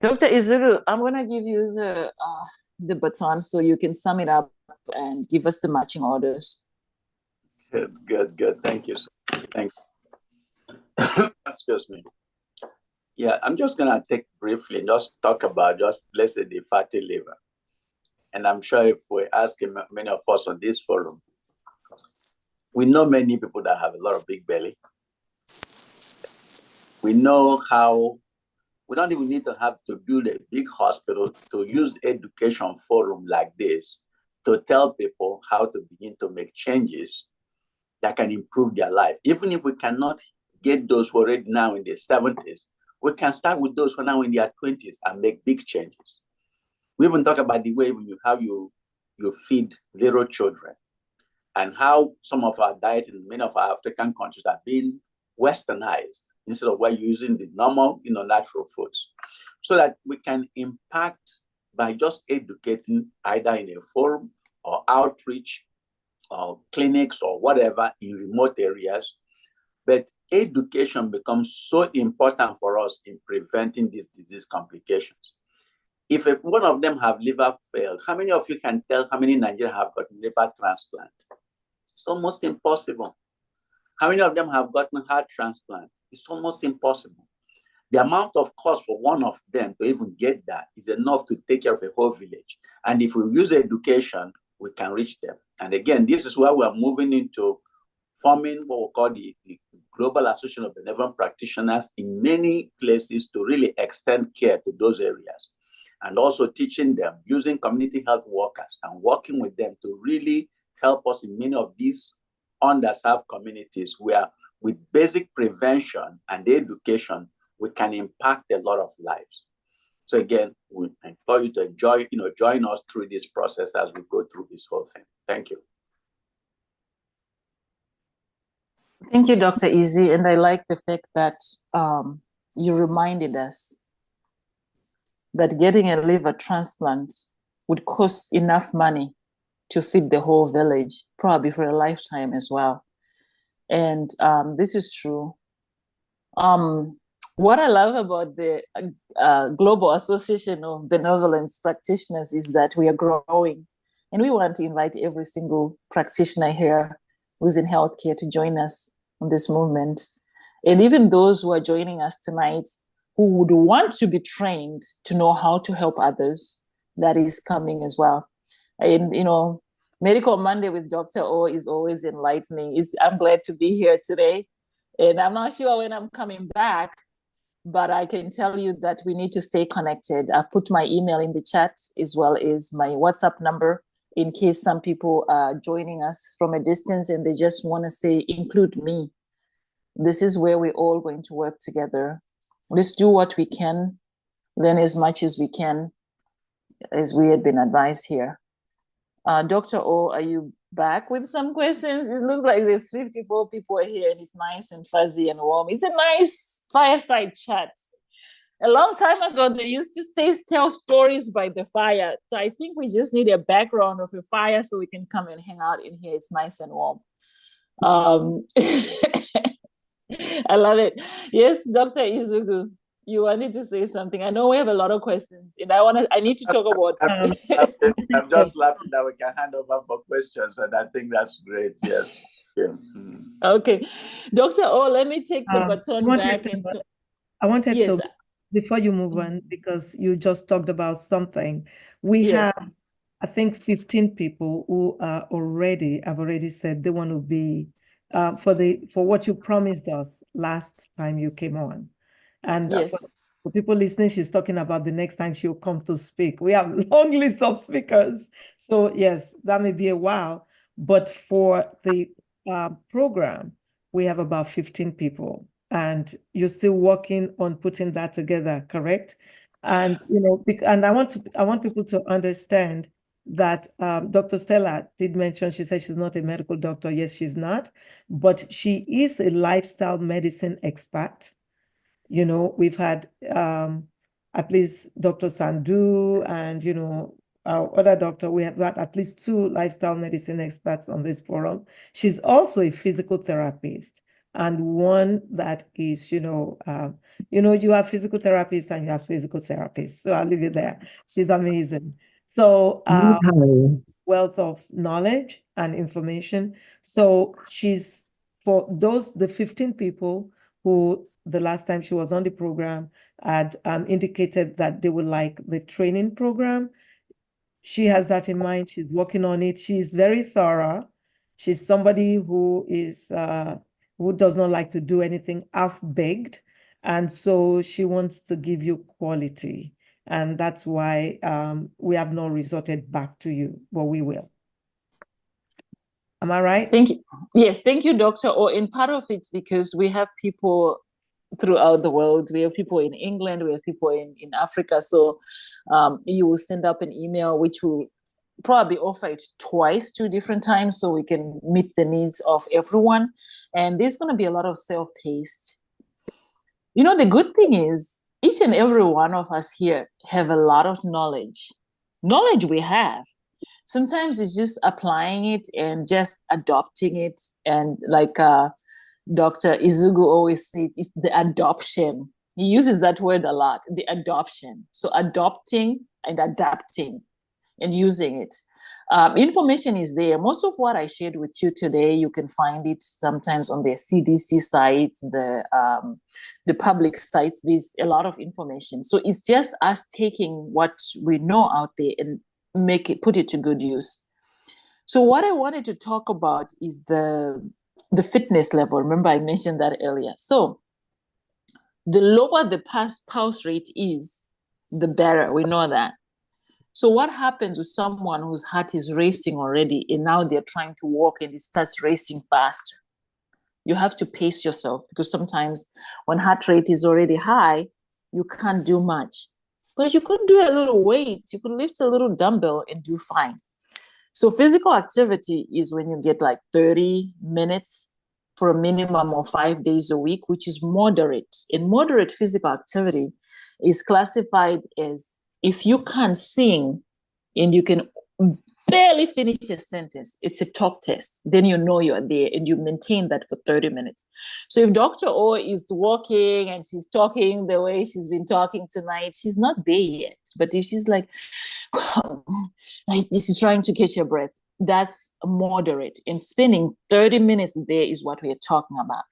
Dr. Izugu, I'm going to give you the baton so you can sum it up and give us the matching orders. Good. Thank you. Thanks. Excuse me. Yeah, I'm just going to take briefly, just talk about let's say, the fatty liver. And I'm sure if we ask many of us on this forum, We know many people that have a lot of big belly. We know how we don't even need to have to build a big hospital to use education forum like this to tell people how to begin to make changes that can improve their life. Even if we cannot get those who are already now in their 70s, we can start with those who are now in their 20s and make big changes. We even talk about the way how you feed little children and how some of our diet in many of our African countries have been westernized instead of we're using the normal, natural foods, so that we can impact by just educating either in a forum or outreach or clinics or whatever in remote areas. But education becomes so important for us in preventing these disease complications. If one of them have liver failed, how many of you can tell how many Nigerians have gotten liver transplant? It's almost impossible. How many of them have gotten heart transplant? It's almost impossible. The amount of cost for one of them to even get that is enough to take care of a whole village. And if we use education, we can reach them. And again, this is where we're moving into forming what we call the Global Association of Benevolent Practitioners in many places to really extend care to those areas. And also teaching them, using community health workers and working with them to really help us in many of these underserved communities where with basic prevention and education, we can impact a lot of lives. So again, we implore you to join us through this process as we go through this whole thing. Thank you. Thank you, Dr. Izzy. And I like the fact that you reminded us that getting a liver transplant would cost enough money to feed the whole village, probably for a lifetime as well. And this is true. What I love about the Global Association of Benevolence Practitioners is that we are growing, and we want to invite every single practitioner here who's in healthcare to join us on this movement. And even those who are joining us tonight who would want to be trained to know how to help others, that is coming as well. And, Medical Monday with Dr. O is always enlightening. I'm glad to be here today. And I'm not sure when I'm coming back, but I can tell you that we need to stay connected. I've put my email in the chat as well as my WhatsApp number in case some people are joining us from a distance and they just want to say, include me. This is where we're all going to work together. Let's do what we can, learn as much as we can, as we had been advised here. Dr. O, are you back with some questions? It looks like there's 54 people here and it's nice and fuzzy and warm. It's a nice fireside chat. A long time ago, they used to tell stories by the fire. So I think we just need a background of a fire so we can come and hang out in here. It's nice and warm. I love it. Yes, Dr. Izugu, you wanted to say something. I know we have a lot of questions, and I need to talk about. I'm just laughing that we can hand over for questions, and I think that's great. Yes. Yeah. Okay, Dr. O, let me take the baton back. I wanted to, before you move on, because you just talked about something. We have, I think, 15 people who have already said they want to be for what you promised us last time you came on. And for people listening, she's talking about the next time she'll come to speak. We have a long list of speakers. So yes, that may be a while. But for the program, we have about 15 people. And you're still working on putting that together, correct? And and I want people to understand that Dr. Stella did mention, she said she's not a medical doctor. Yes, she's not, but she is a lifestyle medicine expert. We've had at least Dr. Sandhu and, our other doctor. We have got at least 2 lifestyle medicine experts on this forum. She's also a physical therapist, and one that is, you have physical therapists and you have physical therapists. So I'll leave it there. She's amazing. So wealth of knowledge and information. So she's, for the 15 people who the last time she was on the program had indicated that they would like the training program. She has that in mind. She's working on it. She's very thorough. She's somebody who is who does not like to do anything half-baked, and so she wants to give you quality. And that's why we have not resorted back to you, but we will. Am I right? Thank you. Yes, thank you, Dr. O. In part of it, because we have people throughout the world. We have people in England, we have people in Africa. So you will send up an email, which will probably offer it twice, 2 different times, so we can meet the needs of everyone. And there's going to be a lot of self-paced. You know, the good thing is each and every one of us here have a lot of knowledge. Knowledge we have. Sometimes it's just applying it and just adopting it. And like Dr. Izugu always says, it's the adoption. He uses that word a lot, the adoption. So adopting and adapting and using it. Information is there. Most of what I shared with you today, you can find it sometimes on the CDC sites, the public sites. There's a lot of information. So it's just us taking what we know out there and put it to good use. So what I wanted to talk about is the fitness level. Remember, I mentioned that earlier. So the lower the pulse rate is, the better. We know that. So what happens with someone whose heart is racing already and now they're trying to walk and it starts racing faster? You have to pace yourself, because sometimes when heart rate is already high, you can't do much. But you could do a little weight, you could lift a little dumbbell and do fine. So physical activity is when you get like 30 minutes for a minimum of 5 days a week, which is moderate. And moderate physical activity is classified as if you can't sing and you can barely finish a sentence, it's a talk test. Then you know you're there and you maintain that for 30 minutes. So if Dr. O is walking and she's talking the way she's been talking tonight, she's not there yet. But if she's like she's trying to catch her breath, that's moderate. And spending 30 minutes there is what we're talking about.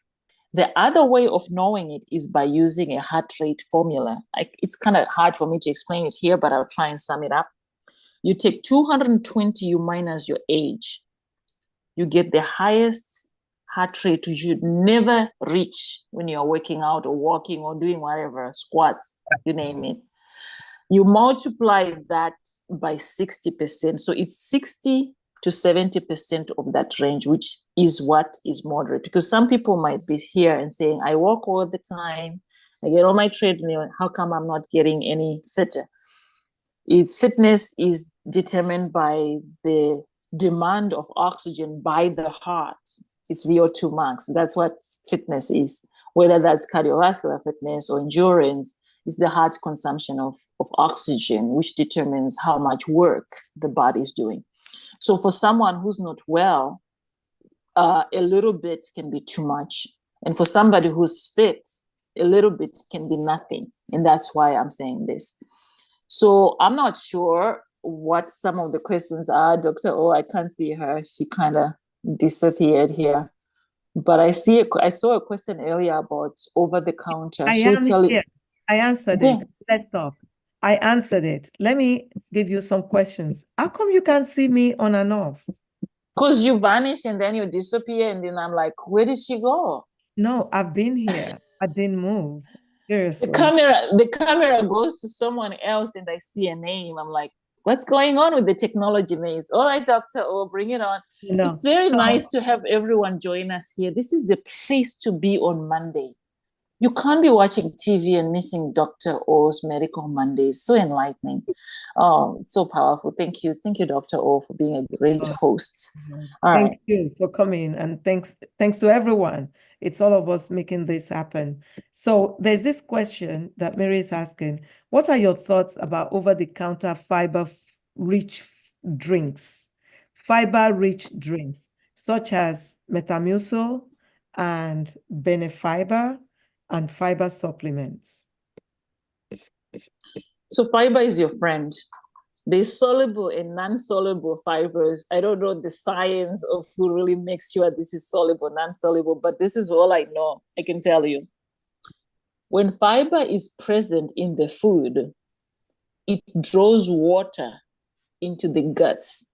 The other way of knowing it is by using a heart rate formula. It's kind of hard for me to explain it here, but I'll try and sum it up. You take 220, you minus your age. You get the highest heart rate you should never reach when you're working out or walking or doing whatever, squats, you name it. You multiply that by 60%. So it's 60 to 70% of that range, which is what is moderate. Because some people might be here and saying, I walk all the time, I get on my treadmill, how come I'm not getting any fitter? Its fitness is determined by the demand of oxygen by the heart. It's VO2 max. That's what fitness is. Whether that's cardiovascular fitness or endurance, it's the heart consumption of oxygen, which determines how much work the body is doing. So for someone who's not well, a little bit can be too much. And for somebody who's fit, a little bit can be nothing. And that's why I'm saying this. So I'm not sure what some of the questions are, Dr. O. I can't see her. She kind of disappeared here. But I saw a question earlier about over-the-counter. I answered it. Let's stop. I answered it. Let me give you some questions. How come you can't see me on and off? Because you vanish and then you disappear, and then I'm like, where did she go? No, I've been here. I didn't move. Seriously. The camera goes to someone else and I see a name. I'm like, what's going on with the technology maze? All right, Dr. O, bring it on. No. It's very nice to have everyone join us here. This is the place to be on Monday. You can't be watching TV and missing Dr. O's Medical Mondays. So enlightening. Oh, it's so powerful. Thank you. Thank you, Dr. O, for being a great host. Thank you for coming, and thanks to everyone. It's all of us making this happen. So there's this question that Mary is asking. What are your thoughts about over-the-counter fiber-rich drinks? Fiber-rich drinks, such as Metamucil and Benefiber and fiber supplements. So fiber is your friend. There's soluble and non-soluble fibers. I don't know the science of who really makes sure this is soluble, non-soluble, but this is all I know. I can tell you. When fiber is present in the food, it draws water into the guts.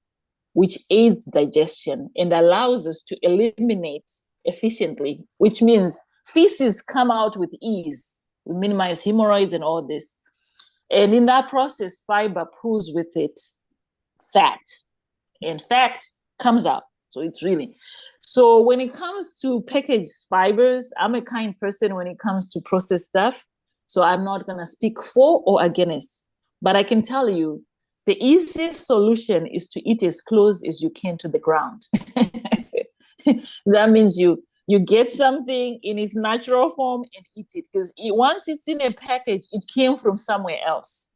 which aids digestion and allows us to eliminate efficiently, which means feces come out with ease. We minimize hemorrhoids and all this. And in that process, fiber pulls with it fat, and fat comes out. So it's really, so when it comes to packaged fibers, I'm a kind person when it comes to processed stuff. So I'm not going to speak for or against, but I can tell you the easiest solution is to eat as close as you can to the ground. That means you get something in its natural form and eat it, because once it's in a package, it came from somewhere else,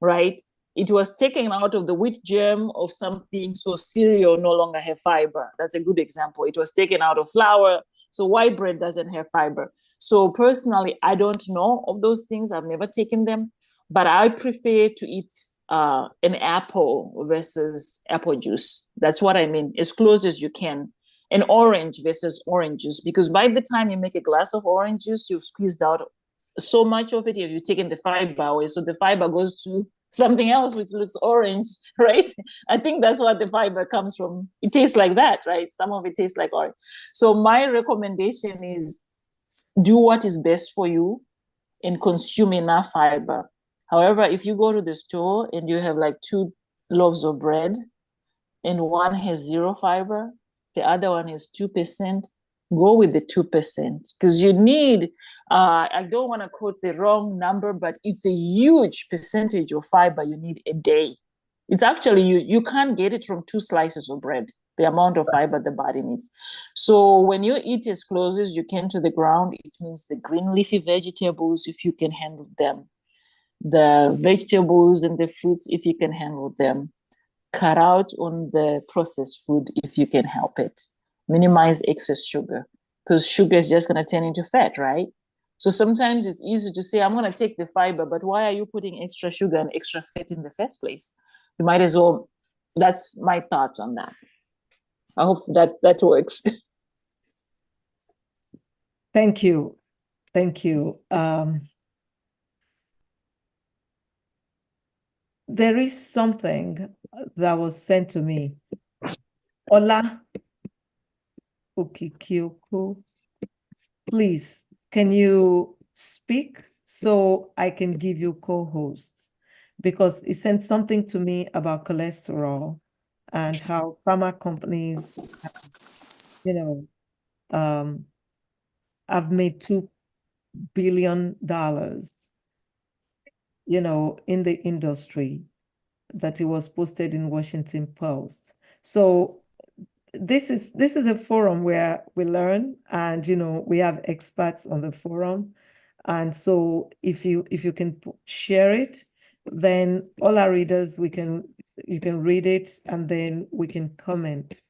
right? It was taken out of the wheat germ of something, so cereal no longer have fiber. That's a good example. It was taken out of flour, so white bread doesn't have fiber. So personally, I don't know of those things. I've never taken them, but I prefer to eat an apple versus apple juice. That's what I mean, as close as you can. An orange versus orange juice, because by the time you make a glass of orange juice, you've squeezed out so much of it, you've taken the fiber away. So the fiber goes to something else which looks orange, right? I think that's what the fiber comes from. It tastes like that, right? Some of it tastes like orange. So my recommendation is do what is best for you and consume enough fiber. However, if you go to the store and you have like 2 loaves of bread and one has 0 fiber, the other one is 2%, go with the 2%, because you need, I don't want to quote the wrong number, but it's a huge percentage of fiber you need a day. It's actually, you can't get it from 2 slices of bread, the amount of fiber the body needs. So when you eat as close as you can to the ground, it means the green leafy vegetables, if you can handle them, the vegetables and the fruits, if you can handle them. Cut out on the processed food if you can help it. Minimize excess sugar, because sugar is just going to turn into fat, right? So sometimes it's easy to say, I'm going to take the fiber, but why are you putting extra sugar and extra fat in the first place? You might as well. That's my thoughts on that. I hope that works. Thank you. Thank you. There is something that was sent to me. Ola Okikioku, please, can you speak so I can give you co-hosts? Because he sent something to me about cholesterol and how pharma companies, have made $2 billion, in the industry, that it was posted in Washington Post. So this is a forum where we learn, and we have experts on the forum. And so if you can share it, then all our readers, you can read it, and then we can comment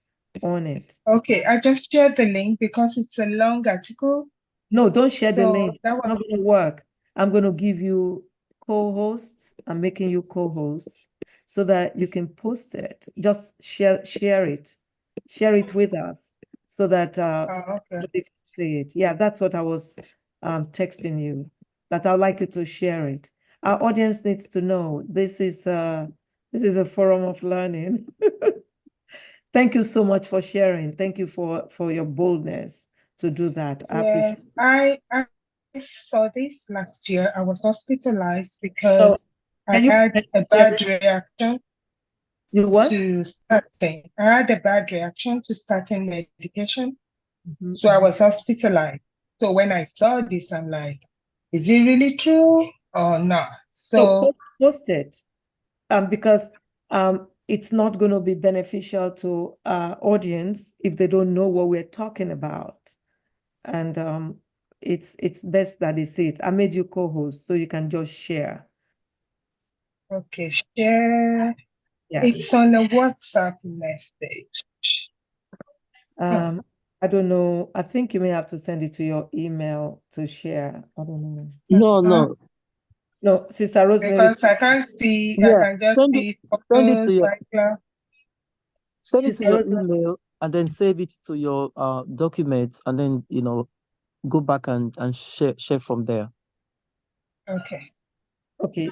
on it. Okay, I just shared the link because it's a long article. No, don't share the So link. that It's was not going to work. I'm going to give you co-hosts. I'm making you co-hosts so that you can post it. Just share it. Share it with us so that okay. they can see it. Yeah, that's what I was texting you, that I'd like you to share it. Our audience needs to know this is a forum of learning. Thank you so much for sharing. Thank you for your boldness to do that. I appreciate Yes, I saw this last year. I was hospitalized because I had a bad reaction You what? to starting. I had a bad reaction to starting medication. Mhm, So I was hospitalized. So when I saw this, I'm like, is it really true or not? So post it, because it's not going to be beneficial to our audience if they don't know what we're talking about. And it's best that they see it. I made you co-host, so you can just share. okay, share. Yeah. It's on a WhatsApp message. I don't know. I think you may have to send it to your email to share. I don't know. No, Sister Rosemary. Because I can't see, I can just see send it to your cycle. Send it to your email and then save it to your documents, and then go back and share from there. Okay. Okay.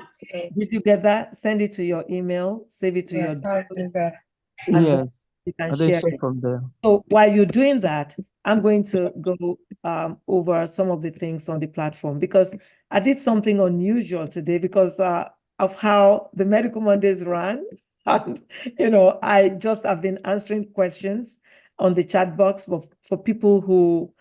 Did you get that? Send it to your email, save it to your I'll do that. and then Yes, you can and then share share it. from there. So while you're doing that, I'm going to go over some of the things on the platform, because I did something unusual today because of how the Medical Mondays ran. And, I just have been answering questions on the chat box for people who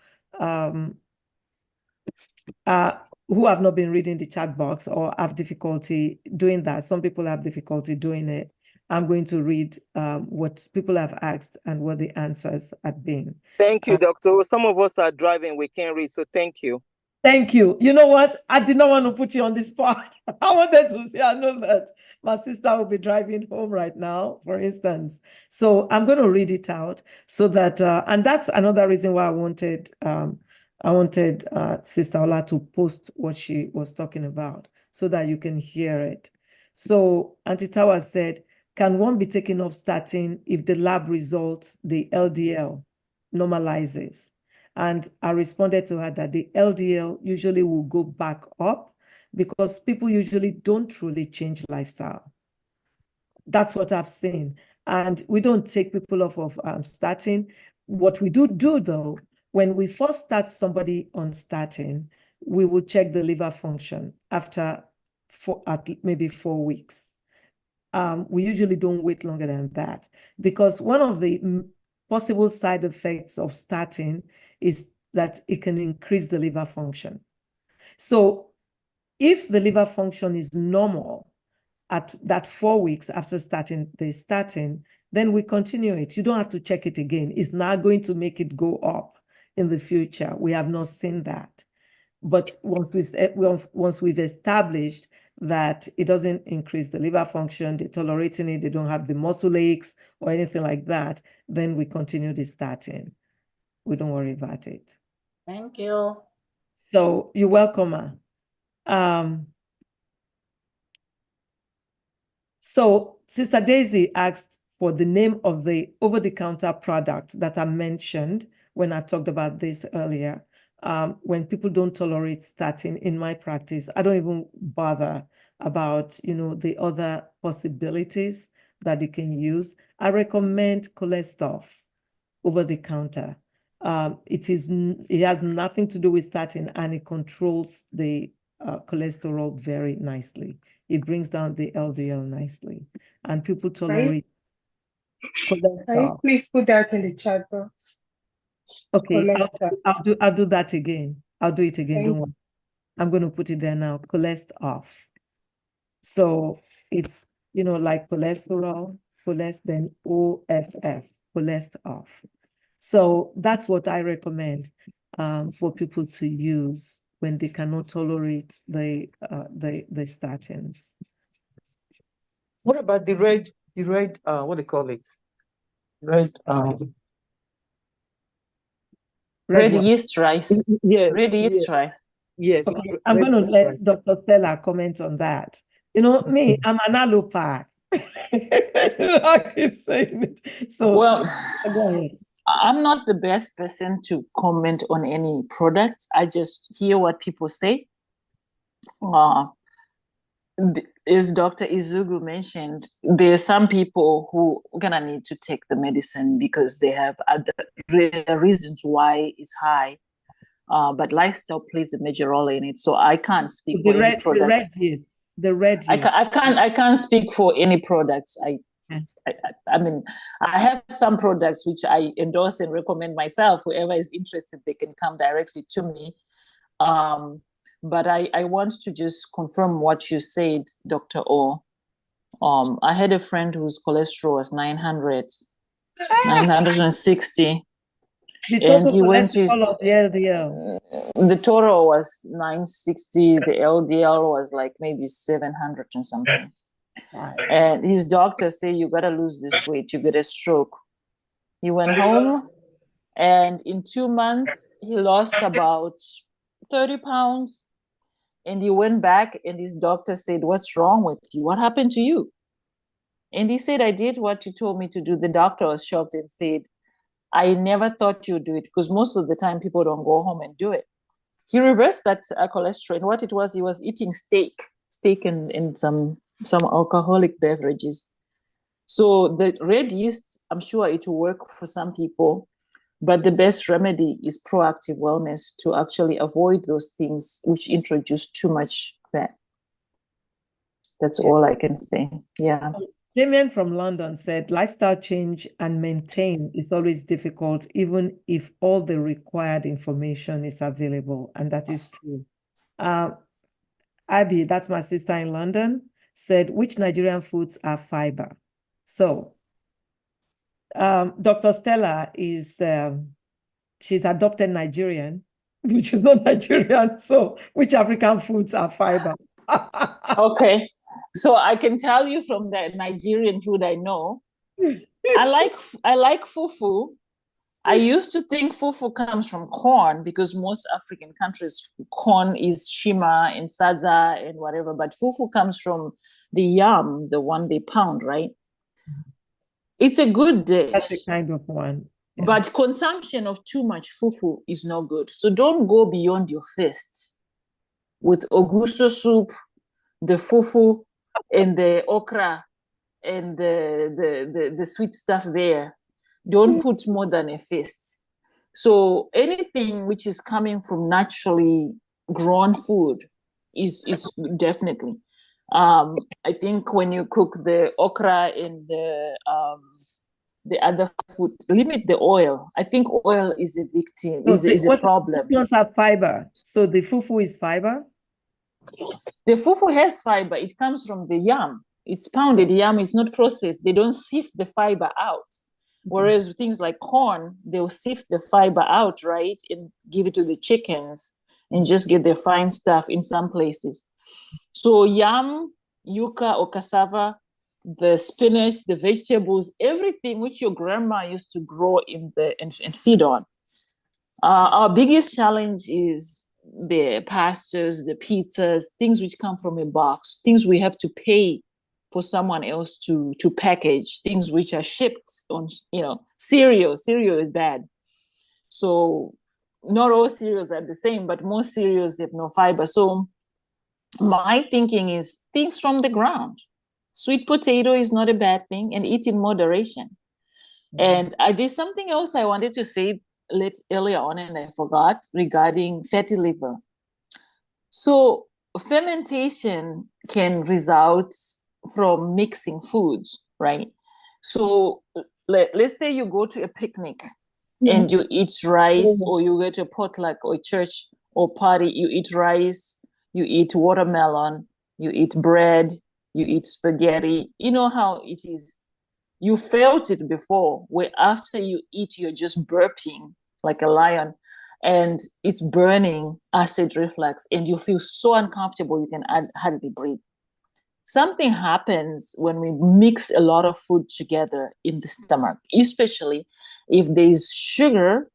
have not been reading the chat box or have difficulty doing that. Some people have difficulty doing it. I'm going to read what people have asked and what the answers have been. Thank you, Doctor. Some of us are driving, we can't read, so thank you. Thank you. You know what? I did not want to put you on the spot. I wanted to say, I know that my sister will be driving home right now, for instance. So I'm going to read it out so that, and that's another reason why I wanted Sister Ola to post what she was talking about so that you can hear it. So Auntie Tawa said, can one be taken off statin if the lab results, the LDL, normalizes? And I responded to her that the LDL usually will go back up because people usually don't truly change lifestyle. That's what I've seen. And we don't take people off of statin. What we do though, when we first start somebody on statin, we will check the liver function after maybe 4 weeks. We usually don't wait longer than that because one of the possible side effects of statin is that it can increase the liver function. So if the liver function is normal at that 4 weeks after starting the statin, then we continue it. You don't have to check it again. It's not going to make it go up in the future. We have not seen that. But once we've established that it doesn't increase the liver function, they're tolerating it, they don't have the muscle aches or anything like that, then we continue the statin. We don't worry about it. Thank you. So you're welcome. So Sister Daisy asked for the name of the over-the-counter product that I mentioned when I talked about this earlier. When people don't tolerate statin in my practice, I don't even bother about, the other possibilities that they can use. I recommend Cholesterol over the counter. It has nothing to do with statin, and it controls the cholesterol very nicely. It brings down the LDL nicely, and people tolerate cholesterol. Can you please put that in the chat box? Okay, I'll do that again. I'll do it again. Don't worry. I'm going to put it there now. Cholesterol. So it's like cholesterol, then OFF, cholesterol. So that's what I recommend for people to use when they cannot tolerate the statins. What about the red, what do you call it? Red yeast rice. Yes. Red yeast rice. Yes. Okay, I'm going to let Dr. Stella comment on that. Me, I'm an allopath. I keep saying it. So, well, go ahead. I'm not the best person to comment on any product. I just hear what people say. As Dr. Izugu mentioned, there are some people who are gonna need to take the medicine because they have other reasons why it's high. But lifestyle plays a major role in it. So I can't speak for any products. The red yeast. I can't speak for any products. I mean, I have some products which I endorse and recommend myself. Whoever is interested, they can come directly to me. But I want to just confirm what you said, Dr. O. I had a friend whose cholesterol was 960. And he went to the LDL. The total was 960. The LDL was like maybe 700 and something. And his doctor said, you gotta lose this weight, you get a stroke. He went home, and in 2 months, he lost about 30 pounds. And he went back, and his doctor said, what's wrong with you? What happened to you? And he said, I did what you told me to do. The doctor was shocked and said, I never thought you'd do it, because most of the time people don't go home and do it. He reversed that cholesterol. And what it was, he was eating steak and some alcoholic beverages. So the red yeast, I'm sure it will work for some people, but the best remedy is proactive wellness to actually avoid those things which introduce too much fat. That's all I can say. Yeah. So Damien from London said, lifestyle change and maintain is always difficult, even if all the required information is available. And that is true. Abby, that's my sister in London, said, which Nigerian foods are fiber? So Dr. Stella is, she's adopted Nigerian, which is not Nigerian. So which African foods are fiber? Okay. So I can tell you from the Nigerian food I know, I like fufu. I used to think fufu comes from corn because most African countries, corn is shima and sadza and whatever, but fufu comes from the yam, the one they pound, right? It's a good dish. That's the kind of one. Yeah. But consumption of too much fufu is not good. So don't go beyond your fists with oguso soup, the fufu, and the okra, and the sweet stuff there. Don't put more than a fist. So anything which is coming from naturally grown food is definitely. I think when you cook the okra and the other food, limit the oil. I think oil is a victim, is a problem. These ones have fiber. So the fufu is fiber? The fufu has fiber. It comes from the yam. It's pounded yam. It's not processed. They don't sift the fiber out. Whereas things like corn, they'll sift the fiber out, right, and give it to the chickens and just get the fine stuff in some places. So yam, yuca, or cassava, the spinach, the vegetables, everything which your grandma used to grow and feed on. Our biggest challenge is the pastas, the pizzas, things which come from a box, things we have to pay for someone else to package, things which are shipped on, cereal is bad. So not all cereals are the same, but most cereals have no fiber. So my thinking is things from the ground. Sweet potato is not a bad thing, and eat in moderation. And there's something else I wanted to say earlier on, and I forgot, regarding fatty liver. So fermentation can result from mixing foods, right? So let's say you go to a picnic and you eat rice, or you go to a potluck or a church or party, you eat rice, you eat watermelon, you eat bread, you eat spaghetti. You know how it is. You felt it before, where after you eat, you're just burping like a lion, and it's burning, acid reflux, and you feel so uncomfortable you can hardly breathe. Something happens when we mix a lot of food together in the stomach, especially if there's sugar,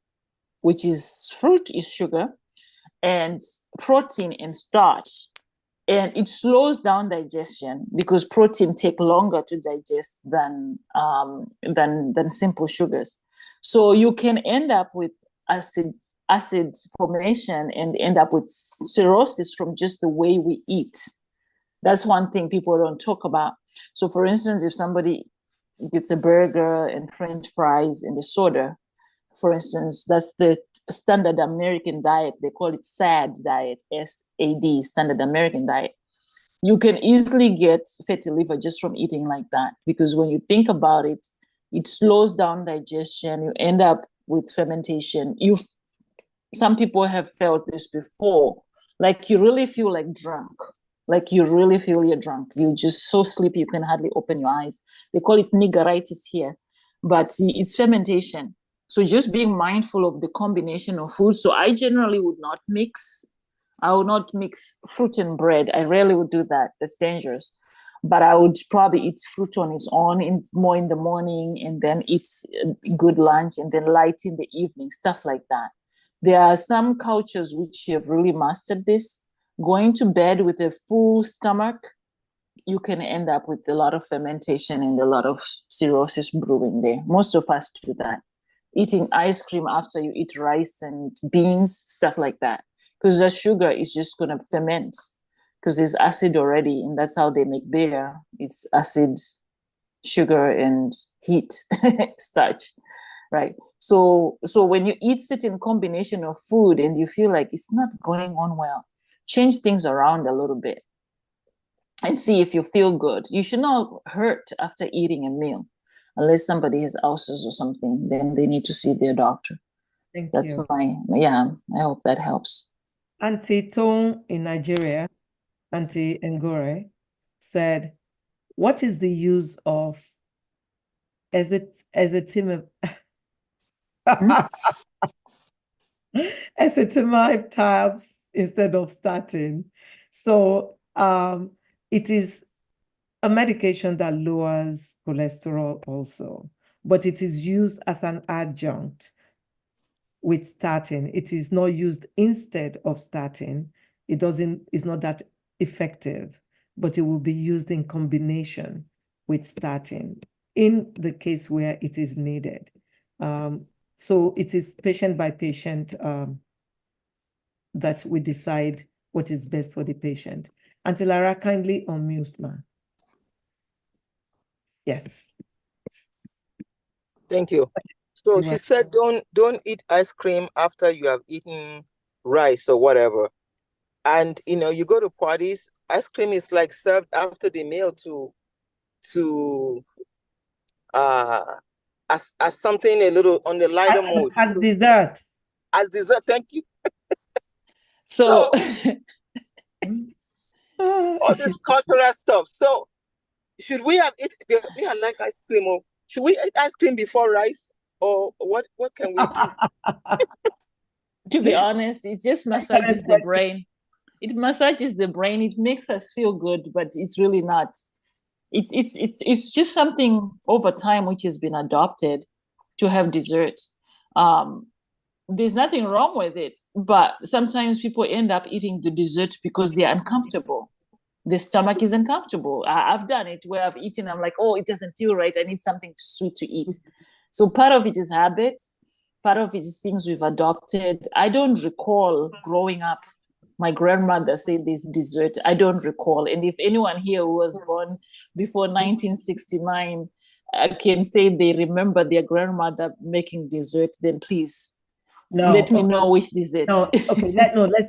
which is fruit is sugar, and protein and starch. And it slows down digestion because protein take longer to digest than simple sugars. So you can end up with acid formation and end up with cirrhosis from just the way we eat. That's one thing people don't talk about. So for instance, if somebody gets a burger and French fries and a soda, for instance, that's the standard American diet. They call it SAD diet, SAD, standard American diet. You can easily get fatty liver just from eating like that, because when you think about it, it slows down digestion. You end up with fermentation. Some people have felt this before, like you really feel like drunk. Like you really feel you're drunk. You're just so sleepy you can hardly open your eyes. They call it niggeritis here, but it's fermentation. So just being mindful of the combination of food. So I generally would not mix. I would not mix fruit and bread. I rarely would do that. That's dangerous. But I would probably eat fruit on its own, more in the morning, and then eat a good lunch, and then light in the evening, stuff like that. There are some cultures which have really mastered this. Going to bed with a full stomach, you can end up with a lot of fermentation and a lot of cirrhosis brewing there. Most of us do that. Eating ice cream after you eat rice and beans, stuff like that. Because the sugar is just going to ferment because there's acid already, and that's how they make beer. It's acid sugar and heat, starch, right? So when you eat certain combination of food and you feel like it's not going on well, change things around a little bit and see if you feel good. You should not hurt after eating a meal. Unless somebody has ulcers or something, then they need to see their doctor. That's you. I hope that helps. Auntie Tone in Nigeria, Auntie Ngore, said, what is the use of ezetimibe ezetimibe tabs instead of statin? So it is a medication that lowers cholesterol also, but it is used as an adjunct with statin. It is not used instead of statin. It's not that effective, but it will be used in combination with statin in the case where it is needed. So it is patient by patient that we decide what is best for the patient. Auntie Lara, kindly unmute, ma. Yes. Thank you. So she said, don't eat ice cream after you have eaten rice or whatever. And you go to parties, ice cream is like served after the meal as something a little on the lighter mood. As dessert. As dessert, thank you. So all this cultural stuff. So should we have eat? We are like ice cream, or should we eat ice cream before rice, or what can we do? To be honest, it just massages the brain. It massages the brain. It makes us feel good, but it's really not. It's just something over time which has been adopted to have dessert. There's nothing wrong with it, but sometimes people end up eating the dessert because they're uncomfortable. The stomach is uncomfortable. I've done it where I've eaten, I'm like, oh, it doesn't feel right. I need something sweet to eat. So part of it is habit. Part of it is things we've adopted. I don't recall growing up, my grandmother said this dessert. I don't recall. And if anyone here who was born before 1969 can say they remember their grandmother making dessert, then please let me know which dessert. No, okay,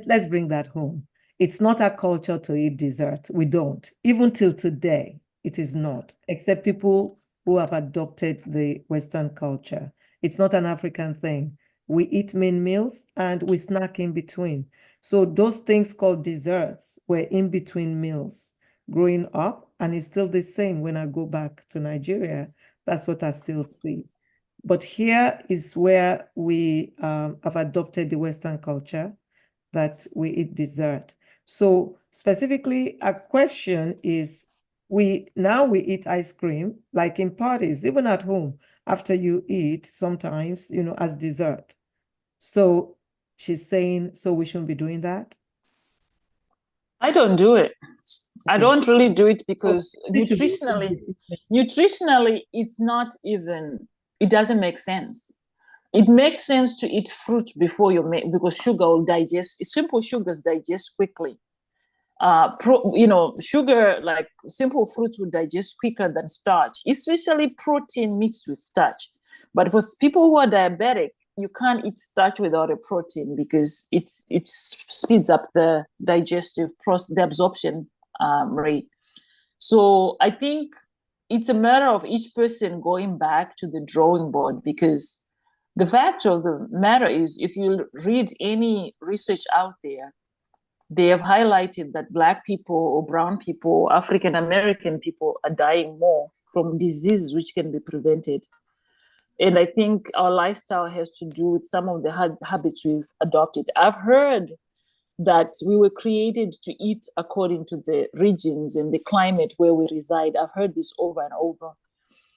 let's bring that home. It's not our culture to eat dessert. We don't. Even till today, it is not, except people who have adopted the Western culture. It's not an African thing. We eat main meals and we snack in between. So those things called desserts were in between meals growing up, and it's still the same when I go back to Nigeria. That's what I still see. But here is where we have adopted the Western culture that we eat dessert. So specifically, a question is, now we eat ice cream, like in parties, even at home, after you eat, sometimes, as dessert. So she's saying, so we shouldn't be doing that? I don't do it. I don't really do it because nutritionally, it's not even, it doesn't make sense. It makes sense to eat fruit before you make, because sugar will digest, simple sugars digest quickly. Sugar, like simple fruits will digest quicker than starch, especially protein mixed with starch. But for people who are diabetic, you can't eat starch without a protein because it speeds up the digestive process, the absorption rate. So I think it's a matter of each person going back to the drawing board, because the fact of the matter is, if you read any research out there, they have highlighted that Black people or brown people, African American people are dying more from diseases which can be prevented. And I think our lifestyle has to do with some of the habits we've adopted. I've heard that we were created to eat according to the regions and the climate where we reside. I've heard this over and over.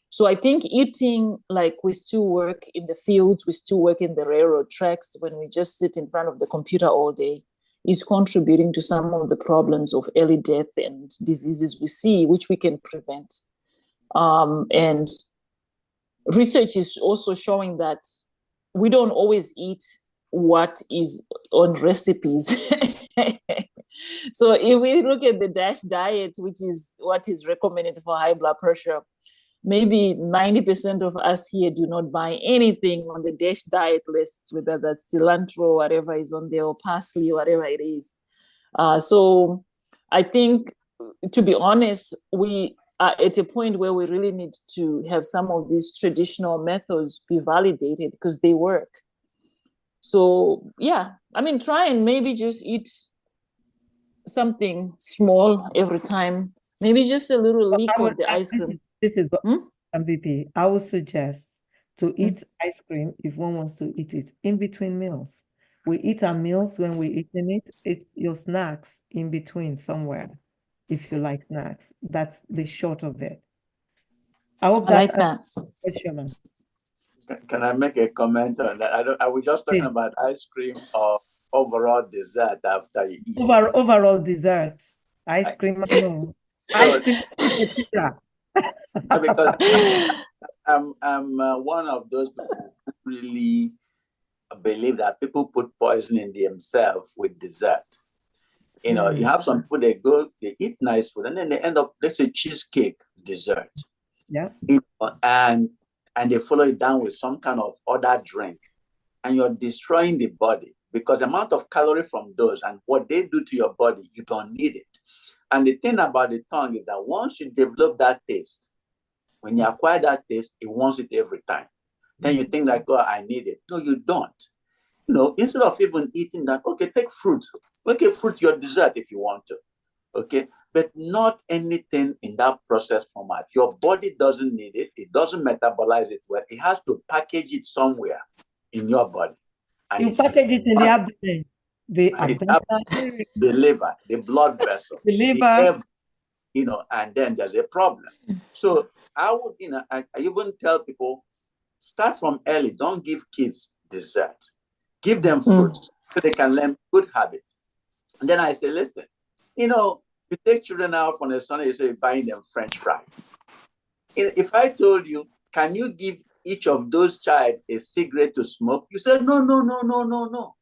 So I think eating, like we still work in the fields, we still work in the railroad tracks, when we just sit in front of the computer all day, is contributing to some of the problems of early death and diseases we see, which we can prevent. And research is also showing that we don't always eat what is on recipes. So if we look at the DASH diet, which is what is recommended for high blood pressure, maybe 90% of us here do not buy anything on the DASH diet lists, whether that's cilantro, whatever is on there, or parsley, whatever it is. So I think, to be honest, we are at a point where we really need to have some of these traditional methods be validated because they work. So yeah, I mean, try and maybe just eat something small every time. Maybe just a little lick of the ice cream. This is what MVP. I would suggest to eat ice cream if one wants to eat it in between meals. We eat our meals when we're eating it. It's your snacks in between somewhere. If you like snacks, that's the short of it. I hope I like that. Can I make a comment on that? I was just talking about ice cream or overall dessert after you eat. Overall dessert, ice cream, no. Ice cream, etc. Because I'm one of those people who really believe that people put poison in themselves with dessert. You know, you have some people, they eat nice food, and then they end up, let's say, cheesecake dessert. Yeah. And they follow it down with some kind of other drink, and you're destroying the body because the amount of calorie from those and what they do to your body, you don't need it. And the thing about the tongue is that once you develop that taste, when you acquire that taste, it wants it every time. Then you think like, oh, I need it. No, you don't. You know, instead of even eating that, okay, take fruit. Okay, fruit your dessert if you want to. Okay, but not anything in that process format. Your body doesn't need it. It doesn't metabolize it well. It has to package it somewhere in your body. And you package it in the abdomen. The liver, the blood vessel, the liver, you know, and then there's a problem. So I would, you know, I even tell people, start from early. Don't give kids dessert. Give them fruits so they can learn good habits. And then I say, listen, you know, you take children out on a Sunday, you say, buying them French fries. If I told you, can you give each of those child a cigarette to smoke? You say, no.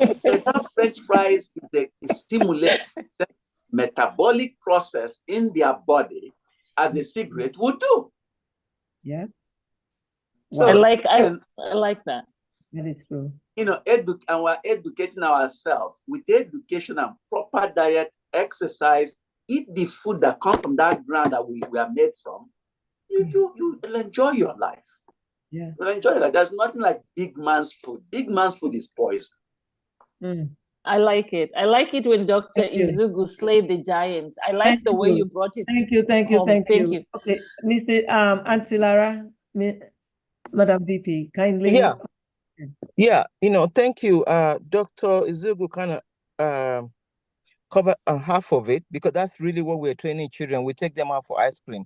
So that French fries stimulates the metabolic process in their body as a cigarette would do. Yeah. So I like that. That is true. You know, and we're educating ourselves with education and proper diet, exercise, eat the food that comes from that ground that we are made from. You'll enjoy your life. Yeah. You'll enjoy it. There's nothing like big man's food. Big man's food is poison. I like it. I like it when Dr. Izugu slayed the giant. I like the way you brought it. Thank you. Okay, Mr. Auntie Lara, Madam VP, kindly. Yeah, you know, thank you. Dr. Izugu kind of cover half of it because that's really what we're training children. We take them out for ice cream,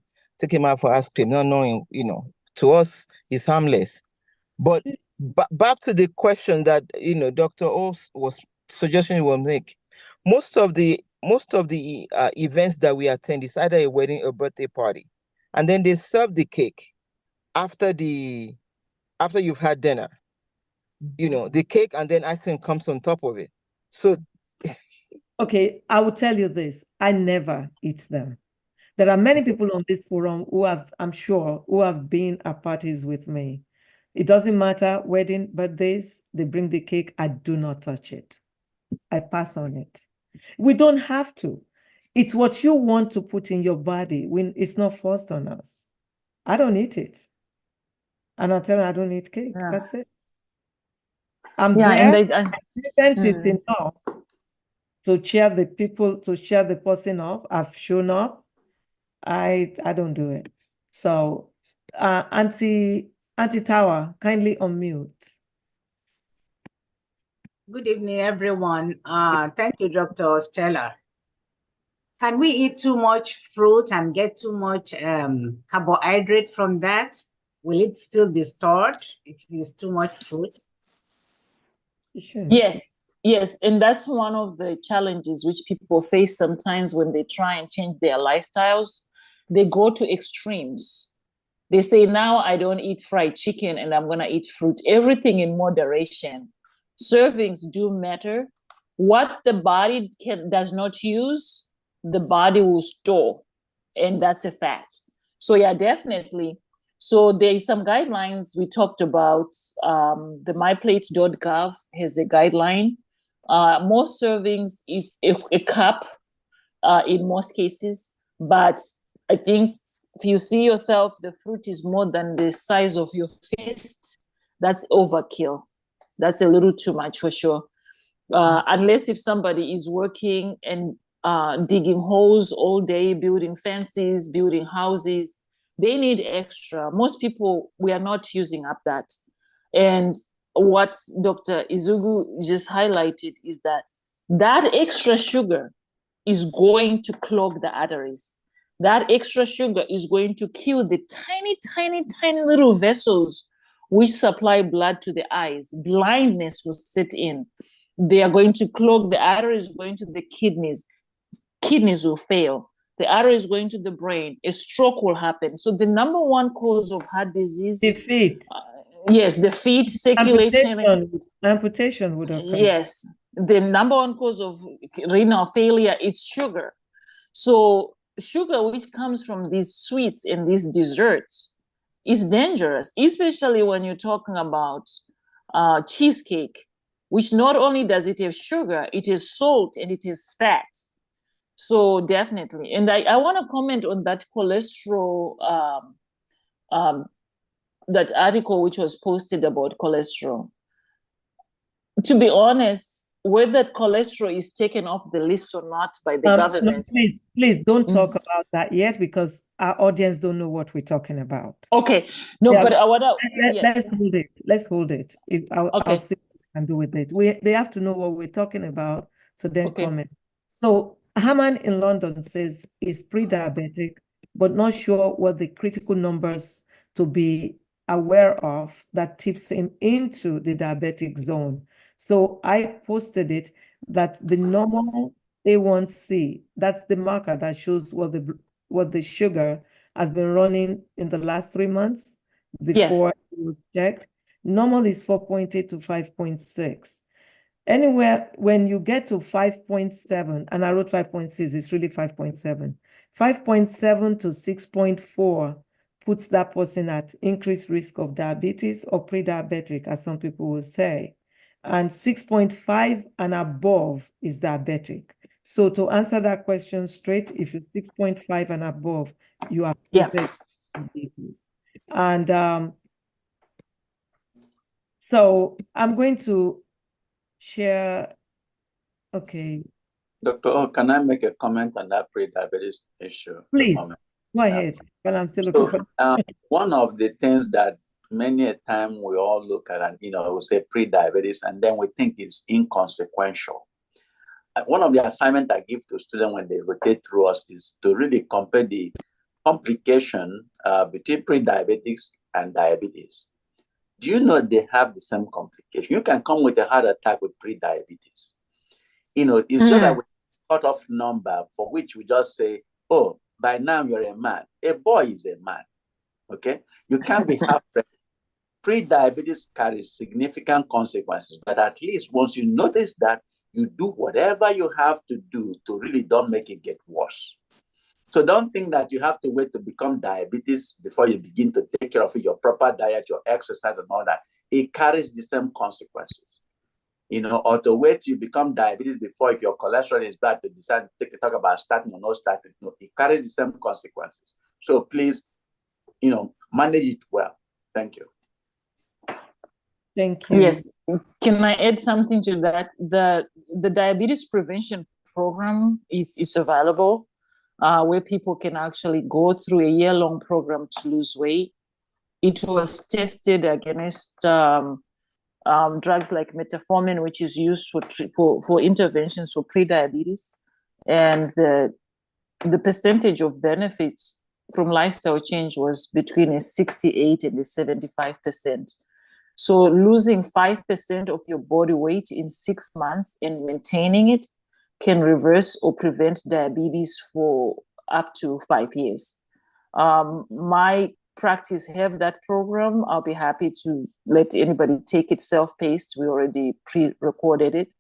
not knowing, you know, to us it's harmless. But back to the question that, you know, Dr. O was suggesting we will make. Most of the events that we attend is either a wedding or birthday party, and then they serve the cake after you've had dinner. You know, the cake and then ice cream comes on top of it. So okay, I will tell you this. I never eat them. There are many people on this forum who have, I'm sure, who have been at parties with me. It doesn't matter, wedding, birthdays, they bring the cake. I do not touch it. I pass on it. We don't have to. It's what you want to put in your body when it's not forced on us. I don't eat it. And I tell them I don't eat cake. Yeah. That's it. I'm there. I sense it enough to cheer the people, to cheer the person up. I've shown up. I don't do it. So, Auntie Tower, kindly unmute. Good evening, everyone. Thank you, Dr. Stella. Can we eat too much fruit and get too much carbohydrate from that? Will it still be stored if it's too much fruit? Yes, and that's one of the challenges which people face sometimes when they try and change their lifestyles. They go to extremes. They say, now I don't eat fried chicken and I'm going to eat fruit. Everything in moderation. Servings do matter. What the body does not use, the body will store. And that's a fact. So yeah, definitely. So there is some guidelines we talked about. The myplate.gov has a guideline. Most servings is a cup in most cases, but I think if you see yourself, the fruit is more than the size of your fist, that's overkill. That's a little too much for sure. Unless if somebody is working and digging holes all day, building fences, building houses, they need extra. Most people, we are not using up that. And what Dr. Izugu just highlighted is that that extra sugar is going to clog the arteries. That extra sugar is going to kill the tiny, tiny, tiny little vessels which supply blood to the eyes. Blindness will set in. They are going to clog the arteries, going to the kidneys. Kidneys will fail. The artery is going to the brain. A stroke will happen. So the number one cause of heart disease, The feet. Yes, the feet circulation. Amputation would occur. Yes, the number one cause of renal failure is sugar. So sugar, which comes from these sweets and these desserts, is dangerous, especially when you're talking about cheesecake, which not only does it have sugar, it has salt and it has fat. So definitely. And I want to comment on that cholesterol, that article which was posted about cholesterol. To be honest, whether cholesterol is taken off the list or not by the government. No, please don't talk about that yet, because our audience don't know what we're talking about. Okay. No, Yeah, but I want to. Let's hold it. Let's hold it. I'll see what I can do with it. They have to know what we're talking about to then comment. So Haman in London says he's pre-diabetic, but not sure what the critical numbers to be aware of that tips him into the diabetic zone. So I posted it that the normal A1C, that's the marker that shows what the sugar has been running in the last 3 months before it was checked. Normal is 4.8 to 5.6. Anywhere when you get to 5.7, and I wrote 5.6, it's really 5.7. 5.7 to 6.4 puts that person at increased risk of diabetes or pre-diabetic, as some people will say. And 6.5 and above is diabetic. So to answer that question straight, if you're 6.5 and above, you are diabetes. And so I'm going to share. Okay. Dr. O, can I make a comment on that pre-diabetes issue? Please, go ahead. But I'm still looking for. One of the things that many a time we all look at, and we say pre-diabetes, and then we think it's inconsequential. One of the assignments I give to students when they rotate through us is to really compare the complication between pre-diabetics and diabetes. Do you know they have the same complication? You can come with a heart attack with pre-diabetes. It's just that we cut off number for which we just say, oh, by now you're a man. A boy is a man. Okay? You can't be half pregnant. Pre-diabetes carries significant consequences, but at least once you notice that, you do whatever you have to do to really don't make it get worse. So don't think that you have to wait to become diabetes before you begin to take care of it, your proper diet, your exercise and all that. It carries the same consequences. Or to wait till you become diabetes before, if your cholesterol is bad, to decide to talk about starting or not starting. It carries the same consequences. So please, manage it well. Thank you. Thank you. Yes. Can I add something to that? The diabetes prevention program is available, where people can actually go through a year-long program to lose weight. It was tested against drugs like metformin, which is used for interventions for pre-diabetes, and the percentage of benefits from lifestyle change was between a 68 and a 75%. So losing 5% of your body weight in 6 months and maintaining it can reverse or prevent diabetes for up to 5 years. My practice have that program. I'll be happy to let anybody take it self-paced. We already pre-recorded it.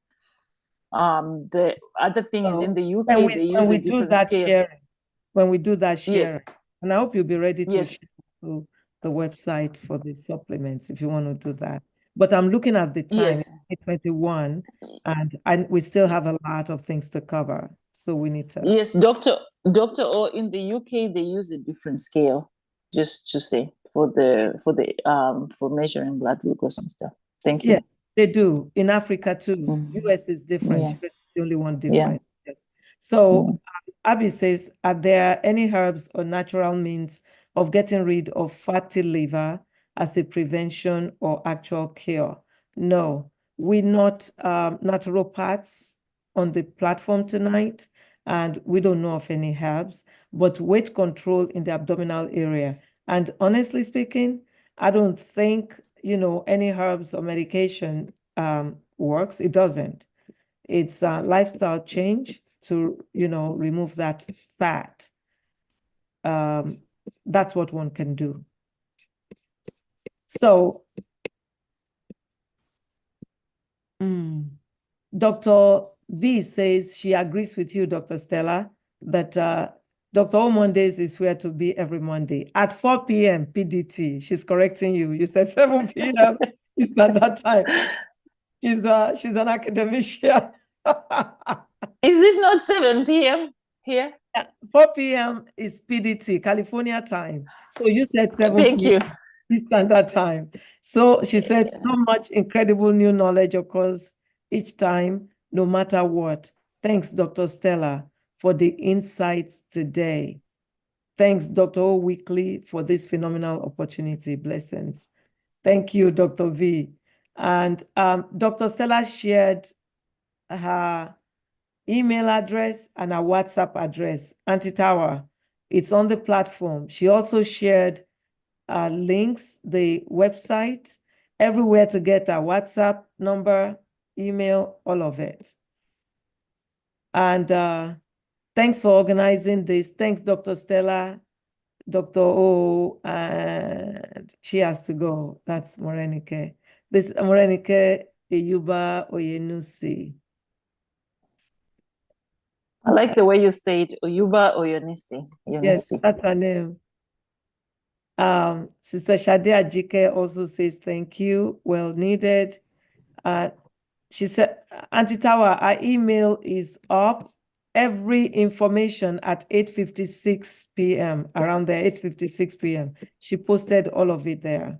The other thing is in the UK, they use a different scale. When we do that sharing, And I hope you'll be ready to Yes. share to the website for the supplements if you want to do that. But I'm looking at the time, Yes. 2021, and we still have a lot of things to cover. So we need to. Yes, Dr. O, in the UK, they use a different scale, just to say, for measuring blood glucose and stuff. Thank you. Yes, they do. In Africa too. US is different. Yeah. US is the only one Yeah. different. Yes. So Abby says, are there any herbs or natural means of getting rid of fatty liver as a prevention or actual cure? No, we're not naturopaths on the platform tonight, and we don't know of any herbs, but weight control in the abdominal area. And honestly speaking, I don't think, any herbs or medication works. It doesn't. It's a lifestyle change to, remove that fat. That's what one can do. So, Dr. V says she agrees with you, Dr. Stella, that Dr. O Mondays is where to be every Monday at 4 p.m. PDT. She's correcting you. You said 7 p.m. Standard Time. She's an academician. Is it not 7 p.m. here? 4 p.m. is PDT, California time. So you said 7 Thank p.m. you. Standard Time. So she said so much incredible new knowledge occurs each time, no matter what. Thanks, Dr. Stella, for the insights today. Thanks, Dr. O Weekly, for this phenomenal opportunity. Blessings. Thank you, Dr. V. And Dr. Stella shared her email address and her WhatsApp address, Auntie Tower. It's on the platform. She also shared links, the website, everywhere to get our WhatsApp number, email, all of it. And thanks for organizing this. Thanks, Dr. Stella, Dr. O, and she has to go. That's Morenike. This Morenike Eyuba Oyenusi. I like the way you say it, Oyuba Oyonisi. Yes, that's her name. Sister Shade Ajike also says thank you, well needed. She said, Auntie Tower, our email is up. Every information at 8:56 p.m., around there, 8:56 p.m. She posted all of it there.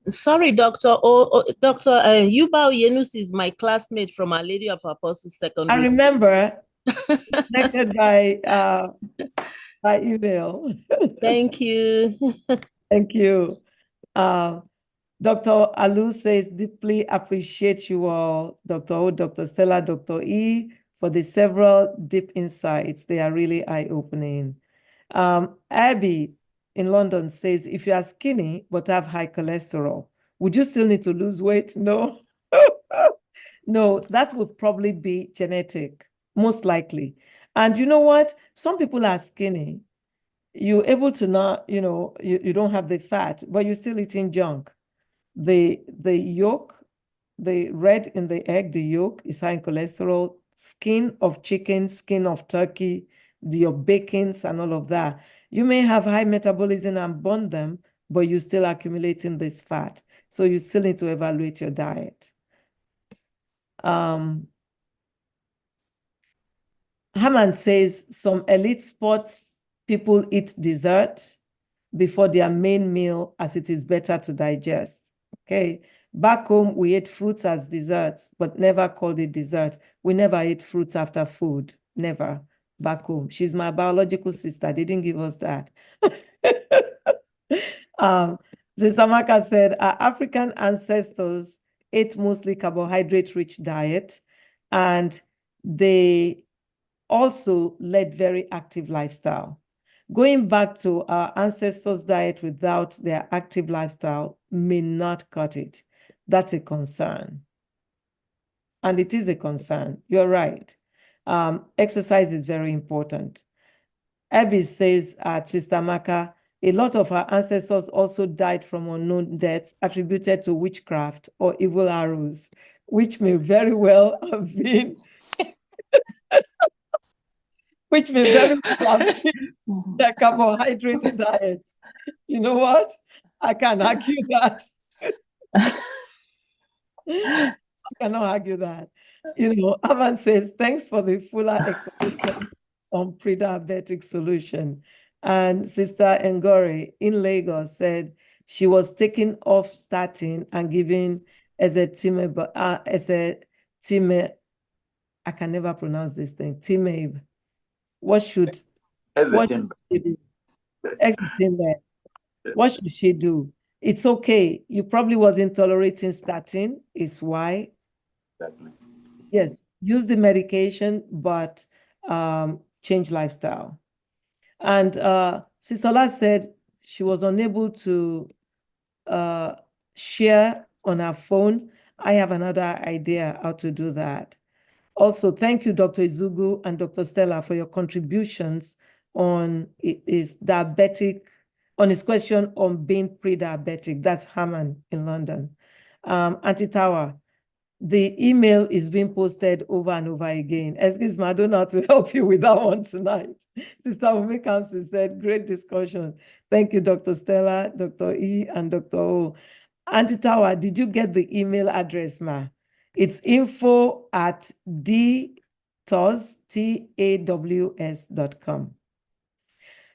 Sorry, Dr. Yuba Oyenusi is my classmate from Our Lady of Apostles Secondary I remember, connected by email. Thank you. Thank you. Dr. Alu says, deeply appreciate you all, Dr. O, Dr. Stella, Dr. E, for the several deep insights. They are really eye-opening. Abby in London says, if you are skinny but have high cholesterol, would you still need to lose weight? No. No, that would probably be genetic, most likely. And you know what? Some people are skinny. You're able to not, you don't have the fat, but you're still eating junk. The yolk, the red in the egg, the yolk is high in cholesterol, skin of chicken, skin of turkey, your bacons and all of that. You may have high metabolism and burn them, but you're still accumulating this fat. So you still need to evaluate your diet. Haman says some elite sports people eat dessert before their main meal as it is better to digest. Okay, back home, we ate fruits as desserts, but never called it dessert. We never ate fruits after food, never, back home. She's my biological sister. They didn't give us that. Sister Maka said, our African ancestors ate mostly carbohydrate-rich diet, and they also led very active lifestyle. Going back to our ancestors' diet without their active lifestyle may not cut it. That's a concern. And it is a concern. You're right. Exercise is very important. Abby says at Sister Maka, a lot of our ancestors also died from unknown deaths attributed to witchcraft or evil arrows, which may very well have been which means everybody have their carbohydrate diet. You know what? I can't argue that. I cannot argue that. Aman says, thanks for the fuller explanation on pre-diabetic solution. And Sister Ngori in Lagos said she was taking off statin and giving ezetimibe, I can never pronounce this thing, Timabe. What should she do? Ezetimibe. What should she do? It's okay. You probably wasn't tolerating statin, is why. Exactly. Yes, use the medication, but change lifestyle. And Sister Ola said she was unable to share on her phone. I have another idea how to do that. Also, thank you, Dr. Izugu and Dr. Stella, for your contributions on his question on being pre-diabetic. That's Haman in London. Auntie Tower, the email is being posted over and over again. Excuse me, I don't know how to help you with that one tonight. Sister Ome Kamsi said, great discussion. Thank you, Dr. Stella, Dr. E, and Dr. O. Auntie Tower, did you get the email address, ma? It's info@dtaws.com.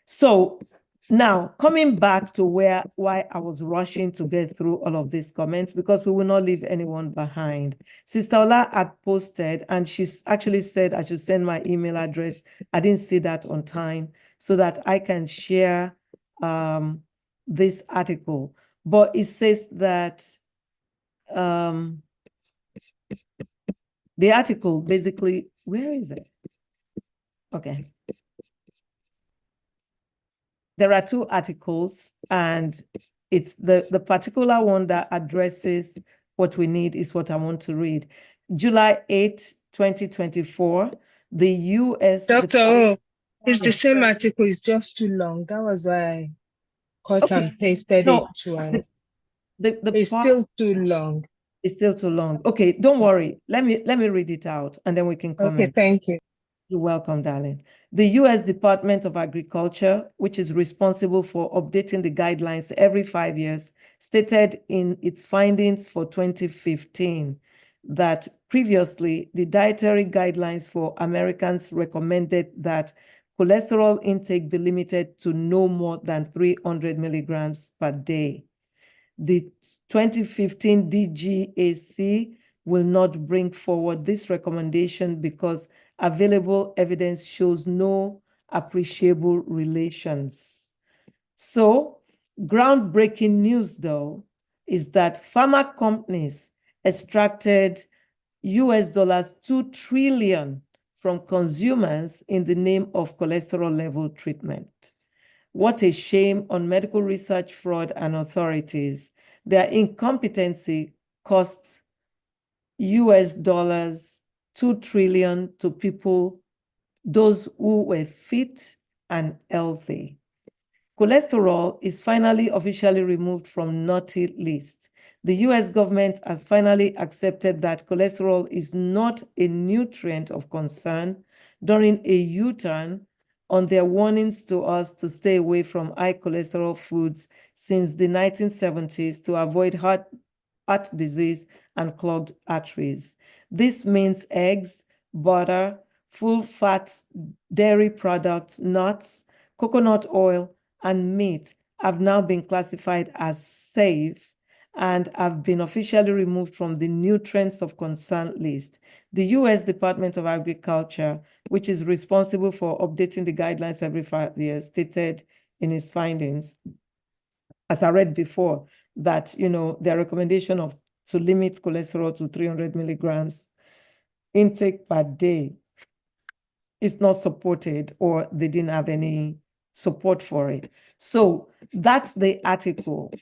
So now, coming back to why I was rushing to get through all of these comments, because we will not leave anyone behind. Sister Ola had posted, and she's actually said I should send my email address. I didn't see that on time, so that I can share this article. But it says that the article basically, where is it? Okay. There are two articles, and it's the particular one that addresses what we need is what I want to read. July 8, 2024, the U.S. Dr. O, it's the same article, it's just too long. That was why I cut and pasted it twice. It's still too long. It's still too long. Okay, don't worry. Let me read it out, and then we can comment. Okay, thank you. You're welcome, darling. The U.S. Department of Agriculture, which is responsible for updating the guidelines every 5 years, stated in its findings for 2015 that previously the dietary guidelines for Americans recommended that cholesterol intake be limited to no more than 300 milligrams per day. The 2015 DGAC will not bring forward this recommendation because available evidence shows no appreciable relations. So, groundbreaking news, though, is that pharma companies extracted $2 trillion from consumers in the name of cholesterol level treatment. What a shame on medical research fraud and authorities. Their incompetency costs $2 trillion to people, those who were fit and healthy. Cholesterol is finally officially removed from naughty list. The US government has finally accepted that cholesterol is not a nutrient of concern during a U-turn on their warnings to us to stay away from high cholesterol foods since the 1970s to avoid heart disease and clogged arteries. This means eggs, butter, full fat dairy products, nuts, coconut oil, and meat have now been classified as safe and have been officially removed from the nutrients of concern list. The U.S. Department of Agriculture, which is responsible for updating the guidelines every 5 years, stated in its findings, as I read before, that their recommendation to limit cholesterol to 300 milligrams intake per day is not supported, or they didn't have any support for it. So that's the article.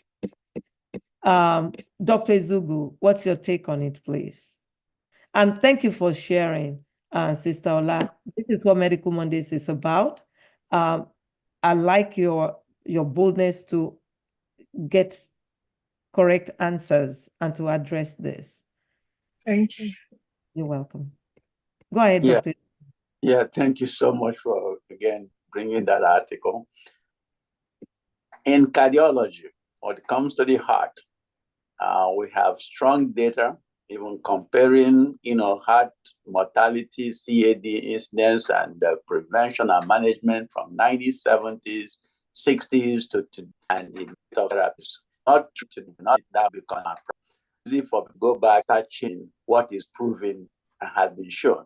Dr. Izugu, what's your take on it, please? And thank you for sharing, Sister Ola. This is what Medical Mondays is about. I like your boldness to get correct answers and to address this. Thank you. You're welcome. Go ahead, Yeah. Dr. Yeah, thank you so much for, again, bringing that article. In cardiology, when it comes to the heart, we have strong data, even comparing, heart mortality, CAD incidence, and prevention and management from 1970s, 60s and the therapies. Not that become easy for to go back, start changing what is proven and has been shown.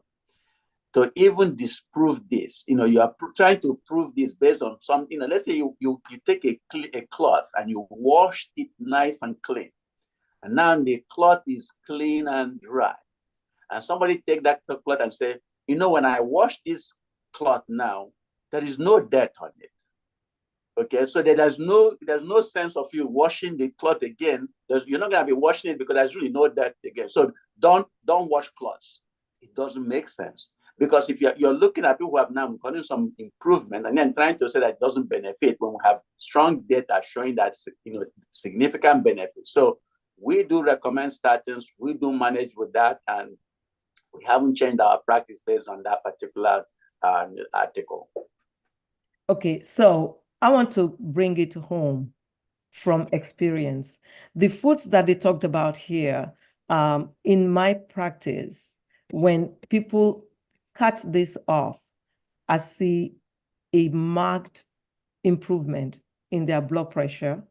To even disprove this, you are trying to prove this based on something. Let's say you take a cloth and you wash it nice and clean. And now the cloth is clean and dry. And somebody take that cloth and say, when I wash this cloth now, there is no dirt on it. Okay, so there's no sense of you washing the cloth again. You're not gonna be washing it because there's really no dirt again. So don't wash cloths. It doesn't make sense. Because if you're looking at people who have now gotten some improvement and then trying to say that it doesn't benefit when we have strong data showing that significant benefits. So we do recommend statins, we do manage with that, and we haven't changed our practice based on that particular article. Okay, so I want to bring it home from experience. The foods that they talked about here, in my practice, when people cut this off, I see a marked improvement in their blood pressure,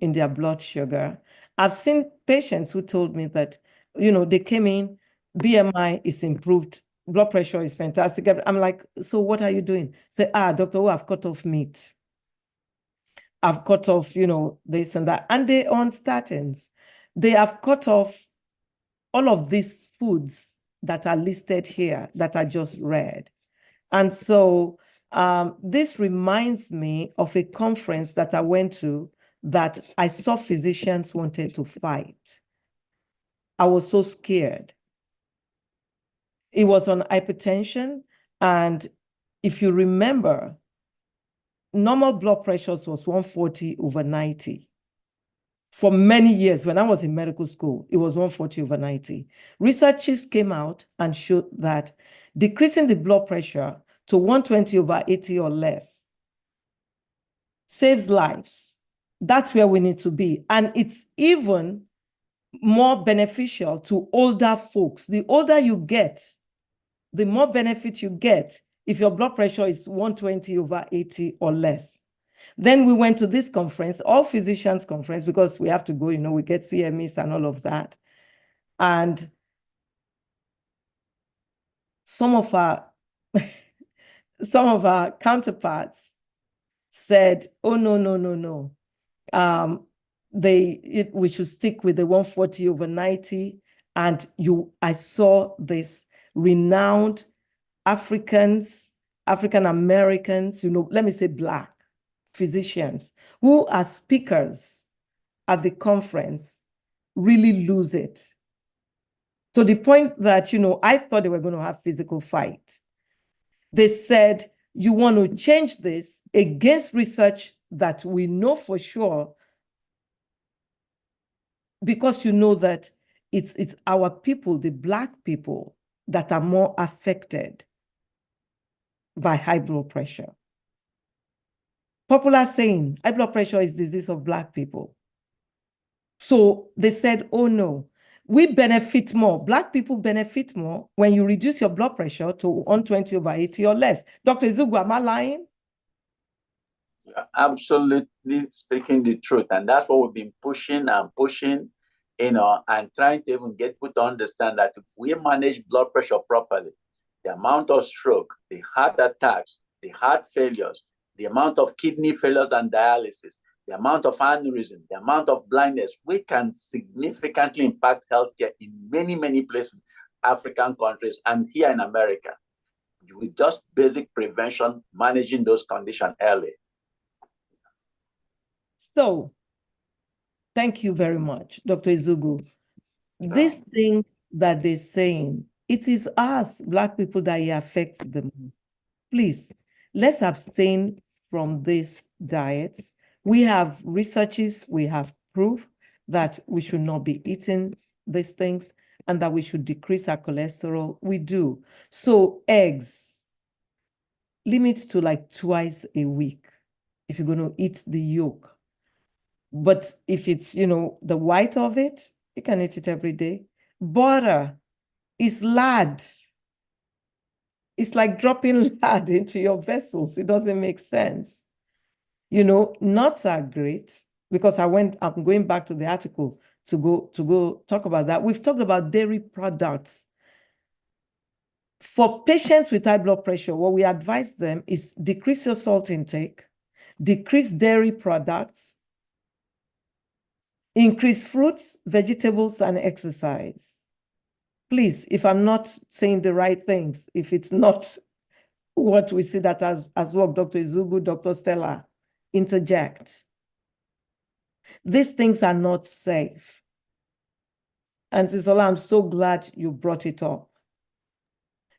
in their blood sugar. I've seen patients who told me that, they came in, BMI is improved, blood pressure is fantastic. I'm like, so what are you doing? Say, doctor, I've cut off meat. I've cut off, this and that. And they're on statins. They have cut off all of these foods that are listed here that I just read. And so this reminds me of a conference that I went to that I saw physicians wanted to fight. I was so scared. It was on hypertension. And if you remember, normal blood pressures was 140/90. For many years, when I was in medical school, it was 140/90. Researchers came out and showed that decreasing the blood pressure to 120/80 or less saves lives. That's where we need to be. And it's even more beneficial to older folks. The older you get, the more benefit you get if your blood pressure is 120/80 or less. Then we went to this conference, all physicians conference, because we have to go, we get CMEs and all of that. And some of our counterparts said, oh, no. We should stick with the 140/90. And I saw this renowned African Americans, let me say Black physicians who are speakers at the conference really lose it, to the point that, I thought they were going to have physical fight. They said, you want to change this against research that we know for sure, because that it's our people, the Black people, that are more affected by high blood pressure. Popular saying, high blood pressure is disease of Black people. So they said, oh no, we benefit more. Black people benefit more when you reduce your blood pressure to 120/80 or less. Dr. Ezeugwu, am I lying? You're absolutely speaking the truth. And that's what we've been pushing, and trying to even get people to understand that if we manage blood pressure properly, the amount of stroke, the heart attacks, the heart failures, the amount of kidney failures and dialysis, the amount of aneurysm, the amount of blindness, we can significantly impact healthcare in many, many places, African countries and here in America, with just basic prevention, managing those conditions early. So, thank you very much, Dr. Ezeugwu. This thing that they're saying, it is us, Black people, that it affects the most. Please, let's abstain from this diet. We have researches, we have proof that we should not be eating these things. and that we should decrease our cholesterol, we do. So eggs, limit to like twice a week if you're going to eat the yolk. But if it's, the white of it, you can eat it every day. Butter is lard. It's like dropping lard into your vessels. It doesn't make sense. Nuts are great because I'm going back to the article to go talk about that. We've talked about dairy products. For patients with high blood pressure, what we advise them is decrease your salt intake, decrease dairy products, increase fruits, vegetables, and exercise. Please, if I'm not saying the right things, if it's not what we see that as work, Dr. Izugu, Dr. Stella, interject. These things are not safe. And Sisola, I'm so glad you brought it up.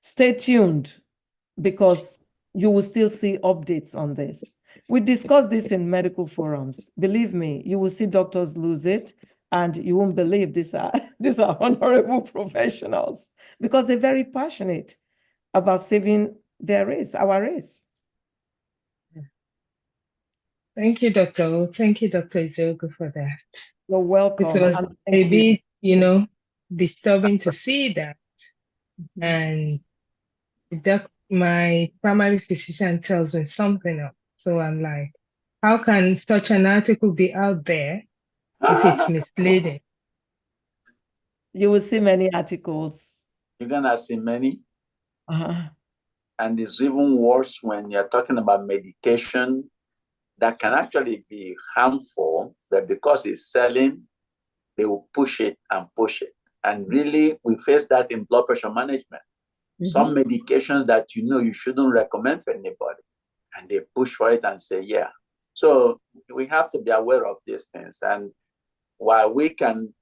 Stay tuned because you will still see updates on this. We discussed this in medical forums. Believe me, you will see doctors lose it and you won't believe these are honorable professionals because they're very passionate about saving their race, our race. Thank you, Dr. O. Thank you, Dr. Izugu, for that. You're welcome. It was a bit, disturbing to see that. And my primary physician tells me something else. So I'm like, how can such an article be out there if it's misleading? You will see many articles. You're gonna see many. Uh-huh. And it's even worse when you're talking about medication that can actually be harmful, but because it's selling, they will push it and push it. And really, we face that in blood pressure management. Some medications that you shouldn't recommend for anybody, and they push for it and say, yeah. So we have to be aware of these things. And while we can,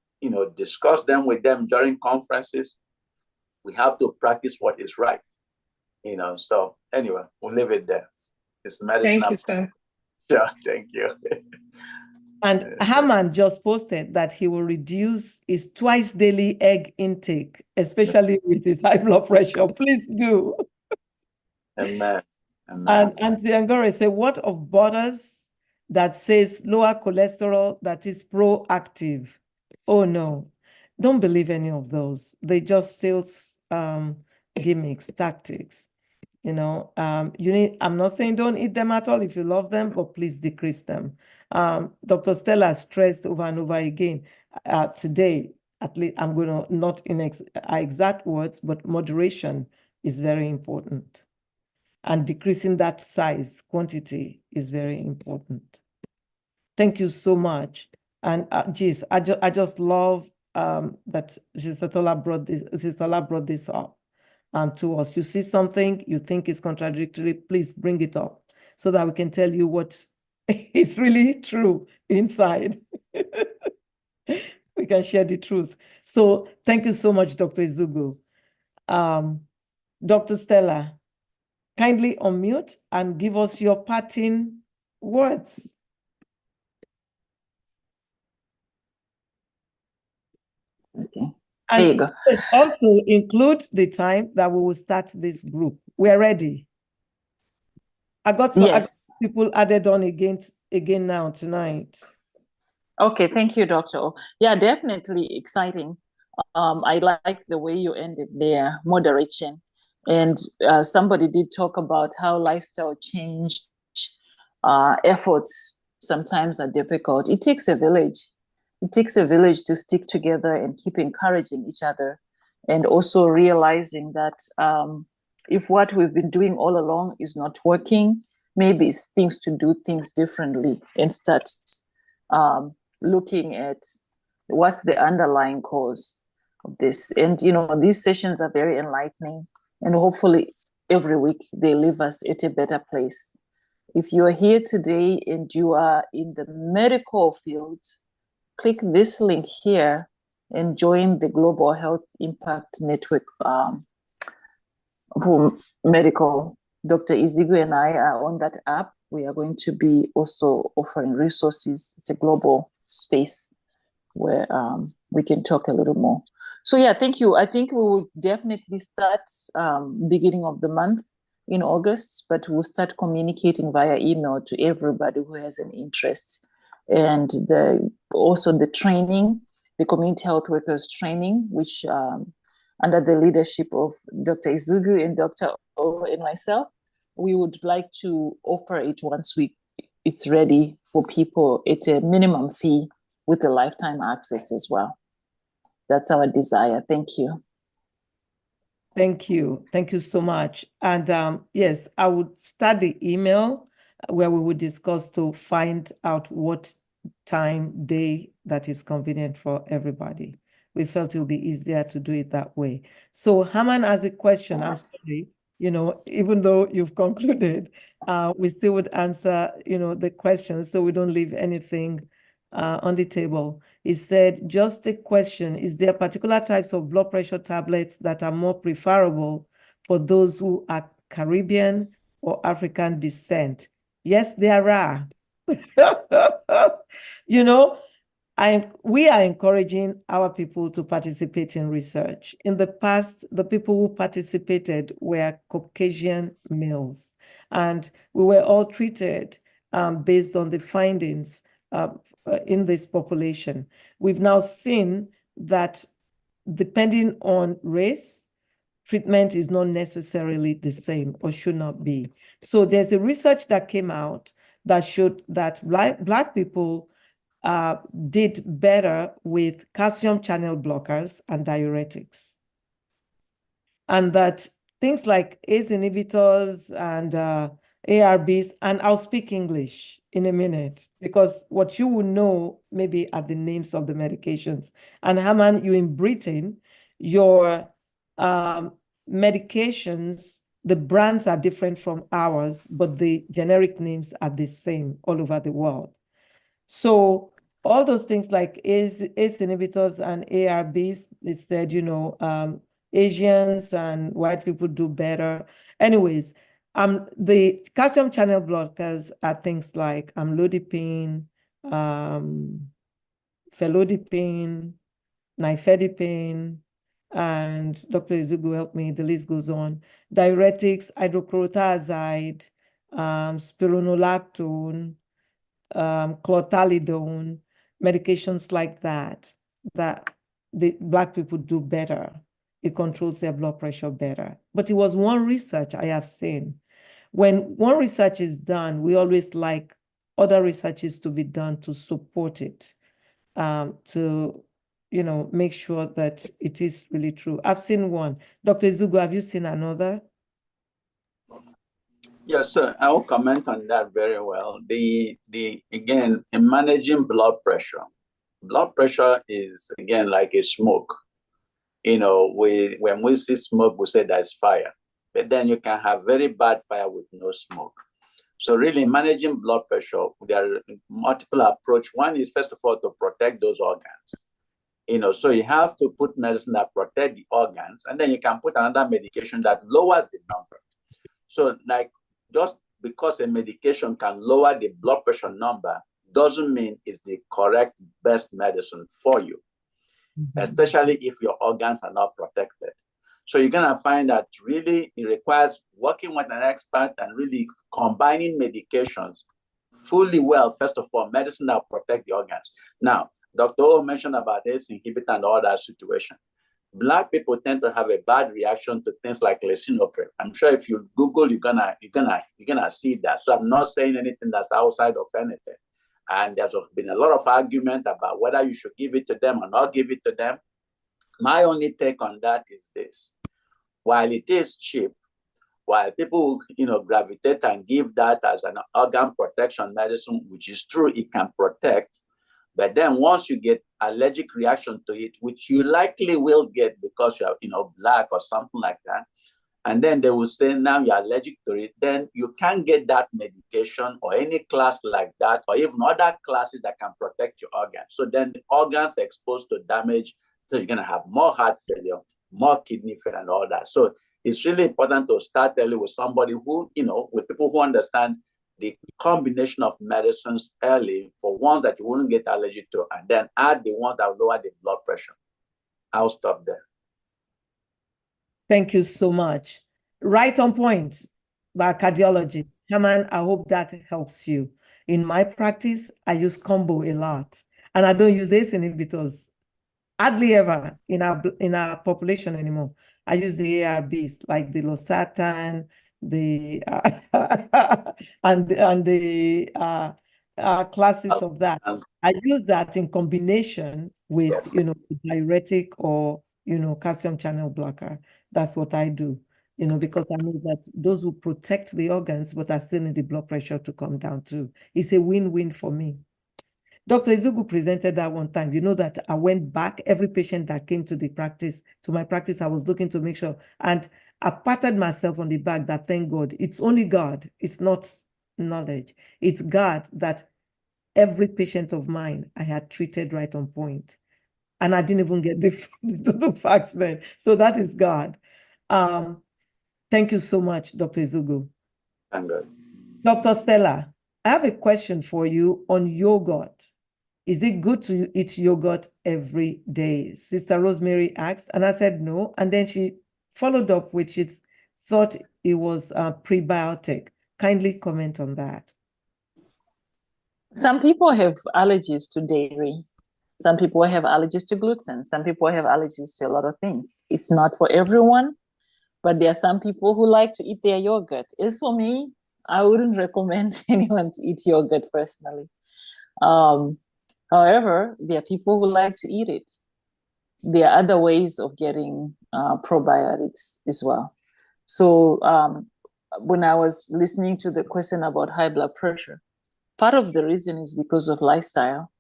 discuss them with them during conferences, we have to practice what is right. So anyway, we'll leave it there. It's medicine. Thank you, sir. Sure, thank you. And Haman just posted that he will reduce his twice daily egg intake, especially with his high blood pressure. Please do. Amen. Amen. And Auntie Angore said, what of butters that says lower cholesterol that is proactive? Oh no, don't believe any of those. They just sales gimmicks, tactics. I'm not saying don't eat them at all if you love them, but please decrease them. Dr. Stella stressed over and over again today, at least I'm going to, not in exact words, but moderation is very important. And decreasing that size, quantity is very important. Thank you so much. And geez, I just love that Sister Tola brought this up. To us. You see something you think is contradictory, please bring it up so that we can tell you what is really true inside. We can share the truth. So thank you so much, Dr. Izugu. Dr. Stella, kindly unmute and give us your parting words. Okay. And there you go. Also include the time that we will start this group. We're ready. I got some people added on again now tonight. Okay, thank you, Dr. O. Yeah, definitely exciting. I like the way you ended there, moderation. And somebody did talk about how lifestyle change efforts sometimes are difficult. It takes a village. It takes a village to stick together and keep encouraging each other, and also realizing that if what we've been doing all along is not working, maybe it's things to do things differently and start looking at what's the underlying cause of this. And, these sessions are very enlightening, and hopefully every week they leave us at a better place. If you are here today and you are in the medical field, click this link here and join the Global Health Impact Network for medical. Dr. Izugu and I are on that app. We are going to be also offering resources. It's a global space where we can talk a little more. So yeah, thank you. I think we will definitely start beginning of the month in August, but we'll start communicating via email to everybody who has an interest. And also the training, the community health workers training, which under the leadership of Dr. Izugu and Dr. O and myself, we would like to offer it once it's ready for people at a minimum fee with a lifetime access as well. That's our desire. Thank you. Thank you. Thank you so much. And yes, I would start the email where we would discuss to find out what time, day that is convenient for everybody. We felt it would be easier to do it that way. So Haman has a question. I'm sorry, even though you've concluded, we still would answer, the questions so we don't leave anything on the table. He said, just a question, is there particular types of blood pressure tablets that are more preferable for those who are Caribbean or African descent? Yes, there are. We are encouraging our people to participate in research. In the past, the people who participated were Caucasian males, and we were all treated based on the findings in this population. We've now seen that depending on race, treatment is not necessarily the same or should not be. So there's a research that came out that showed that Black people did better with calcium channel blockers and diuretics. And that things like ACE inhibitors and ARBs, and I'll speak English in a minute, because what you will know maybe are the names of the medications. And Haman, you in Britain, your medications, the brands are different from ours, but the generic names are the same all over the world. So all those things like ACE inhibitors and ARBs, they said, Asians and white people do better. Anyways, the calcium channel blockers are things like amlodipine, felodipine, nifedipine, and Dr. Izugu helped me, the list goes on. Diuretics, hydrochlorothiazide, spironolactone, clothalidone, medications like that the Black people do better. It controls their blood pressure better. But it was one research I have seen. When one research is done, we always like other researches to be done to support it, to make sure that it is really true. I've seen one. Dr. Izugu, have you seen another? Yes, sir. I will comment on that very well. Again, in managing blood pressure is, again, like a smoke. When we see smoke, we say there's fire. But then you can have very bad fire with no smoke. So really managing blood pressure, there are multiple approaches. One is, first of all, to protect those organs. So you have to put medicine that protect the organs, and then you can put another medication that lowers the number. So like, just because a medication can lower the blood pressure number doesn't mean it's the correct best medicine for you, especially if your organs are not protected. So you're going to find that really it requires working with an expert and really combining medications fully well. First of all, medicine that protect the organs. Now, Dr. O mentioned about ACE inhibitor and all that situation. Black people tend to have a bad reaction to things like lisinopril. I'm sure if you Google, you're gonna see that. So I'm not saying anything that's outside of anything. And there's been a lot of argument about whether you should give it to them or not give it to them. My only take on that is this: while it is cheap, while people gravitate and give that as an organ protection medicine, which is true, it can protect. But then once you get allergic reaction to it, which you likely will get because you are, Black or something like that, and then they will say now you're allergic to it, then you can't get that medication or any class like that, or even other classes that can protect your organs. So then the organs are exposed to damage. So you're going to have more heart failure, more kidney failure, and all that. So it's really important to start early with somebody who, with people who understand the combination of medicines early for ones that you wouldn't get allergic to, and then add the ones that lower the blood pressure. I'll stop there. Thank you so much. Right on point by cardiology. Herman, I hope that helps you. In my practice, I use combo a lot, and I don't use ACE inhibitors hardly ever in our population anymore. I use the ARBs like the losartan, the and the classes of that. I use that in combination with diuretic or calcium channel blocker. That's what I do. Because I know that those will protect the organs, but I still need the blood pressure to come down too. It's a win-win for me. Dr. Ezugu presented that one time. You know that I went back, every patient that came to my practice, I was looking to make sure. And I patted myself on the back that thank God, it's only God. It's not knowledge. It's God that every patient of mine I had treated right on point. And I didn't even get the facts then. So that is God. Thank you so much, Dr. Ezugu. Thank God. Dr. Stella, I have a question for you on yogurt. Is it good to eat yogurt every day? Sister Rosemary asked, and I said no. And then she followed up with she thought it was a prebiotic. Kindly comment on that. Some people have allergies to dairy. Some people have allergies to gluten. Some people have allergies to a lot of things. It's not for everyone, but there are some people who like to eat their yogurt. As for me, I wouldn't recommend anyone to eat yogurt personally. However, there are people who like to eat it. There are other ways of getting probiotics as well. So when I was listening to the question about high blood pressure, part of the reason is because of lifestyle.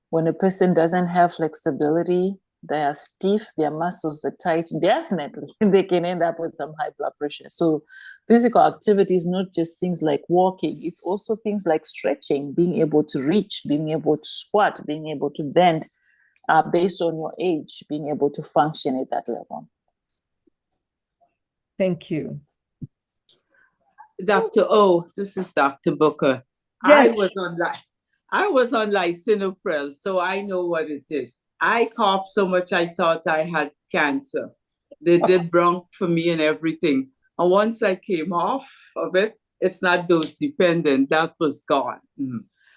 When a person doesn't have flexibility, they are stiff, their muscles are tight, definitely they can end up with some high blood pressure. So physical activity is not just things like walking, it's also things like stretching, being able to reach, being able to squat, being able to bend, based on your age, being able to function at that level. Thank you. Dr. O, this is Dr. Booker. Yes. I was on lisinopril, so I know what it is. I coughed so much I thought I had cancer. They did bronch for me and everything. And once I came off of it, it's not dose dependent. That was gone.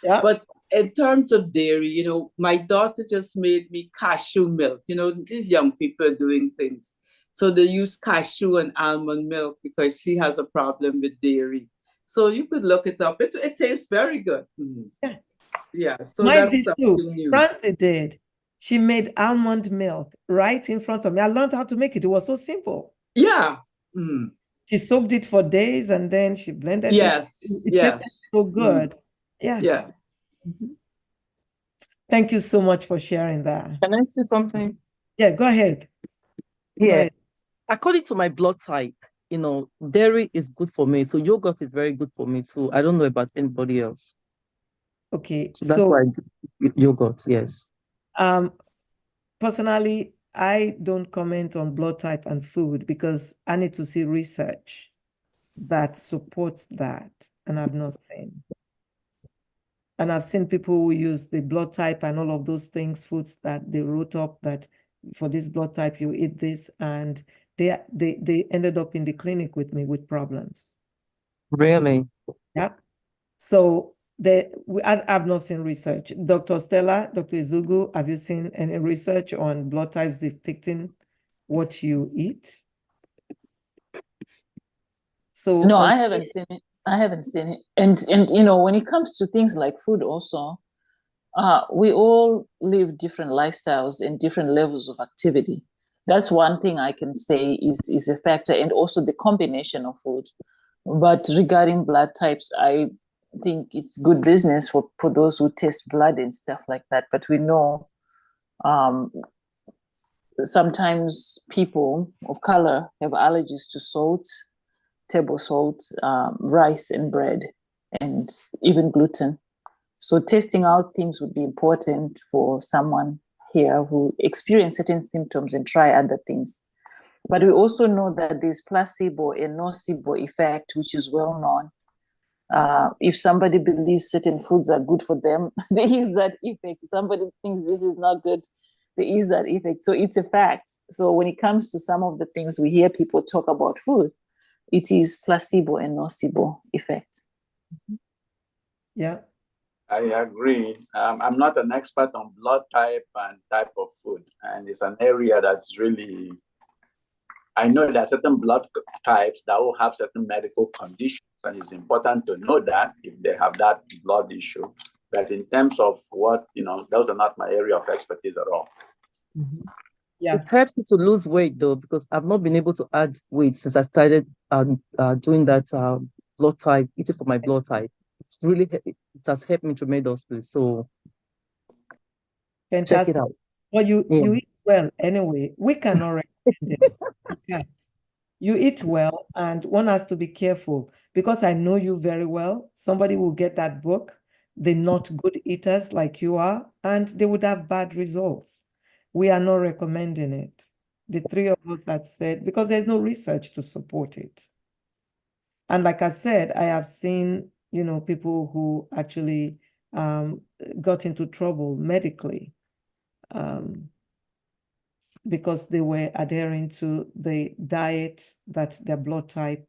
Yeah. But in terms of dairy, my daughter just made me cashew milk. These young people are doing things. So they use cashew and almond milk because she has a problem with dairy. So you could look it up. It tastes very good. Yeah. Yeah. So Mine that's did too. something new. Francie did. She made almond milk right in front of me. I learned how to make it. It was so simple. Yeah. She soaked it for days and then she blended it. Yes. It Yes. tasted so good. Yeah. Yeah. Thank you so much for sharing that. Can I say something? Yeah, go ahead. Yeah. Go ahead. According to my blood type, dairy is good for me. So yogurt is very good for me. So I don't know about anybody else. Okay. So that's why I do yogurt, yes. Personally, I don't comment on blood type and food because I need to see research that supports that, and I've not seen. And I've seen people who use the blood type and all of those things, foods that they wrote up that for this blood type, you eat this, and they ended up in the clinic with me with problems. Really? Yeah. So I've not seen research. Dr. Stella, Dr. Ezugu, have you seen any research on blood types dictating what you eat? So no, I haven't seen it. I haven't seen it. And when it comes to things like food also, we all live different lifestyles and different levels of activity. That's one thing I can say is a factor, and also the combination of food. But regarding blood types, I think it's good business for those who test blood and stuff like that. But we know sometimes people of color have allergies to salt, table salt, rice and bread, and even gluten. So testing out things would be important for someone here who experience certain symptoms and try other things. But we also know that there's placebo and nocebo effect, which is well known. If somebody believes certain foods are good for them, there is that effect. Somebody thinks this is not good, there is that effect. So it's a fact. So when it comes to some of the things we hear people talk about food, it is placebo and nocebo effect. Yeah. I agree. I'm not an expert on blood type and type of food, and it's an area that's really, I know there are certain blood types that will have certain medical conditions, and it's important to know that if they have that blood issue. But in terms of what, those are not my area of expertise at all. Mm-hmm. Yeah. It helps you to lose weight though, because I've not been able to add weight since I started doing that blood type, eating for my blood type. It's really, it has helped me tremendously. So fantastic. Check it out. Well, you eat well anyway. We cannot recommend it. In fact, you eat well, and one has to be careful because I know you very well. Somebody will get that book. They're not good eaters like you are, and they would have bad results. We are not recommending it. The three of us had said, because there's no research to support it. And like I said, I have seen, people who actually got into trouble medically because they were adhering to the diet that their blood type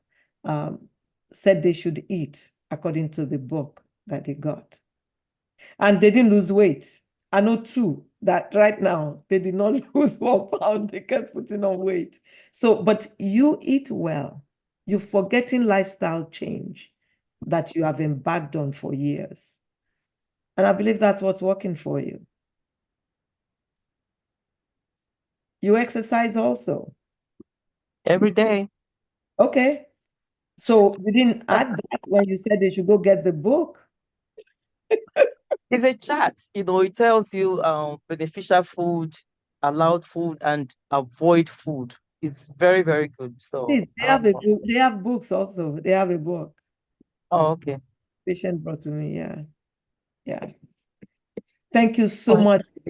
said they should eat according to the book that they got. And they didn't lose weight. I know two that right now, they did not lose 1 pound. They kept putting on weight. So, but you eat well. You're forgetting lifestyle change that you have embarked on for years. And I believe that's what's working for you. You exercise also? Every day. Okay. So you didn't add that when you said they should go get the book? It's a chart, it tells you beneficial food, allowed food, and avoid food. It's very, very good. So Please, they have a book. They have books also. They have a book. Oh, okay. Patient brought to me, yeah. Yeah. Thank you so much.